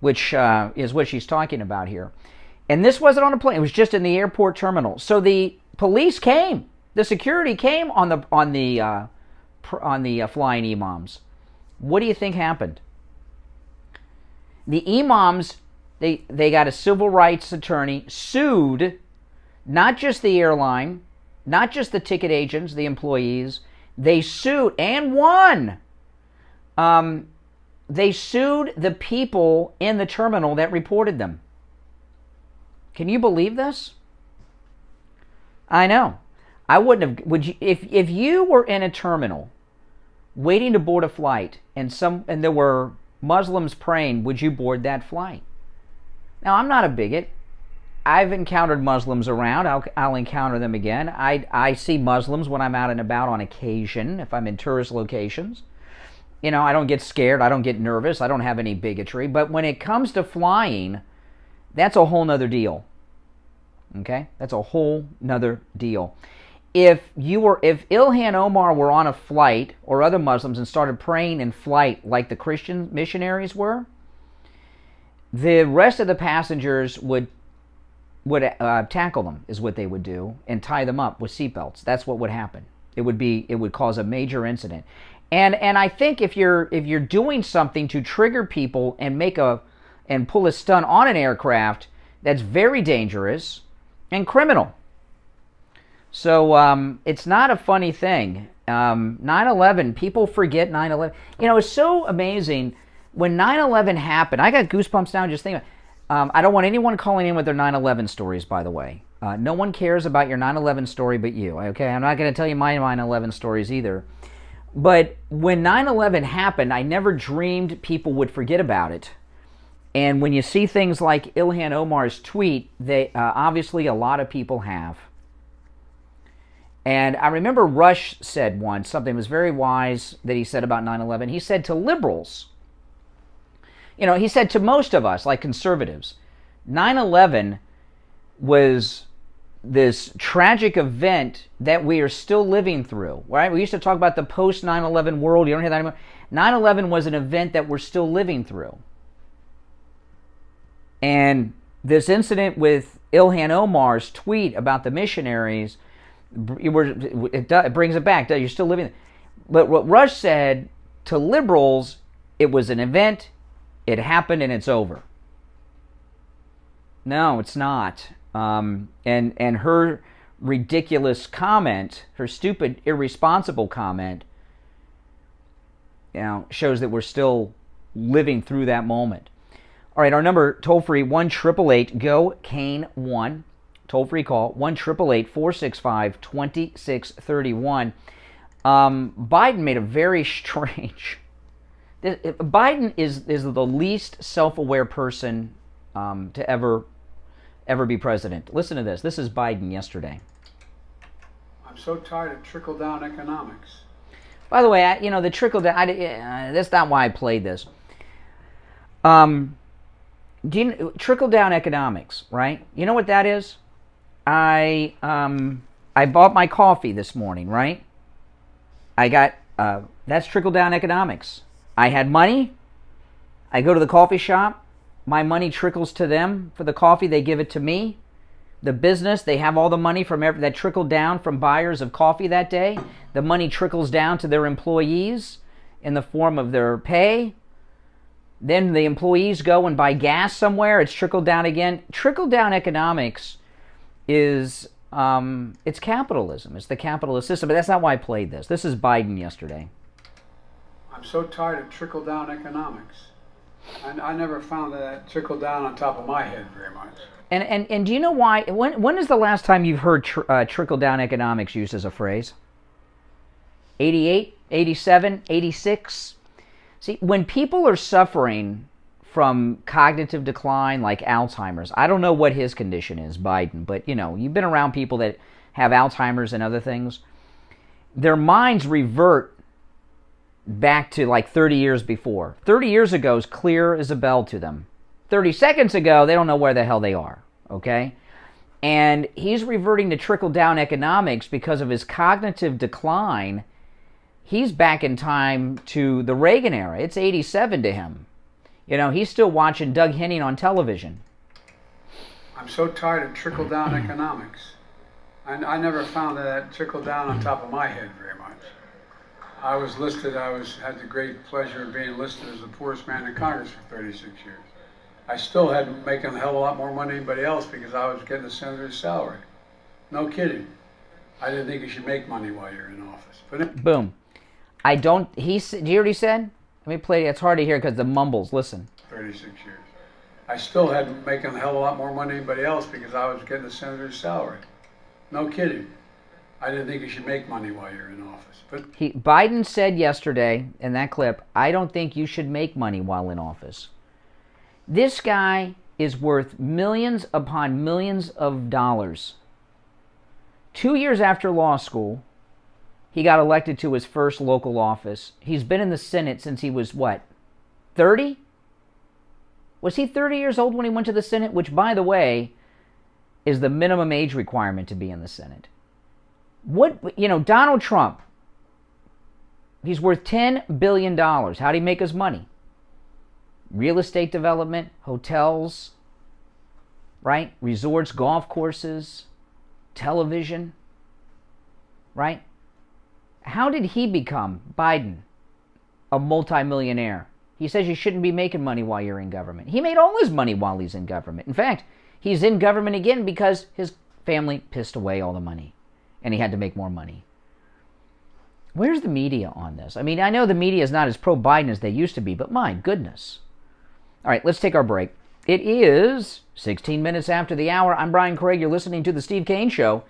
which is what she's talking about here. And this wasn't on a plane. It was just in the airport terminal. So the police came. The security came on the Flying Imams. What do you think happened? The imams, they got a civil rights attorney, sued not just the airline, not just the ticket agents, the employees. They sued and won. They sued the people in the terminal that reported them. Can you believe this? I know. I wouldn't have. Would you? If you were in a terminal waiting to board a flight and there were Muslims praying, would you board that flight? Now, I'm not a bigot. I've encountered Muslims around. I'll encounter them again. I see Muslims when I'm out and about on occasion, if I'm in tourist locations. You know, I don't get scared. I don't get nervous. I don't have any bigotry. But when it comes to flying, that's a whole nother deal. Okay? That's a whole nother deal. If Ilhan Omar were on a flight, or other Muslims, and started praying in flight like the Christian missionaries were, the rest of the passengers would tackle them, is what they would do, and tie them up with seatbelts. That's what would happen. It would cause a major incident. And I think if you're doing something to trigger people and pull a stunt on an aircraft, that's very dangerous and criminal. So it's not a funny thing. 9/11, people forget 9/11. You know, it's so amazing. When 9/11 happened, I got goosebumps now just thinking. I don't want anyone calling in with their 9/11 stories, by the way. No one cares about your 9/11 story but you, okay? I'm not going to tell you my 9/11 stories either. But when 9/11 happened, I never dreamed people would forget about it. And when you see things like Ilhan Omar's tweet, they obviously a lot of people have. And I remember Rush said once something that was very wise that he said about 9/11. He said to liberals, you know, he said to most of us, like conservatives, 9/11 was this tragic event that we are still living through, right? We used to talk about the post-9/11 world. You don't hear that anymore. 9/11 was an event that we're still living through. And this incident with Ilhan Omar's tweet about the missionaries, it brings it back. You're still living. But what Rush said To liberals, it was an event, it happened, and it's over. No, it's not. And her ridiculous comment, her stupid, irresponsible comment, shows that we're still living through that moment. All right, our number, toll-free, 1-888-GO-KANE-1. Toll-free call, 1-888-465-2631. Biden made a very strange... Biden is the least self-aware person to ever be president. Listen to this. This is Biden yesterday. I'm so tired of trickle-down economics. By the way, the trickle-down... that's not why I played this. Trickle-down economics, right? You know what that is? I bought my coffee this morning, right? I got... that's trickle-down economics. I had money. I go to the coffee shop. My money trickles to them for the coffee. They give it to me. The business, they have all the money from that trickled down from buyers of coffee that day. The money trickles down to their employees in the form of their pay. Then the employees go and buy gas somewhere. It's trickled down again. Trickle down economics is it's capitalism. It's the capitalist system. But that's not why I played this. This is Biden yesterday. I'm so tired of trickle-down economics. And I never found that trickle down on top of my head very much. And do you know why? When is the last time you've heard trickle-down economics used as a phrase? 88, 87, 86? See, when people are suffering from cognitive decline like Alzheimer's, I don't know what his condition is, Biden, but you've been around people that have Alzheimer's and other things. Their minds revert back to like 30 years before. 30 years ago is clear as a bell to them. 30 seconds ago, they don't know where the hell they are, okay? And he's reverting to trickle-down economics because of his cognitive decline. He's back in time to the Reagan era. It's 87 to him. He's still watching Doug Henning on television. I'm so tired of trickle-down economics. And I never found that trickle down on top of my head very much. I was listed, had the great pleasure of being listed as the poorest man in Congress for 36 years. I still had making a hell of a lot more money than anybody else because I was getting a senator's salary. No kidding. I didn't think you should make money while you're in office. But boom. Do you hear what he said? Let me play it. It's hard to hear because the mumbles. Listen. 36 years. I still had making a hell of a lot more money than anybody else because I was getting a senator's salary. No kidding. I didn't think you should make money while you're in office. But Biden said yesterday in that clip, I don't think you should make money while in office. This guy is worth millions upon millions of dollars. 2 years after law school, he got elected to his first local office. He's been in the Senate since he was, 30? Was he 30 years old when he went to the Senate? Which, by the way, is the minimum age requirement to be in the Senate. Donald Trump, he's worth $10 billion. How'd he make his money? Real estate development, hotels, right? Resorts, golf courses, television, right? How did he become, Biden, a multimillionaire? He says you shouldn't be making money while you're in government. He made all his money while he's in government. In fact, he's in government again because his family pissed away all the money and he had to make more money. Where's the media on this? I mean, I know the media is not as pro-Biden as they used to be, but my goodness. All right, let's take our break. It is 16 minutes after the hour. I'm Brian Craig. You're listening to The Steve Kane Show,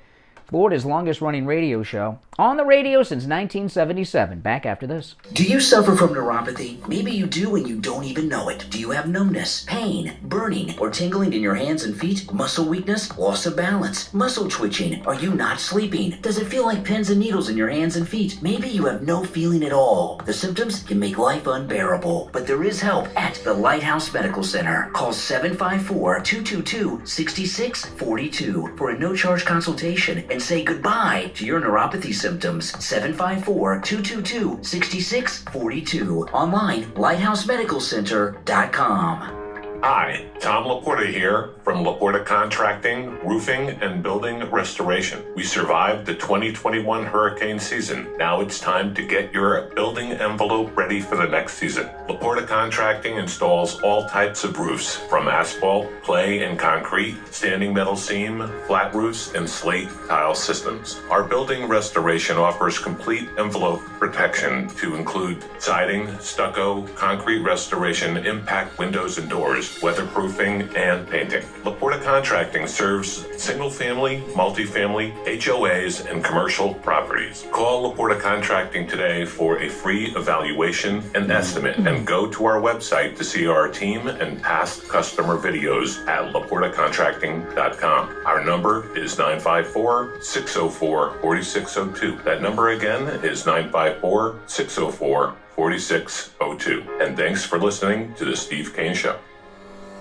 Florida's longest-running radio show. On the radio since 1977. Back after this. Do you suffer from neuropathy? Maybe you do and you don't even know it. Do you have numbness, pain, burning, or tingling in your hands and feet? Muscle weakness, loss of balance, muscle twitching? Are you not sleeping? Does it feel like pins and needles in your hands and feet? Maybe you have no feeling at all. The symptoms can make life unbearable, but there is help at the Lighthouse Medical Center. Call 754-222-6642 for a no-charge consultation and say goodbye to your neuropathy symptoms. 754-222-6642. Online, lighthousemedicalcenter.com. Hi, Tom Laporta here From Laporta Contracting, Roofing, and Building Restoration. We survived the 2021 hurricane season. Now it's time to get your building envelope ready for the next season. Laporta Contracting installs all types of roofs, from asphalt, clay, and concrete, standing metal seam, flat roofs, and slate tile systems. Our building restoration offers complete envelope protection to include siding, stucco, concrete restoration, impact windows and doors, weatherproofing, and painting. Laporta Contracting serves single-family, multifamily, HOAs, and commercial properties. Call Laporta Contracting today for a free evaluation and estimate, and go to our website to see our team and past customer videos at laportacontracting.com. Our number is 954-604-4602. That number again is 954-604-4602. And thanks for listening to The Steve Kane Show.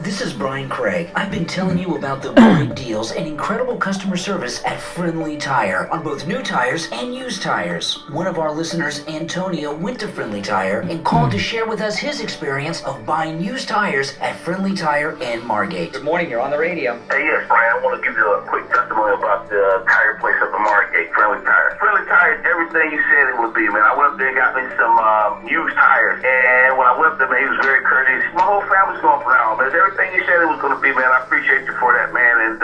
This is Brian Craig. I've been telling you about the great deals and incredible customer service at Friendly Tire on both new tires and used tires. One of our listeners, Antonio, went to Friendly Tire and called to share with us his experience of buying used tires at Friendly Tire in Margate. Good morning, you're on the radio. Hey, yes, Brian, I want to give you a quick testimony about the tire place up in Margate, Friendly Tire. Friendly Tire is everything you said it would be, man. I went up there and got me some used tires, and when I went up there, man, he was very courteous. My whole family's going for that, man. Everything you said it was going to be, man. I appreciate you for that, man. And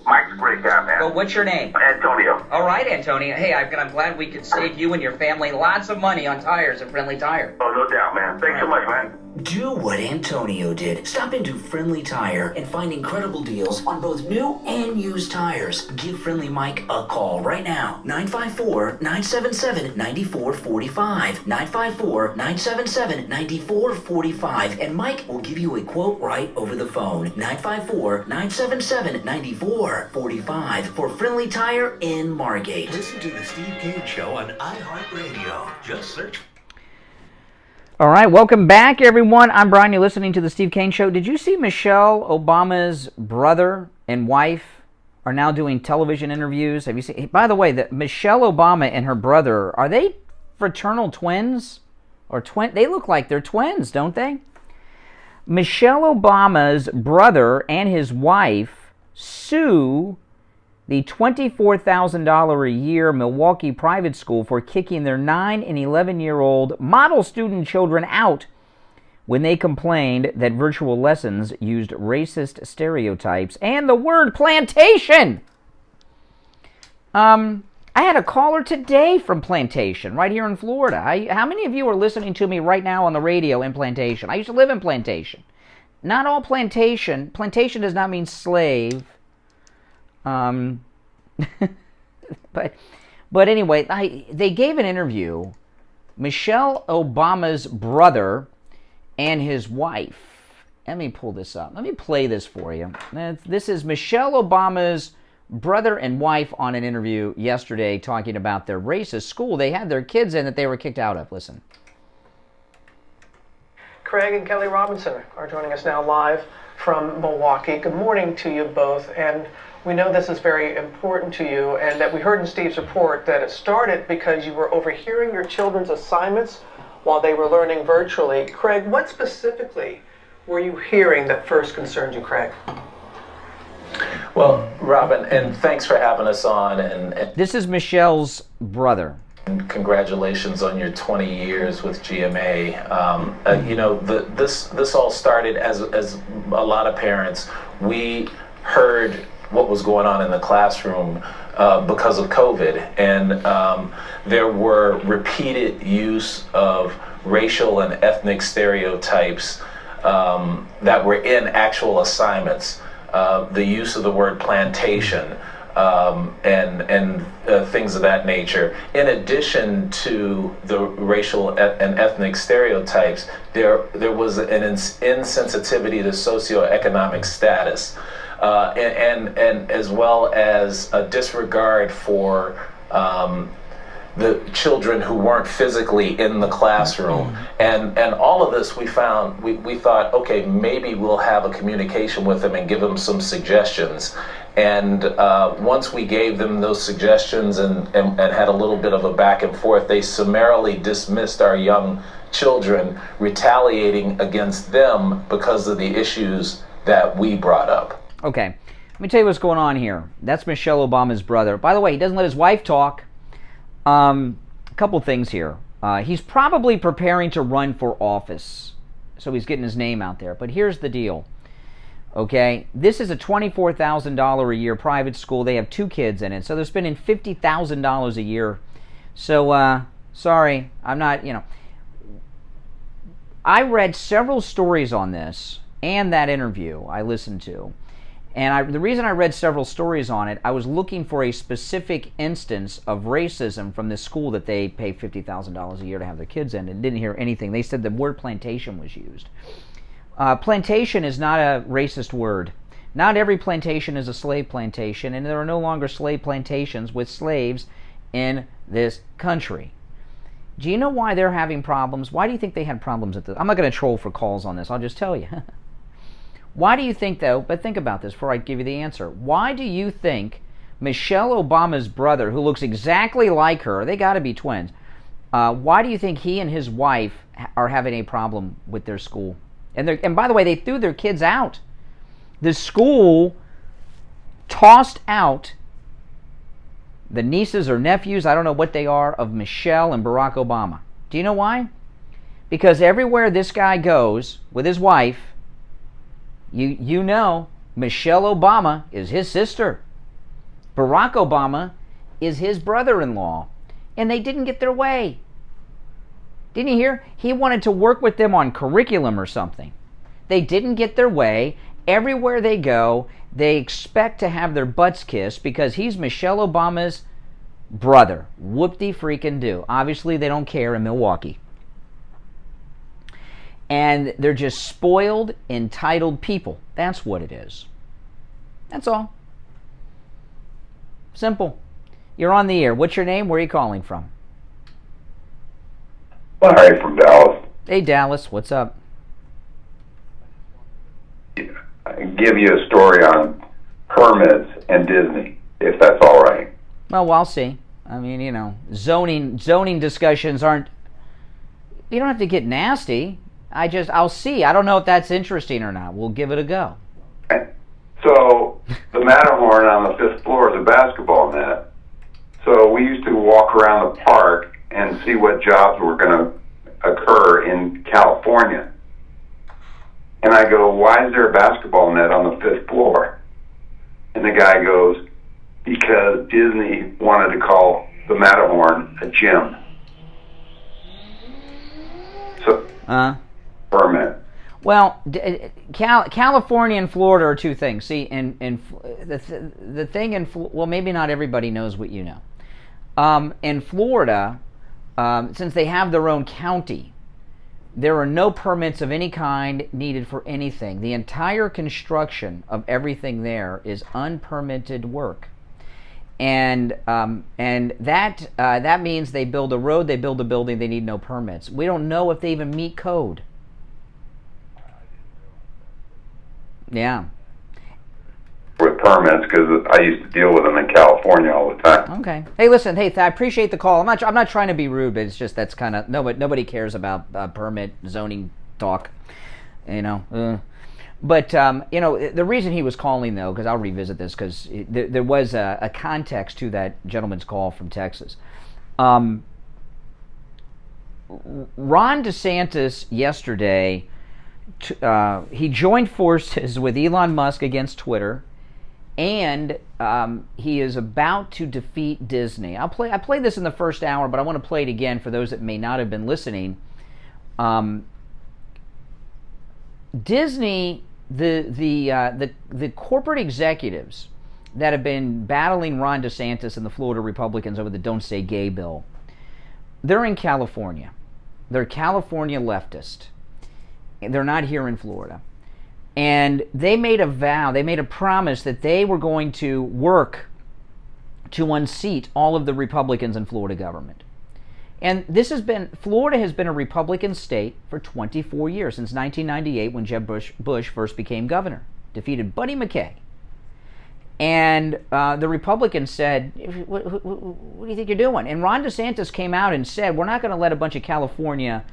Mike's a great guy, man. Well, what's your name? Antonio. All right, Antonio. Hey, I'm glad we could save you and your family lots of money on tires at Friendly Tire. Oh, no doubt, man. Thanks so much, man. Do what Antonio did. Stop into Friendly Tire and find incredible deals on both new and used tires. Give Friendly Mike a call right now. 954-977-9445. 954-977-9445. And Mike will give you a quote right over the phone. 954-977-9445 for Friendly Tire in Margate. Listen to The Steve Kane Show on iHeartRadio. Just search. All right, welcome back, everyone. I'm Brian. You're listening to The Steve Kane Show. Did you see Michelle Obama's brother and wife are now doing television interviews? Have you seen? By the way, Michelle Obama and her brother, are they fraternal twins? Or They look like they're twins, don't they? Michelle Obama's brother and his wife sue the $24,000 a year Milwaukee private school for kicking their 9 and 11-year-old model student children out when they complained that virtual lessons used racist stereotypes and the word plantation. I had a caller today from Plantation, right here in Florida. How many of you are listening to me right now on the radio in Plantation? I used to live in Plantation. Not all plantation does not mean slave. But anyway, they gave an interview. Michelle Obama's brother and his wife. Let me pull this up. Let me play this for you. This is Michelle Obama's brother and wife on an interview yesterday talking about their racist school they had their kids in that they were kicked out of. Listen. Craig and Kelly Robinson are joining us now live from Milwaukee. Good morning to you both. And we know this is very important to you, and that we heard in Steve's report that it started because you were overhearing your children's assignments while they were learning virtually. Craig, what specifically were you hearing that first concerned you, Craig? Well, Robin, and thanks for having us on. And this is Michelle's brother. And congratulations on your 20 years with GMA. This all started as a lot of parents. We heard what was going on in the classroom because of COVID, and there were repeated use of racial and ethnic stereotypes that were in actual assignments. The use of the word plantation and things of that nature. In addition to the racial and ethnic stereotypes, there was an insensitivity to socioeconomic status. And as well as a disregard for the children who weren't physically in the classroom. And all of this we found, we thought, okay, maybe we'll have a communication with them and give them some suggestions. And once we gave them those suggestions and had a little bit of a back and forth, they summarily dismissed our young children, retaliating against them because of the issues that we brought up. Okay, let me tell you what's going on here. That's Michelle Obama's brother. By the way, he doesn't let his wife talk. A couple things here. He's probably preparing to run for office, so he's getting his name out there. But here's the deal. Okay, this is a $24,000 a year private school. They have 2 kids in it, so they're spending $50,000 a year. So, sorry, I'm not, I read several stories on this and that interview I listened to. And the reason I read several stories on it, I was looking for a specific instance of racism from this school that they pay $50,000 a year to have their kids in, and didn't hear anything. They said the word plantation was used. Plantation is not a racist word. Not every plantation is a slave plantation, and there are no longer slave plantations with slaves in this country. Do you know why they're having problems? Why do you think they had problems at this? I'm not going to troll for calls on this. I'll just tell you. Why do you think, though, but think about this before I give you the answer. Why do you think Michelle Obama's brother, who looks exactly like her, they got to be twins, why do you think he and his wife are having a problem with their school? And by the way, they threw their kids out. The school tossed out the nieces or nephews, I don't know what they are, of Michelle and Barack Obama. Do you know why? Because everywhere this guy goes with his wife, you know Michelle Obama is his sister. Barack Obama is his brother-in-law. And they didn't get their way. Didn't you hear? He wanted to work with them on curriculum or something. They didn't get their way. Everywhere they go, they expect to have their butts kissed because he's Michelle Obama's brother. Whoop-de-freaking-do. Obviously, they don't care in Milwaukee. And they're just spoiled, entitled people. That's what it is. That's all. Simple. You're on the air. What's your name? Where are you calling from? Larry from Dallas. Hey, Dallas. What's up? I can give you a story on permits and Disney, if that's all right. Well, I'll see. I mean, zoning discussions aren't... You don't have to get nasty. I'll see. I don't know if that's interesting or not. We'll give it a go. So, the Matterhorn on the 5th floor is a basketball net. So we used to walk around the park and see what jobs were going to occur in California. And I go, why is there a basketball net on the 5th floor? And the guy goes, because Disney wanted to call the Matterhorn a gym. So, permit. Well, California and Florida are two things. See, the thing in well, maybe not everybody knows what you know. In Florida, since they have their own county, there are no permits of any kind needed for anything. The entire construction of everything there is unpermitted work, and that means they build a road, they build a building, they need no permits. We don't know if they even meet code. Yeah. With permits, because I used to deal with them in California all the time. Okay. Hey, listen. Hey, I appreciate the call. I'm not trying to be rude, but it's just that's kind of nobody cares about permit zoning talk, But the reason he was calling though, because I'll revisit this, because there was a context to that gentleman's call from Texas. Ron DeSantis yesterday. He joined forces with Elon Musk against Twitter, and he is about to defeat Disney. I played this in the first hour, but I want to play it again for those that may not have been listening. Disney, the corporate executives that have been battling Ron DeSantis and the Florida Republicans over the Don't Say Gay bill, they're in California. They're California leftist. They're not here in Florida. And they made a vow, they made a promise that they were going to work to unseat all of the Republicans in Florida government. And Florida has been a Republican state for 24 years, since 1998 when Jeb Bush first became governor, defeated Buddy McKay. And the Republicans said, what do you think you're doing? And Ron DeSantis came out and said, we're not going to let a bunch of California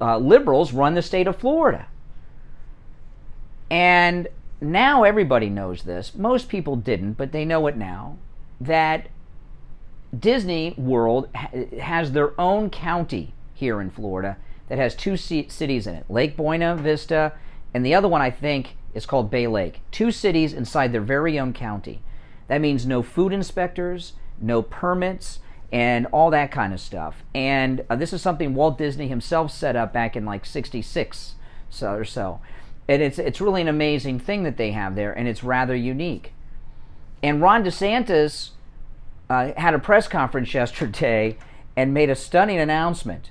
liberals run the state of Florida. And now everybody knows this. Most people didn't, but they know it now, that Disney World has their own county here in Florida that has two cities in it, Lake Buena Vista, and the other one, I think, is called Bay Lake. 2 cities inside their very own county. That means no food inspectors, no permits, and all that kind of stuff. And this is something Walt Disney himself set up back in like 66 or so. And it's really an amazing thing that they have there, and it's rather unique. And Ron DeSantis had a press conference yesterday and made a stunning announcement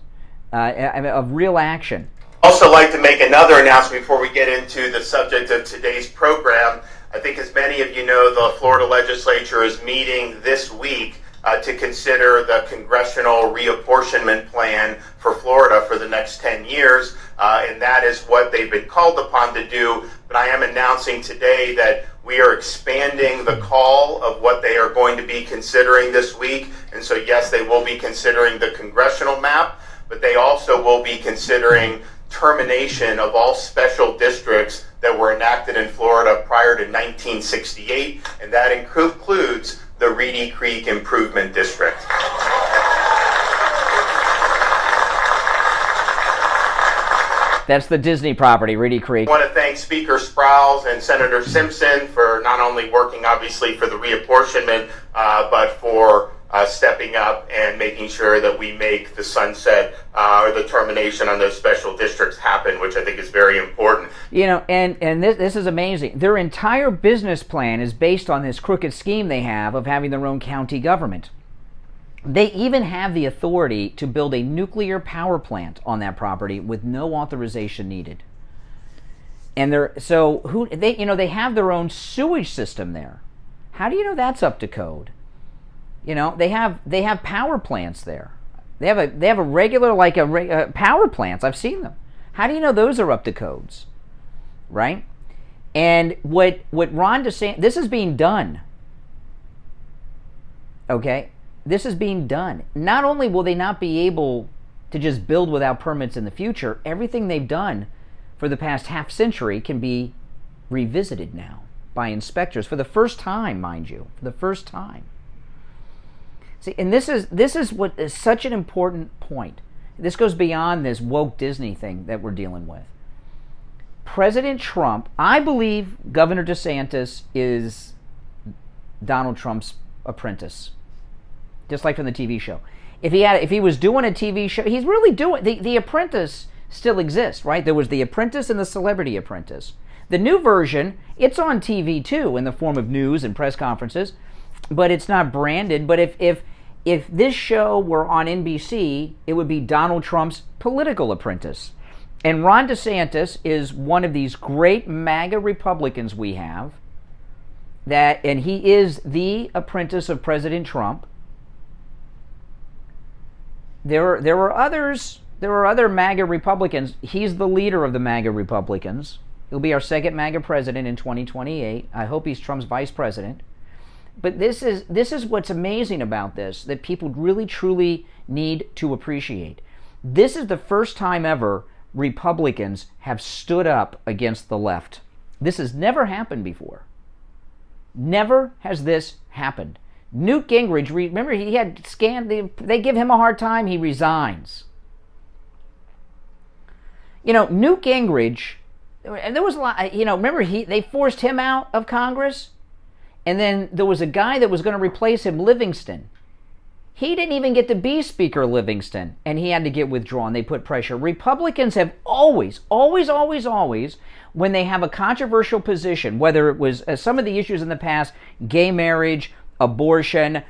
of real action. Also like to make another announcement before we get into the subject of today's program. I think as many of you know, the Florida legislature is meeting this week to consider the congressional reapportionment plan for Florida for the next 10 years, and that is what they've been called upon to do. But I am announcing today that we are expanding the call of what they are going to be considering this week. And so yes, they will be considering the congressional map, but they also will be considering termination of all special districts that were enacted in Florida prior to 1968, and that includes the Reedy Creek Improvement District. That's the Disney property, Reedy Creek. I want to thank Speaker Sprowls and Senator Simpson for not only working, obviously, for the reapportionment, but for stepping up and making sure that we make the sunset or the termination on those special districts happen, which I think is very important. You know, and this is amazing. Their entire business plan is based on this crooked scheme they have of having their own county government. They even have the authority to build a nuclear power plant on that property with no authorization needed. And they have their own sewage system there. How do you know that's up to code? You know, they have power plants there. They have a regular power plants. I've seen them. How do you know those are up to codes? Right? And what Ron DeSantis, this is being done. Okay? This is being done. Not only will they not be able to just build without permits in the future, everything they've done for the past half century can be revisited now by inspectors for the first time, mind you, for the first time. See, and this is what is such an important point. This goes beyond this woke Disney thing that we're dealing with. President Trump, I believe Governor DeSantis is Donald Trump's apprentice. Just like from the TV show. If he was doing a TV show, he's really doing, the Apprentice still exists, right? There was The Apprentice and The Celebrity Apprentice. The new version, it's on TV too in the form of news and press conferences, but it's not branded. But if this show were on NBC, it would be Donald Trump's Political Apprentice. And Ron DeSantis is one of these great MAGA Republicans we have, and he is the apprentice of President Trump. There were others. There were other MAGA Republicans. He's the leader of the MAGA Republicans. He'll be our second MAGA president in 2028. I hope he's Trump's vice president. But this is what's amazing about this, that people really truly need to appreciate. This is the first time ever Republicans have stood up against the left. This has never happened before. Never has this happened. Newt Gingrich, remember he had scanned, they give him a hard time, he resigns. You know, Newt Gingrich, there was a lot, remember they forced him out of Congress? And then there was a guy that was going to replace him, Livingston. He didn't even get to be Speaker Livingston, and he had to get withdrawn. They put pressure. Republicans have always, when they have a controversial position, whether it was some of the issues in the past, gay marriage, abortion,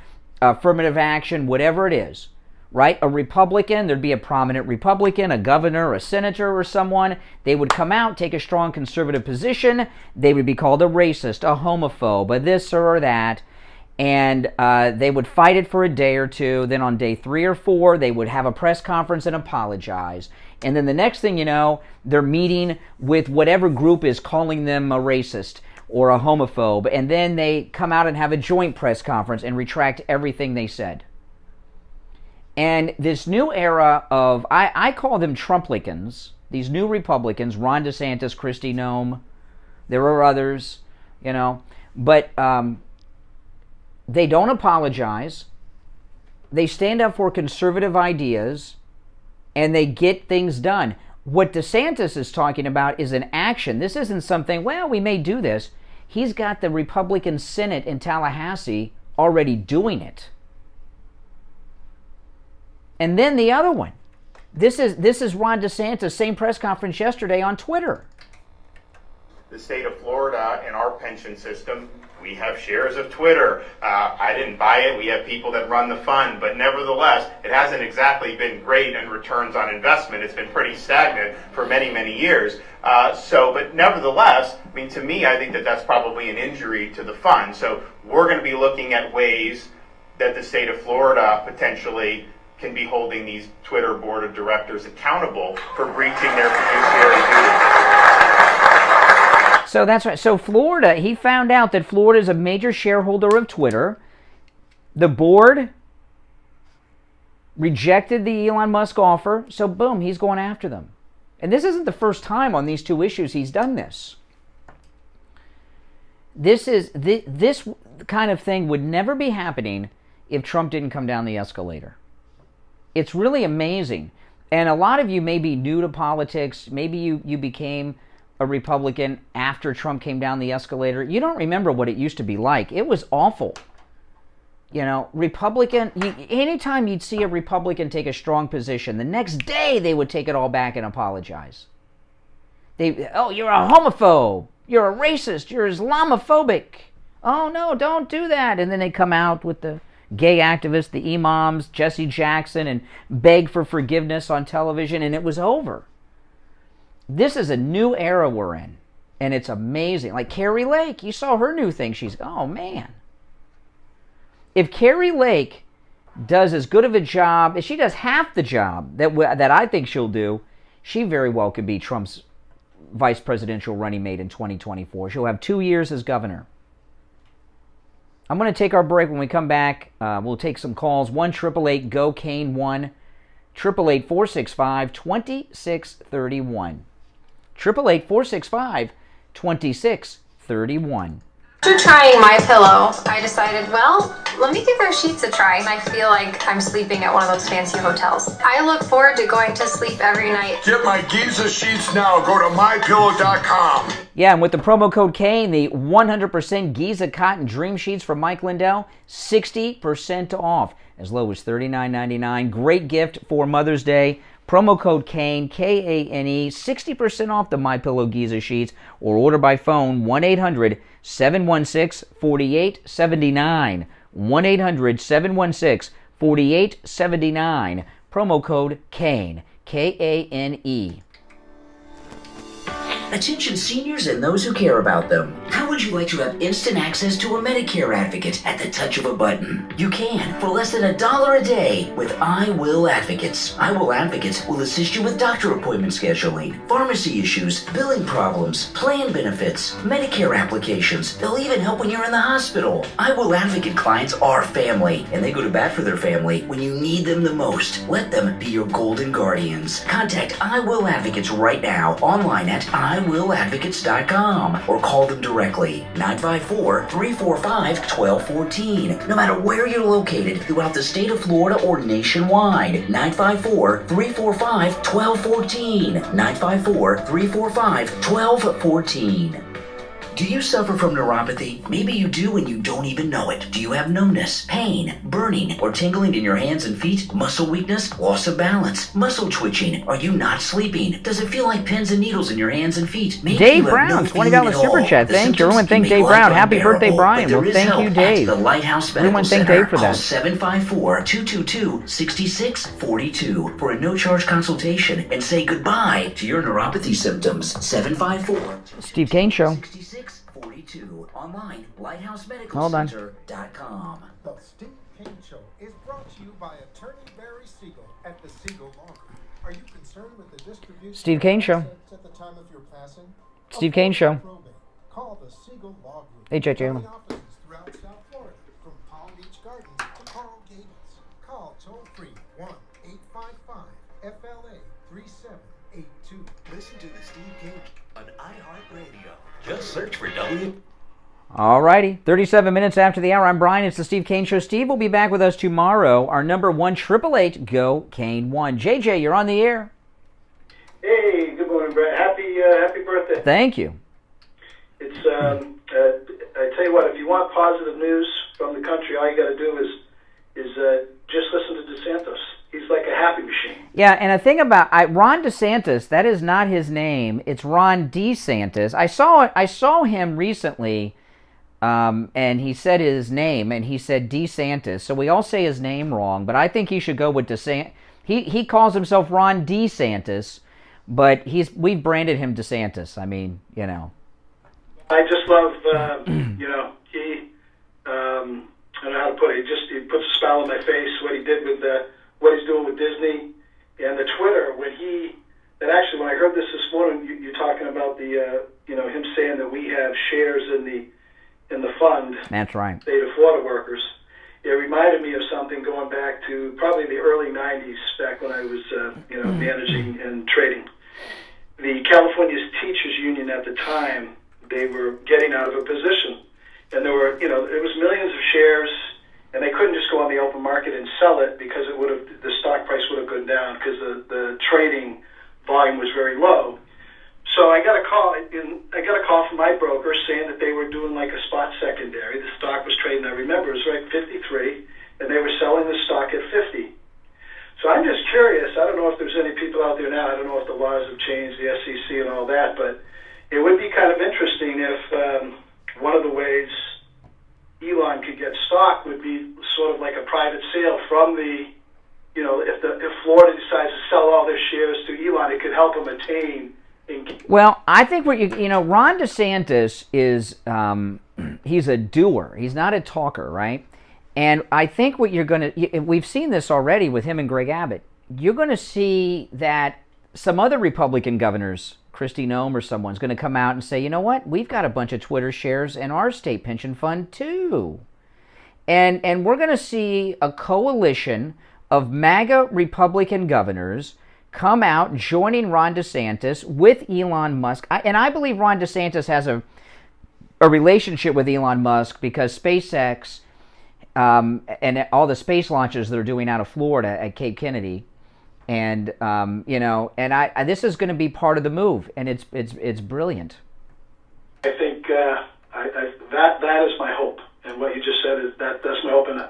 affirmative action, whatever it is, right? A Republican, there'd be a prominent Republican, a governor, a senator, or someone. They would come out, take a strong conservative position. They would be called a racist, a homophobe, a this or that. And they would fight it for a day or two. Then on day 3 or 4, they would have a press conference and apologize. And then the next thing you know, they're meeting with whatever group is calling them a racist or a homophobe, and then they come out and have a joint press conference and retract everything they said. And this new era of, I call them Trumplicans, these new Republicans, Ron DeSantis, Kristi Noem, There are others, but they don't apologize. They stand up for conservative ideas, and they get things done. What DeSantis is talking about is an action. This isn't something, well, we may do this. He's got the Republican Senate in Tallahassee already doing it. And then the other one. This is Ron DeSantis, same press conference yesterday on Twitter. The state of Florida and our pension system, we have shares of Twitter. I didn't buy it. We have people that run the fund, but nevertheless, it hasn't exactly been great in returns on investment. It's been pretty stagnant for many, many years. But nevertheless, I mean, to me, I think that that's probably an injury to the fund. So we're going to be looking at ways that the state of Florida potentially can be holding these Twitter board of directors accountable for breaching their fiduciary duties. So that's right. So Florida, he found out that Florida is a major shareholder of Twitter. The board rejected the Elon Musk offer, so boom, he's going after them. And this isn't the first time on these two issues he's done this. This kind of thing would never be happening if Trump didn't come down the escalator. It's really amazing. And a lot of you may be new to politics. Maybe you became a Republican after Trump came down the escalator. You don't remember what it used to be like. It was awful. Anytime you'd see a Republican take a strong position, the next day they would take it all back and apologize. You're a homophobe. You're a racist. You're Islamophobic. Oh, no, don't do that. And then they come out with the gay activists, the Imams, Jesse Jackson, and beg for forgiveness on television, and it was over. This is a new era we're in, and it's amazing. Like Carrie Lake, you saw her new thing. Oh, man. If Carrie Lake does as good of a job, if she does half the job that I think she'll do, she very well could be Trump's vice presidential running mate in 2024. She'll have 2 years as governor. I'm going to take our break. When we come back, we'll take some calls. 1-888-GO-CANE 1-888-465-2631. 888-465-2631. After trying MyPillow, I decided, well, let me give their sheets a try. And I feel like I'm sleeping at one of those fancy hotels. I look forward to going to sleep every night. Get my Giza sheets now. Go to MyPillow.com. Yeah, and with the promo code Kane, the 100% Giza Cotton Dream Sheets from Mike Lindell, 60% off, as low as $39.99. Great gift for Mother's Day. Promo code Kane, K-A-N-E, 60% off the MyPillow Giza Sheets, or order by phone, 1-800-716-4879. 1-800-716-4879. Promo code Kane, K-A-N-E. Attention seniors and those who care about them. How would you like to have instant access to a Medicare advocate at the touch of a button? You can for less than $1 a day with I Will Advocates. I Will Advocates will assist you with doctor appointment scheduling, pharmacy issues, billing problems, plan benefits, Medicare applications. They'll even help when you're in the hospital. I Will Advocate clients are family, and they go to bat for their family when you need them the most. Let them be your golden guardians. Contact I Will Advocates right now online at iwilladvocates.com or call them directly, 954-345-1214. No matter where you're located throughout the state of Florida or nationwide, 954-345-1214. 954-345-1214. Do you suffer from neuropathy? Maybe you do and you don't even know it. Do you have numbness, pain, burning, or tingling in your hands and feet? Muscle weakness, loss of balance, muscle twitching? Are you not sleeping? Does it feel like pins and needles in your hands and feet? Maybe Dave you have Brown, no $20 super chat. Thank you. Everyone thank Dave Brown. Happy birthday, Brian. Well, thank you, Dave. Everyone thank Dave for that. Call 754-222-6642 for a no-charge consultation and say goodbye to your neuropathy symptoms. 754 Steve Kane Show. 42 online, lighthousemedicalcenter.com. The Steve Kane Show is brought to you by Attorney Barry Siegel at the Siegel Law Group. Are you concerned with the distribution Steve Kane Show. at the time of your passing? Steve Kane Show. Call the Siegel Law Group. HHM. Offices throughout South Florida, from Palm Beach Gardens to Coral Gables. Call toll free 1-855-FLA-3782. Listen to the Steve Kane on iHeartRadio. Just search for W. All righty, 37 minutes after the hour. I'm Brian. It's the Steve Kane Show. Steve will be back with us tomorrow. Our number 1-888-GO-KANE-1. JJ, you're on the air. Hey, good morning, Brett. Happy birthday. Thank you. It's I tell you what, if you want positive news from the country, all you got to do is just listen to DeSantis. He's like a happy machine. Yeah, and a thing about Ron DeSantis, that is not his name. It's Ron DeSantis. I saw him recently, and he said his name, and he said DeSantis. So we all say his name wrong, but I think he should go with DeSantis. He calls himself Ron DeSantis, but we've branded him DeSantis. I mean, you know. I just love, you know, he, I don't know how to put it. He puts a smile on my face. What he did with what he's doing with Disney and the Twitter. When I heard this morning, you're talking about the, you know, him saying that we have shares in the fund. That's right. State of Florida workers. It reminded me of something going back to probably the early '90s, back when I was, you know, managing and trading. The California Teachers Union at the time, they were getting out of a position, and there were, you know, it was millions of shares, and they couldn't just go on the open market and sell it because the stock price would have gone down because the trading volume was very low. So I got a call from my broker saying that they were doing like a spot secondary. The stock was trading, I remember, it was right 53, and they were selling the stock at 50. So I'm just curious. I don't know if there's any people out there now. I don't know if the laws have changed, the SEC and all that, but it would be kind of interesting if one of the ways Elon could get stock would be sort of like a private sale from the, you know, if Florida decides to sell all their shares to Elon, it could help them attain. Well, I think what you know, Ron DeSantis is he's a doer. He's not a talker, right? And I think what you're going to, we've seen this already with him and Greg Abbott. You're going to see that some other Republican governors, Kristi Noem or someone's going to come out and say, you know what, we've got a bunch of Twitter shares in our state pension fund too. And we're going to see a coalition of MAGA Republican governors come out joining Ron DeSantis with Elon Musk. And I believe Ron DeSantis has a relationship with Elon Musk because SpaceX and all the space launches they're doing out of Florida at Cape Kennedy. And you know, and this is going to be part of the move, and it's brilliant. I think that is my hope, and what you just said is that's my hope, and a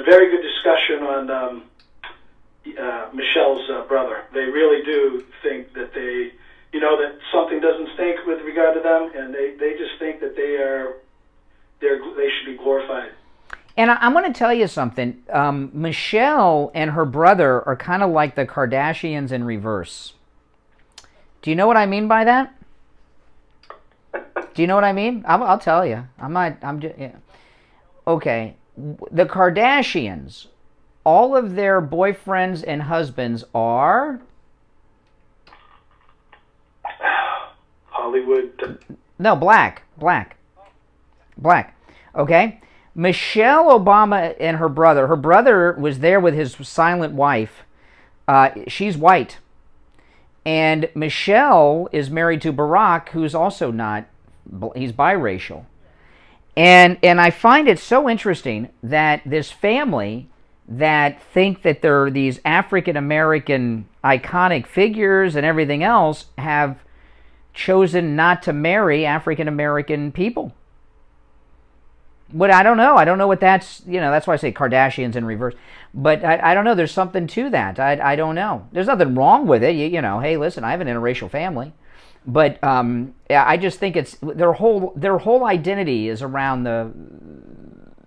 very good discussion on Michelle's brother. They really do think that they, you know, that something doesn't stink with regard to them, and they just think that they should be glorified. And I'm going to tell you something. Michelle and her brother are kind of like the Kardashians in reverse. Do you know what I mean by that? Do you know what I mean? I'll tell you. Yeah. Okay. The Kardashians, all of their boyfriends and husbands are Hollywood. No, black. Okay. Michelle Obama and her brother was there with his silent wife. She's white. And Michelle is married to Barack, who's also not, he's biracial. And I find it so interesting that this family that think that they're these African-American iconic figures and everything else have chosen not to marry African-American people. But I don't know. I don't know what that's, you know, that's why I say Kardashians in reverse. But I don't know. There's something to that. I don't know. There's nothing wrong with it. You know, hey, listen, I have an interracial family. But I just think it's their whole identity is around the,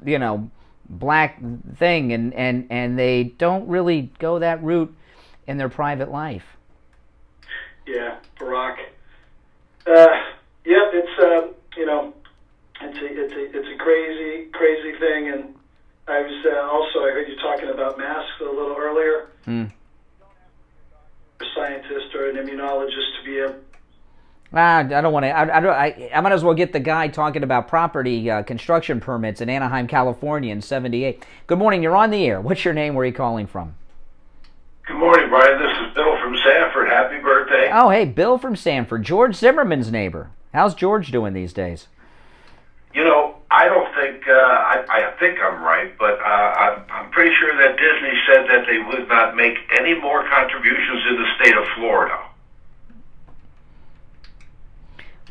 you know, black thing. And they don't really go that route in their private life. Yeah, Barack. It's, you know, it's a crazy thing, and I was I heard you talking about masks a little earlier. A scientist or an immunologist to be a. I don't want to. I might as well get the guy talking about property construction permits in Anaheim, California, in '78. Good morning. You're on the air. What's your name? Where are you calling from? Good morning, Brian. This is Bill from Sanford. Happy birthday. Oh, hey, Bill from Sanford, George Zimmerman's neighbor. How's George doing these days? You know, I don't think, I think I'm right, but I'm pretty sure that Disney said that they would not make any more contributions in the state of Florida.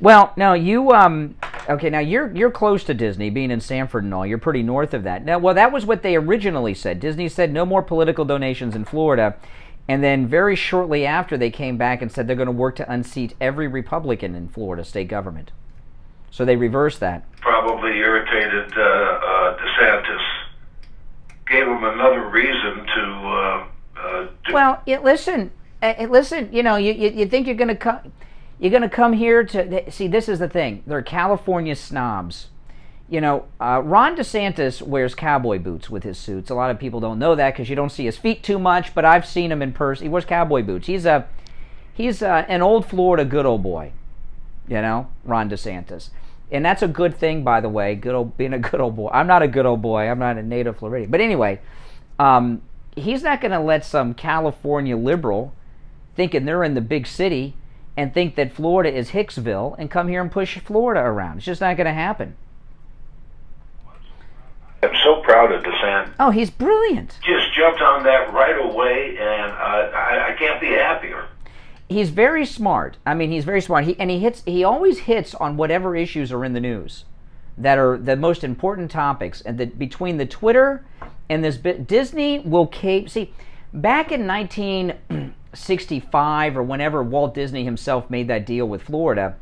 Well, now you okay. Now you're close to Disney, being in Sanford and all. You're pretty north of that. Now, well, that was what they originally said. Disney said no more political donations in Florida, and then very shortly after they came back and said they're going to work to unseat every Republican in Florida state government. So they reversed that. Probably irritated DeSantis. Gave him another reason to. Well, listen. You know, you think you're going to come. You're going to come here to see. This is the thing. They're California snobs. You know, Ron DeSantis wears cowboy boots with his suits. A lot of people don't know that because you don't see his feet too much. But I've seen him in person. He wears cowboy boots. He's an old Florida good old boy. You know, Ron DeSantis, and that's a good thing, by the way. Being a good old boy. I'm not a good old boy. I'm not a native Floridian. But anyway, he's not going to let some California liberal thinking they're in the big city and think that Florida is Hicksville and come here and push Florida around. It's just not going to happen. I'm so proud of DeSantis. Oh, he's brilliant. Just jumped on that right away, and I can't be happier. He's very smart. I mean, he's very smart. He always hits on whatever issues are in the news that are the most important topics. And between the Twitter and this bit, Disney will see, back in 1965 or whenever Walt Disney himself made that deal with Florida,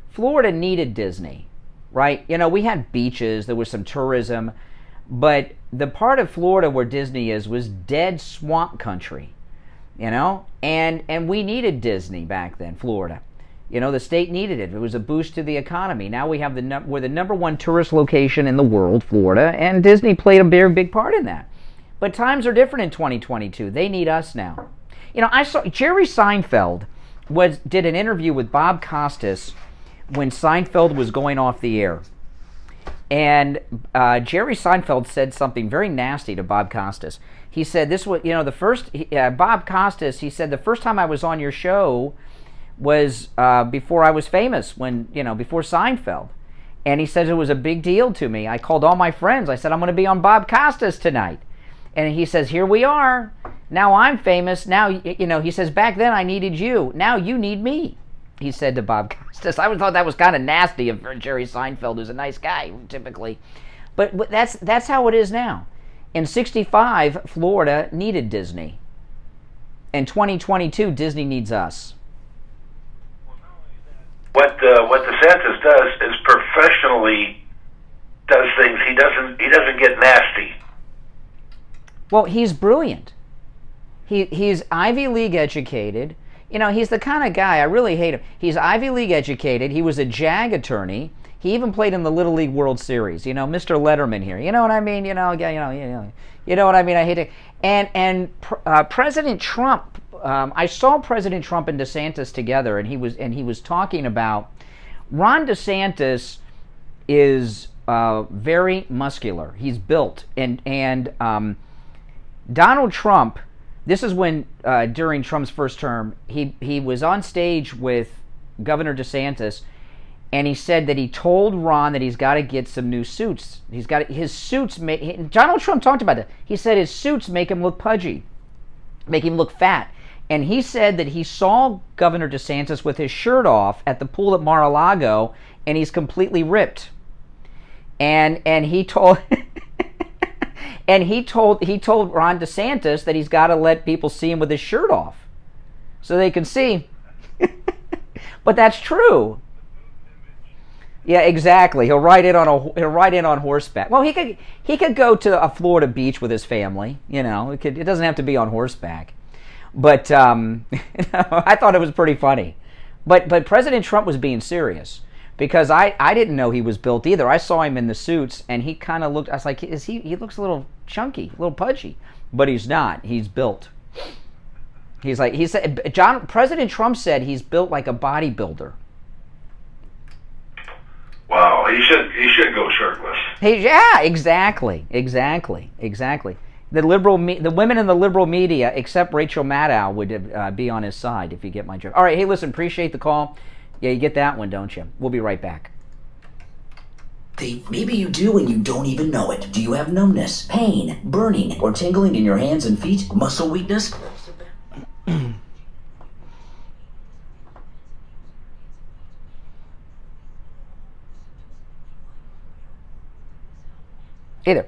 Florida needed Disney, right? You know, we had beaches, there was some tourism, but the part of Florida where Disney was dead swamp country, you know, and we needed Disney back then, Florida. You know, the state needed it. It was a boost to the economy. Now we have we're the #1 tourist location in the world, Florida, and Disney played a very big part in that. But times are different in 2022. They need us now. You know, I saw Jerry Seinfeld did an interview with Bob Costas when Seinfeld was going off the air. And Jerry Seinfeld said something very nasty to Bob Costas. He said this was, you know, Bob Costas, he said the first time I was on your show was before I was famous, before Seinfeld. And he says it was a big deal to me. I called all my friends. I said, I'm going to be on Bob Costas tonight. And he says, here we are. Now I'm famous. Now, you know, he says, back then I needed you. Now you need me, he said to Bob Costas. I thought that was kind of nasty of Jerry Seinfeld, who's a nice guy, typically. But that's how it is now. In 65, Florida needed Disney. In 2022, Disney needs us. What DeSantis does is professionally does things. He doesn't get nasty. Well, he's brilliant. He's Ivy League educated. You know, he's the kind of guy, I really hate him. He's Ivy League educated. He was a JAG attorney. He even played in the Little League World Series. You know, Mr. Letterman here. You know what I mean? You know what I mean? I hate it. And President Trump. I saw President Trump and DeSantis together, and he was talking about Ron DeSantis is very muscular. He's built, and Donald Trump. This is when during Trump's first term, he was on stage with Governor DeSantis, and he said that he told Ron that he's got to get some new suits. He's got his suits. Donald Trump talked about that. He said his suits make him look pudgy, make him look fat. And he said that he saw Governor DeSantis with his shirt off at the pool at Mar-a-Lago, and he's completely ripped. And he told he told Ron DeSantis that he's got to let people see him with his shirt off, so they can see. But that's true. Yeah, exactly. He'll ride in on horseback. Well, he could go to a Florida beach with his family. You know, it doesn't have to be on horseback. But I thought it was pretty funny. But President Trump was being serious, because I didn't know he was built either. I saw him in the suits, and he kind of looked. I was like, he looks a little chunky, a little pudgy, but he's not. He's built. He said President Trump said he's built like a bodybuilder. Wow, he should go shirtless. Yeah, exactly. The women in the liberal media, except Rachel Maddow, would be on his side, if you get my joke. All right, hey, listen, appreciate the call. Yeah, you get that one, don't you? We'll be right back. Maybe you do and you don't even know it. Do you have numbness, pain, burning, or tingling in your hands and feet? Muscle weakness? Hey there.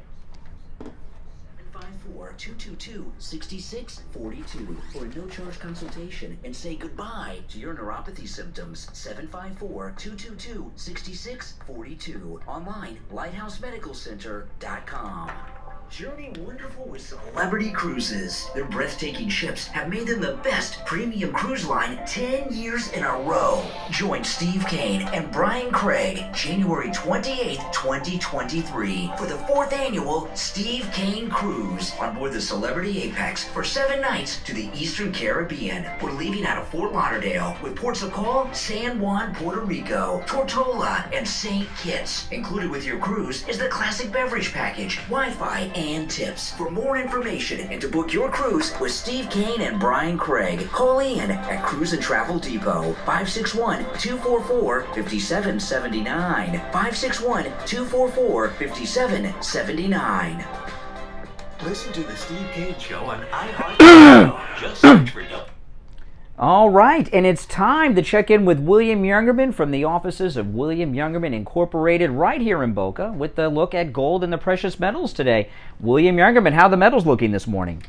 754-222-6642 for a no-charge consultation and say goodbye to your neuropathy symptoms. 754-222-6642. Online, lighthousemedicalcenter.com. Journey wonderful with Celebrity Cruises. Their breathtaking ships have made them the best premium cruise line 10 years in a row. Join Steve Kane and Brian Craig January 28th, 2023 for the 4th annual Steve Kane Cruise on board the Celebrity Apex for 7 nights to the Eastern Caribbean. We're leaving out of Fort Lauderdale with ports of call San Juan, Puerto Rico, Tortola, and St. Kitts. Included with your cruise is the classic beverage package, Wi-Fi, and tips. For more information and to book your cruise with Steve Kane and Brian Craig, call Ian at Cruise and Travel Depot, 561-244-5779, 561-244-5779. Listen to the Steve Kane Show on iHeartRadio. Just search for W. All right, and it's time to check in with William Youngerman from the offices of William Youngerman Incorporated right here in Boca with a look at gold and the precious metals today. William Youngerman, how are the metals looking this morning?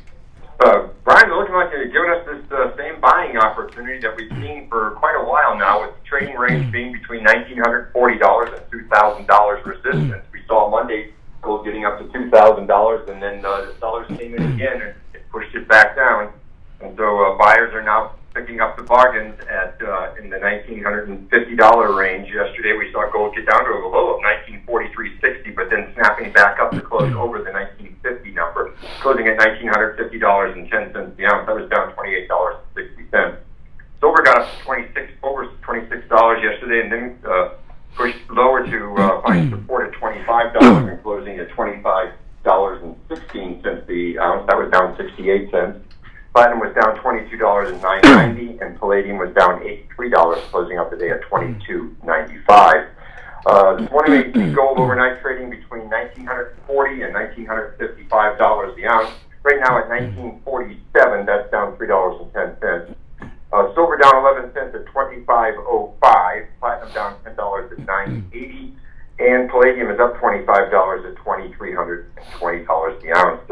Brian, they're looking like they're giving us this same buying opportunity that we've seen for quite a while now, with the trading range being between $1,940 and $2,000 resistance. We saw Monday gold getting up to $2,000, and then the sellers came in again and it pushed it back down. And so buyers are now picking up the bargains at in the $1,950 range. Yesterday we saw gold get down to a low of $1,943.60, but then snapping back up to close over the $1,950 number, closing at $1,950.10 the ounce. That was down $28.60. Silver got up to over $26 yesterday, and then pushed lower to find support at $25 and closing at $25.16 the ounce. That was down 68 cents. Platinum was down $22.09.90, and palladium was down $83, closing up the day at $22.95. This morning we see gold overnight trading between $1,940 and $1,955 the ounce. Right now at $1,947, that's down $3.10. Silver down 11 cents at $25.05. Platinum down $10 at $9.80, and palladium is up $25 at $2,320 the ounce.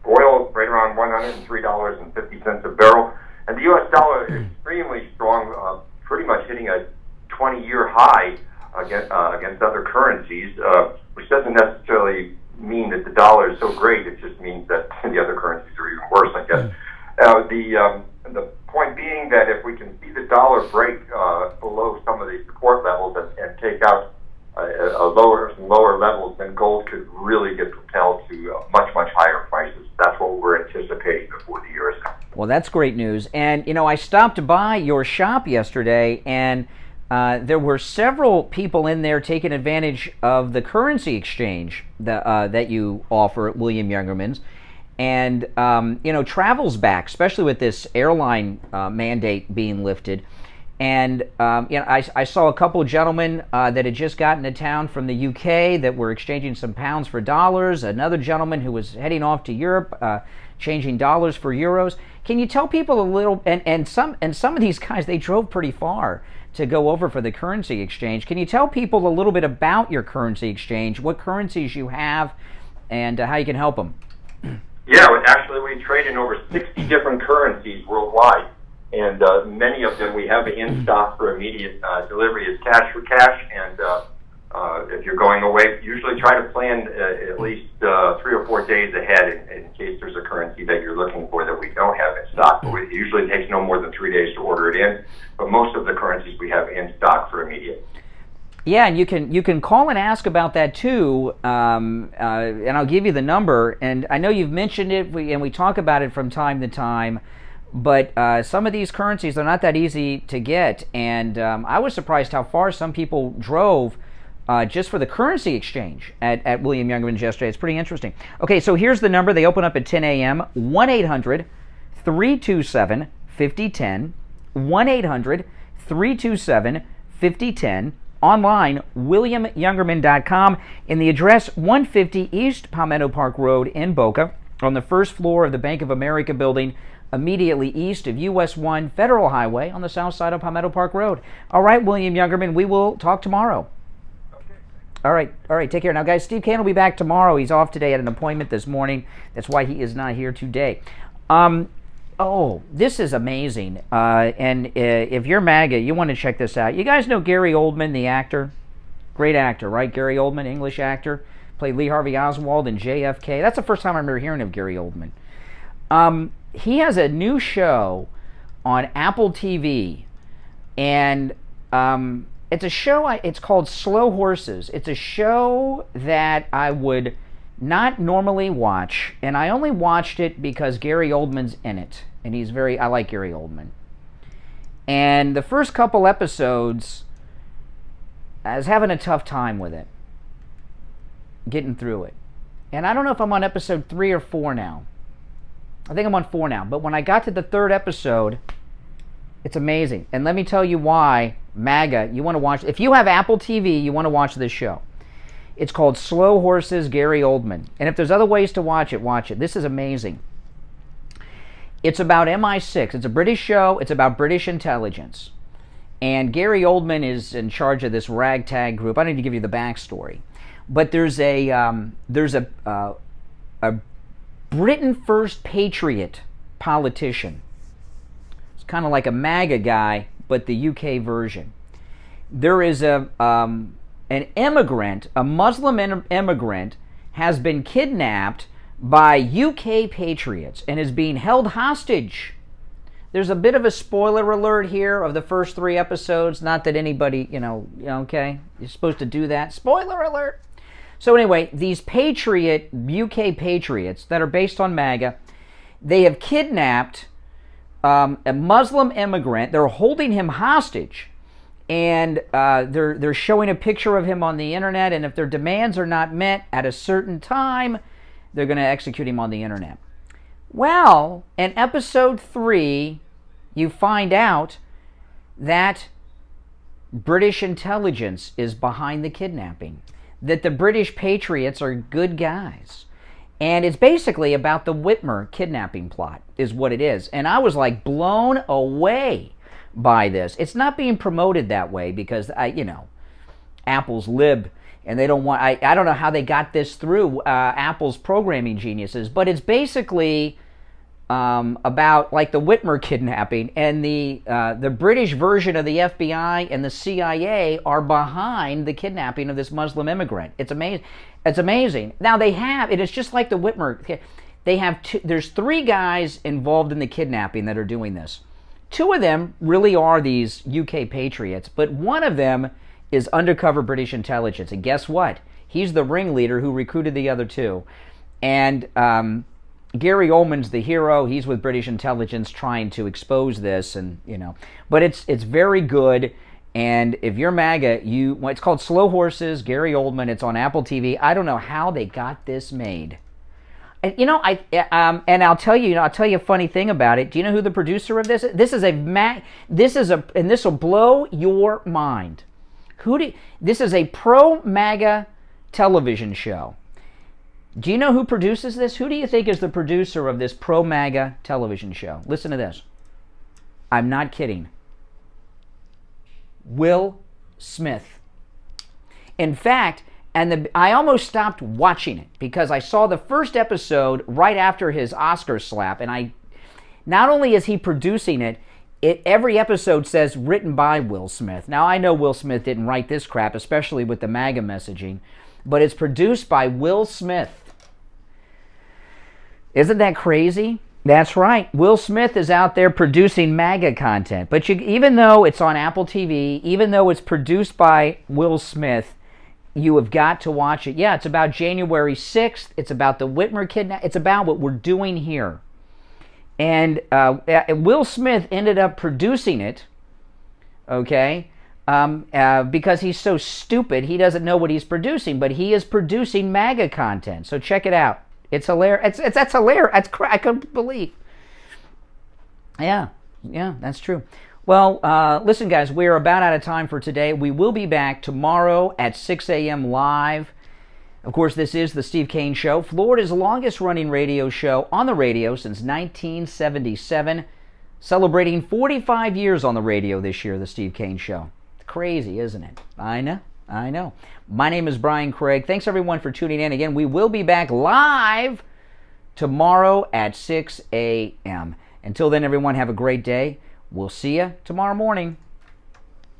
Oil right around $103.50 a barrel, and the U.S. dollar is extremely strong, pretty much hitting a 20-year high against other currencies, which doesn't necessarily mean that the dollar is so great. It just means that the other currencies are even worse, I guess. The point being that if we can see the dollar break below some of these support levels and take out lower levels, then gold could really get propelled to much higher prices. That's what we're anticipating before the year is out. Well, that's great news. And, I stopped by your shop yesterday, and there were several people in there taking advantage of the currency exchange that you offer at William Youngerman's. And, travel's back, especially with this airline mandate being lifted. And, I saw a couple of gentlemen that had just gotten to town from the UK that were exchanging some pounds for dollars. Another gentleman who was heading off to Europe, changing dollars for euros. Can you tell people a little, and some of these guys, they drove pretty far to go over for the currency exchange. Can you tell people a little bit about your currency exchange, what currencies you have, and how you can help them? Yeah, actually we trade in over 60 different currencies worldwide. And many of them we have in stock for immediate delivery as cash for cash. And if you're going away, usually try to plan at least 3 or 4 days ahead in case there's a currency that you're looking for that we don't have in stock. But it usually takes no more than 3 days to order it in. But most of the currencies we have in stock for immediate. Yeah, and you can call and ask about that too, and I'll give you the number. And I know you've mentioned it, and we talk about it from time to time. But some of these currencies, they're not that easy to get. And I was surprised how far some people drove just for the currency exchange at William Youngerman's yesterday. It's pretty interesting. Okay, so here's the number. They open up at 10 a.m. 1-800-327-5010. 1-800-327-5010. 5010. Online, WilliamYoungerman.com, and the address 150 East Palmetto Park Road in Boca, on the first floor of the Bank of America building, immediately east of US 1 Federal Highway on the south side of Palmetto Park Road. All right, William Youngerman, we will talk tomorrow. All right, take care. Now, guys, Steve Kane will be back tomorrow. He's off today at an appointment this morning. That's why he is not here today. Oh, this is amazing. And if you're MAGA, you want to check this out. You guys know Gary Oldman, the actor? Great actor, right? Gary Oldman, English actor. Played Lee Harvey Oswald in JFK. That's the first time I remember hearing of Gary Oldman. He has a new show on Apple TV. And it's a show, it's called Slow Horses. It's a show that I would not normally watch, and I only watched it because Gary Oldman's in it, and I like Gary Oldman. And the first couple episodes, I was having a tough time with it, getting through it. And I don't know if I'm on episode 3 or 4 now. I think I'm on 4 now, but when I got to the 3rd episode, it's amazing. And let me tell you why, MAGA, you want to watch, if you have Apple TV, you want to watch this show. It's called Slow Horses, Gary Oldman. And if there's other ways to watch it, watch it. This is amazing. It's about MI6. It's a British show. It's about British intelligence. And Gary Oldman is in charge of this ragtag group. I don't need to give you the backstory. But there's a Britain First Patriot politician. It's kind of like a MAGA guy, but the UK version. There is an immigrant, a Muslim immigrant, has been kidnapped by UK patriots and is being held hostage. There's a bit of a spoiler alert here of the first 3 episodes. Not that anybody, okay, you're supposed to do that. Spoiler alert. So anyway, these UK patriots that are based on MAGA, they have kidnapped a Muslim immigrant. They're holding him hostage. And they're showing a picture of him on the internet, and if their demands are not met at a certain time, they're going to execute him on the internet. Well, in episode 3, you find out that British intelligence is behind the kidnapping, that the British patriots are good guys. And it's basically about the Whitmer kidnapping plot, is what it is. And I was like blown away by this. It's not being promoted that way because Apple's lib, and they don't want. I don't know how they got this through Apple's programming geniuses, but it's basically about like the Whitmer kidnapping, and the British version of the FBI and the CIA are behind the kidnapping of this Muslim immigrant. It's amazing. It's amazing. Now it is just like the Whitmer. They have there's 3 guys involved in the kidnapping that are doing this. 2 of them really are these UK patriots, but one of them is undercover British intelligence. And guess what? He's the ringleader who recruited the other 2. And Gary Oldman's the hero. He's with British intelligence trying to expose this, and But it's very good. And if you're MAGA, it's called Slow Horses, Gary Oldman. It's on Apple TV. I don't know how they got this made. And and I'll tell you a funny thing about it. Do you know who the producer of this is? And this will blow your mind. This is a pro-MAGA television show. Do you know who produces this? Who do you think is the producer of this pro-MAGA television show? Listen to this. I'm not kidding. Will Smith. In fact, I almost stopped watching it because I saw the first episode right after his Oscar slap, and not only is he producing it, every episode says written by Will Smith. Now, I know Will Smith didn't write this crap, especially with the MAGA messaging, but it's produced by Will Smith. Isn't that crazy? That's right. Will Smith is out there producing MAGA content. But even though it's on Apple TV, even though it's produced by Will Smith, you have got to watch it. Yeah, it's about January 6th. It's about the Whitmer kidnapping. It's about what we're doing here. And Will Smith ended up producing it, okay, because he's so stupid, he doesn't know what he's producing, but he is producing MAGA content. So check it out. It's hilarious. That's hilarious. I couldn't believe. Yeah, that's true. Well, listen, guys, we're about out of time for today. We will be back tomorrow at 6 a.m. live. Of course, this is the Steve Kane Show, Florida's longest-running radio show on the radio since 1977, celebrating 45 years on the radio this year, the Steve Kane Show. Crazy, isn't it? I know. My name is Brian Craig. Thanks, everyone, for tuning in. Again, we will be back live tomorrow at 6 a.m. Until then, everyone, have a great day. We'll see you tomorrow morning.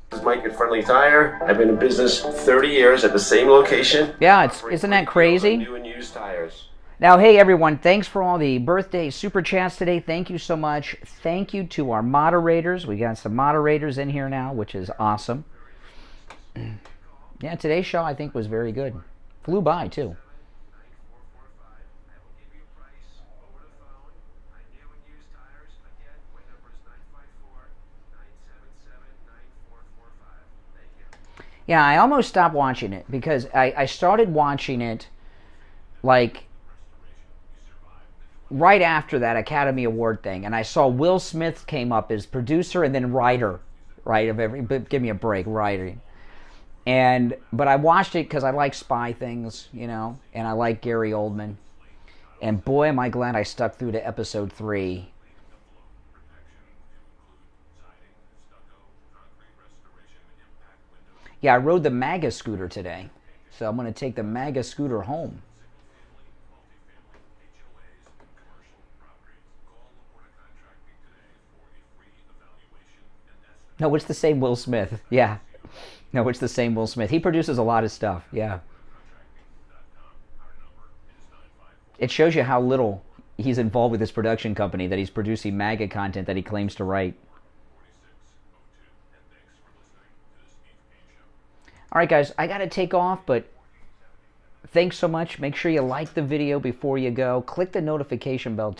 This is Mike at Friendly Tire. I've been in business 30 years at the same location. Yeah, isn't that crazy? New and used tires. Now, hey, everyone, thanks for all the birthday super chats today. Thank you so much. Thank you to our moderators. We got some moderators in here now, which is awesome. Yeah, today's show, I think, was very good. Flew by, too. Yeah, I almost stopped watching it because I started watching it like right after that Academy Award thing, and I saw Will Smith came up as producer and then writer, right? But give me a break, writing. But I watched it because I like spy things, you know, and I like Gary Oldman. And boy, am I glad I stuck through to episode 3. Yeah, I rode the MAGA scooter today, so I'm going to take the MAGA scooter home. No, it's the same Will Smith. Yeah. No, it's the same Will Smith. He produces a lot of stuff. Yeah. It shows you how little he's involved with this production company, that he's producing MAGA content that he claims to write. All right, guys, I got to take off, but thanks so much. Make sure you like the video before you go. Click the notification bell.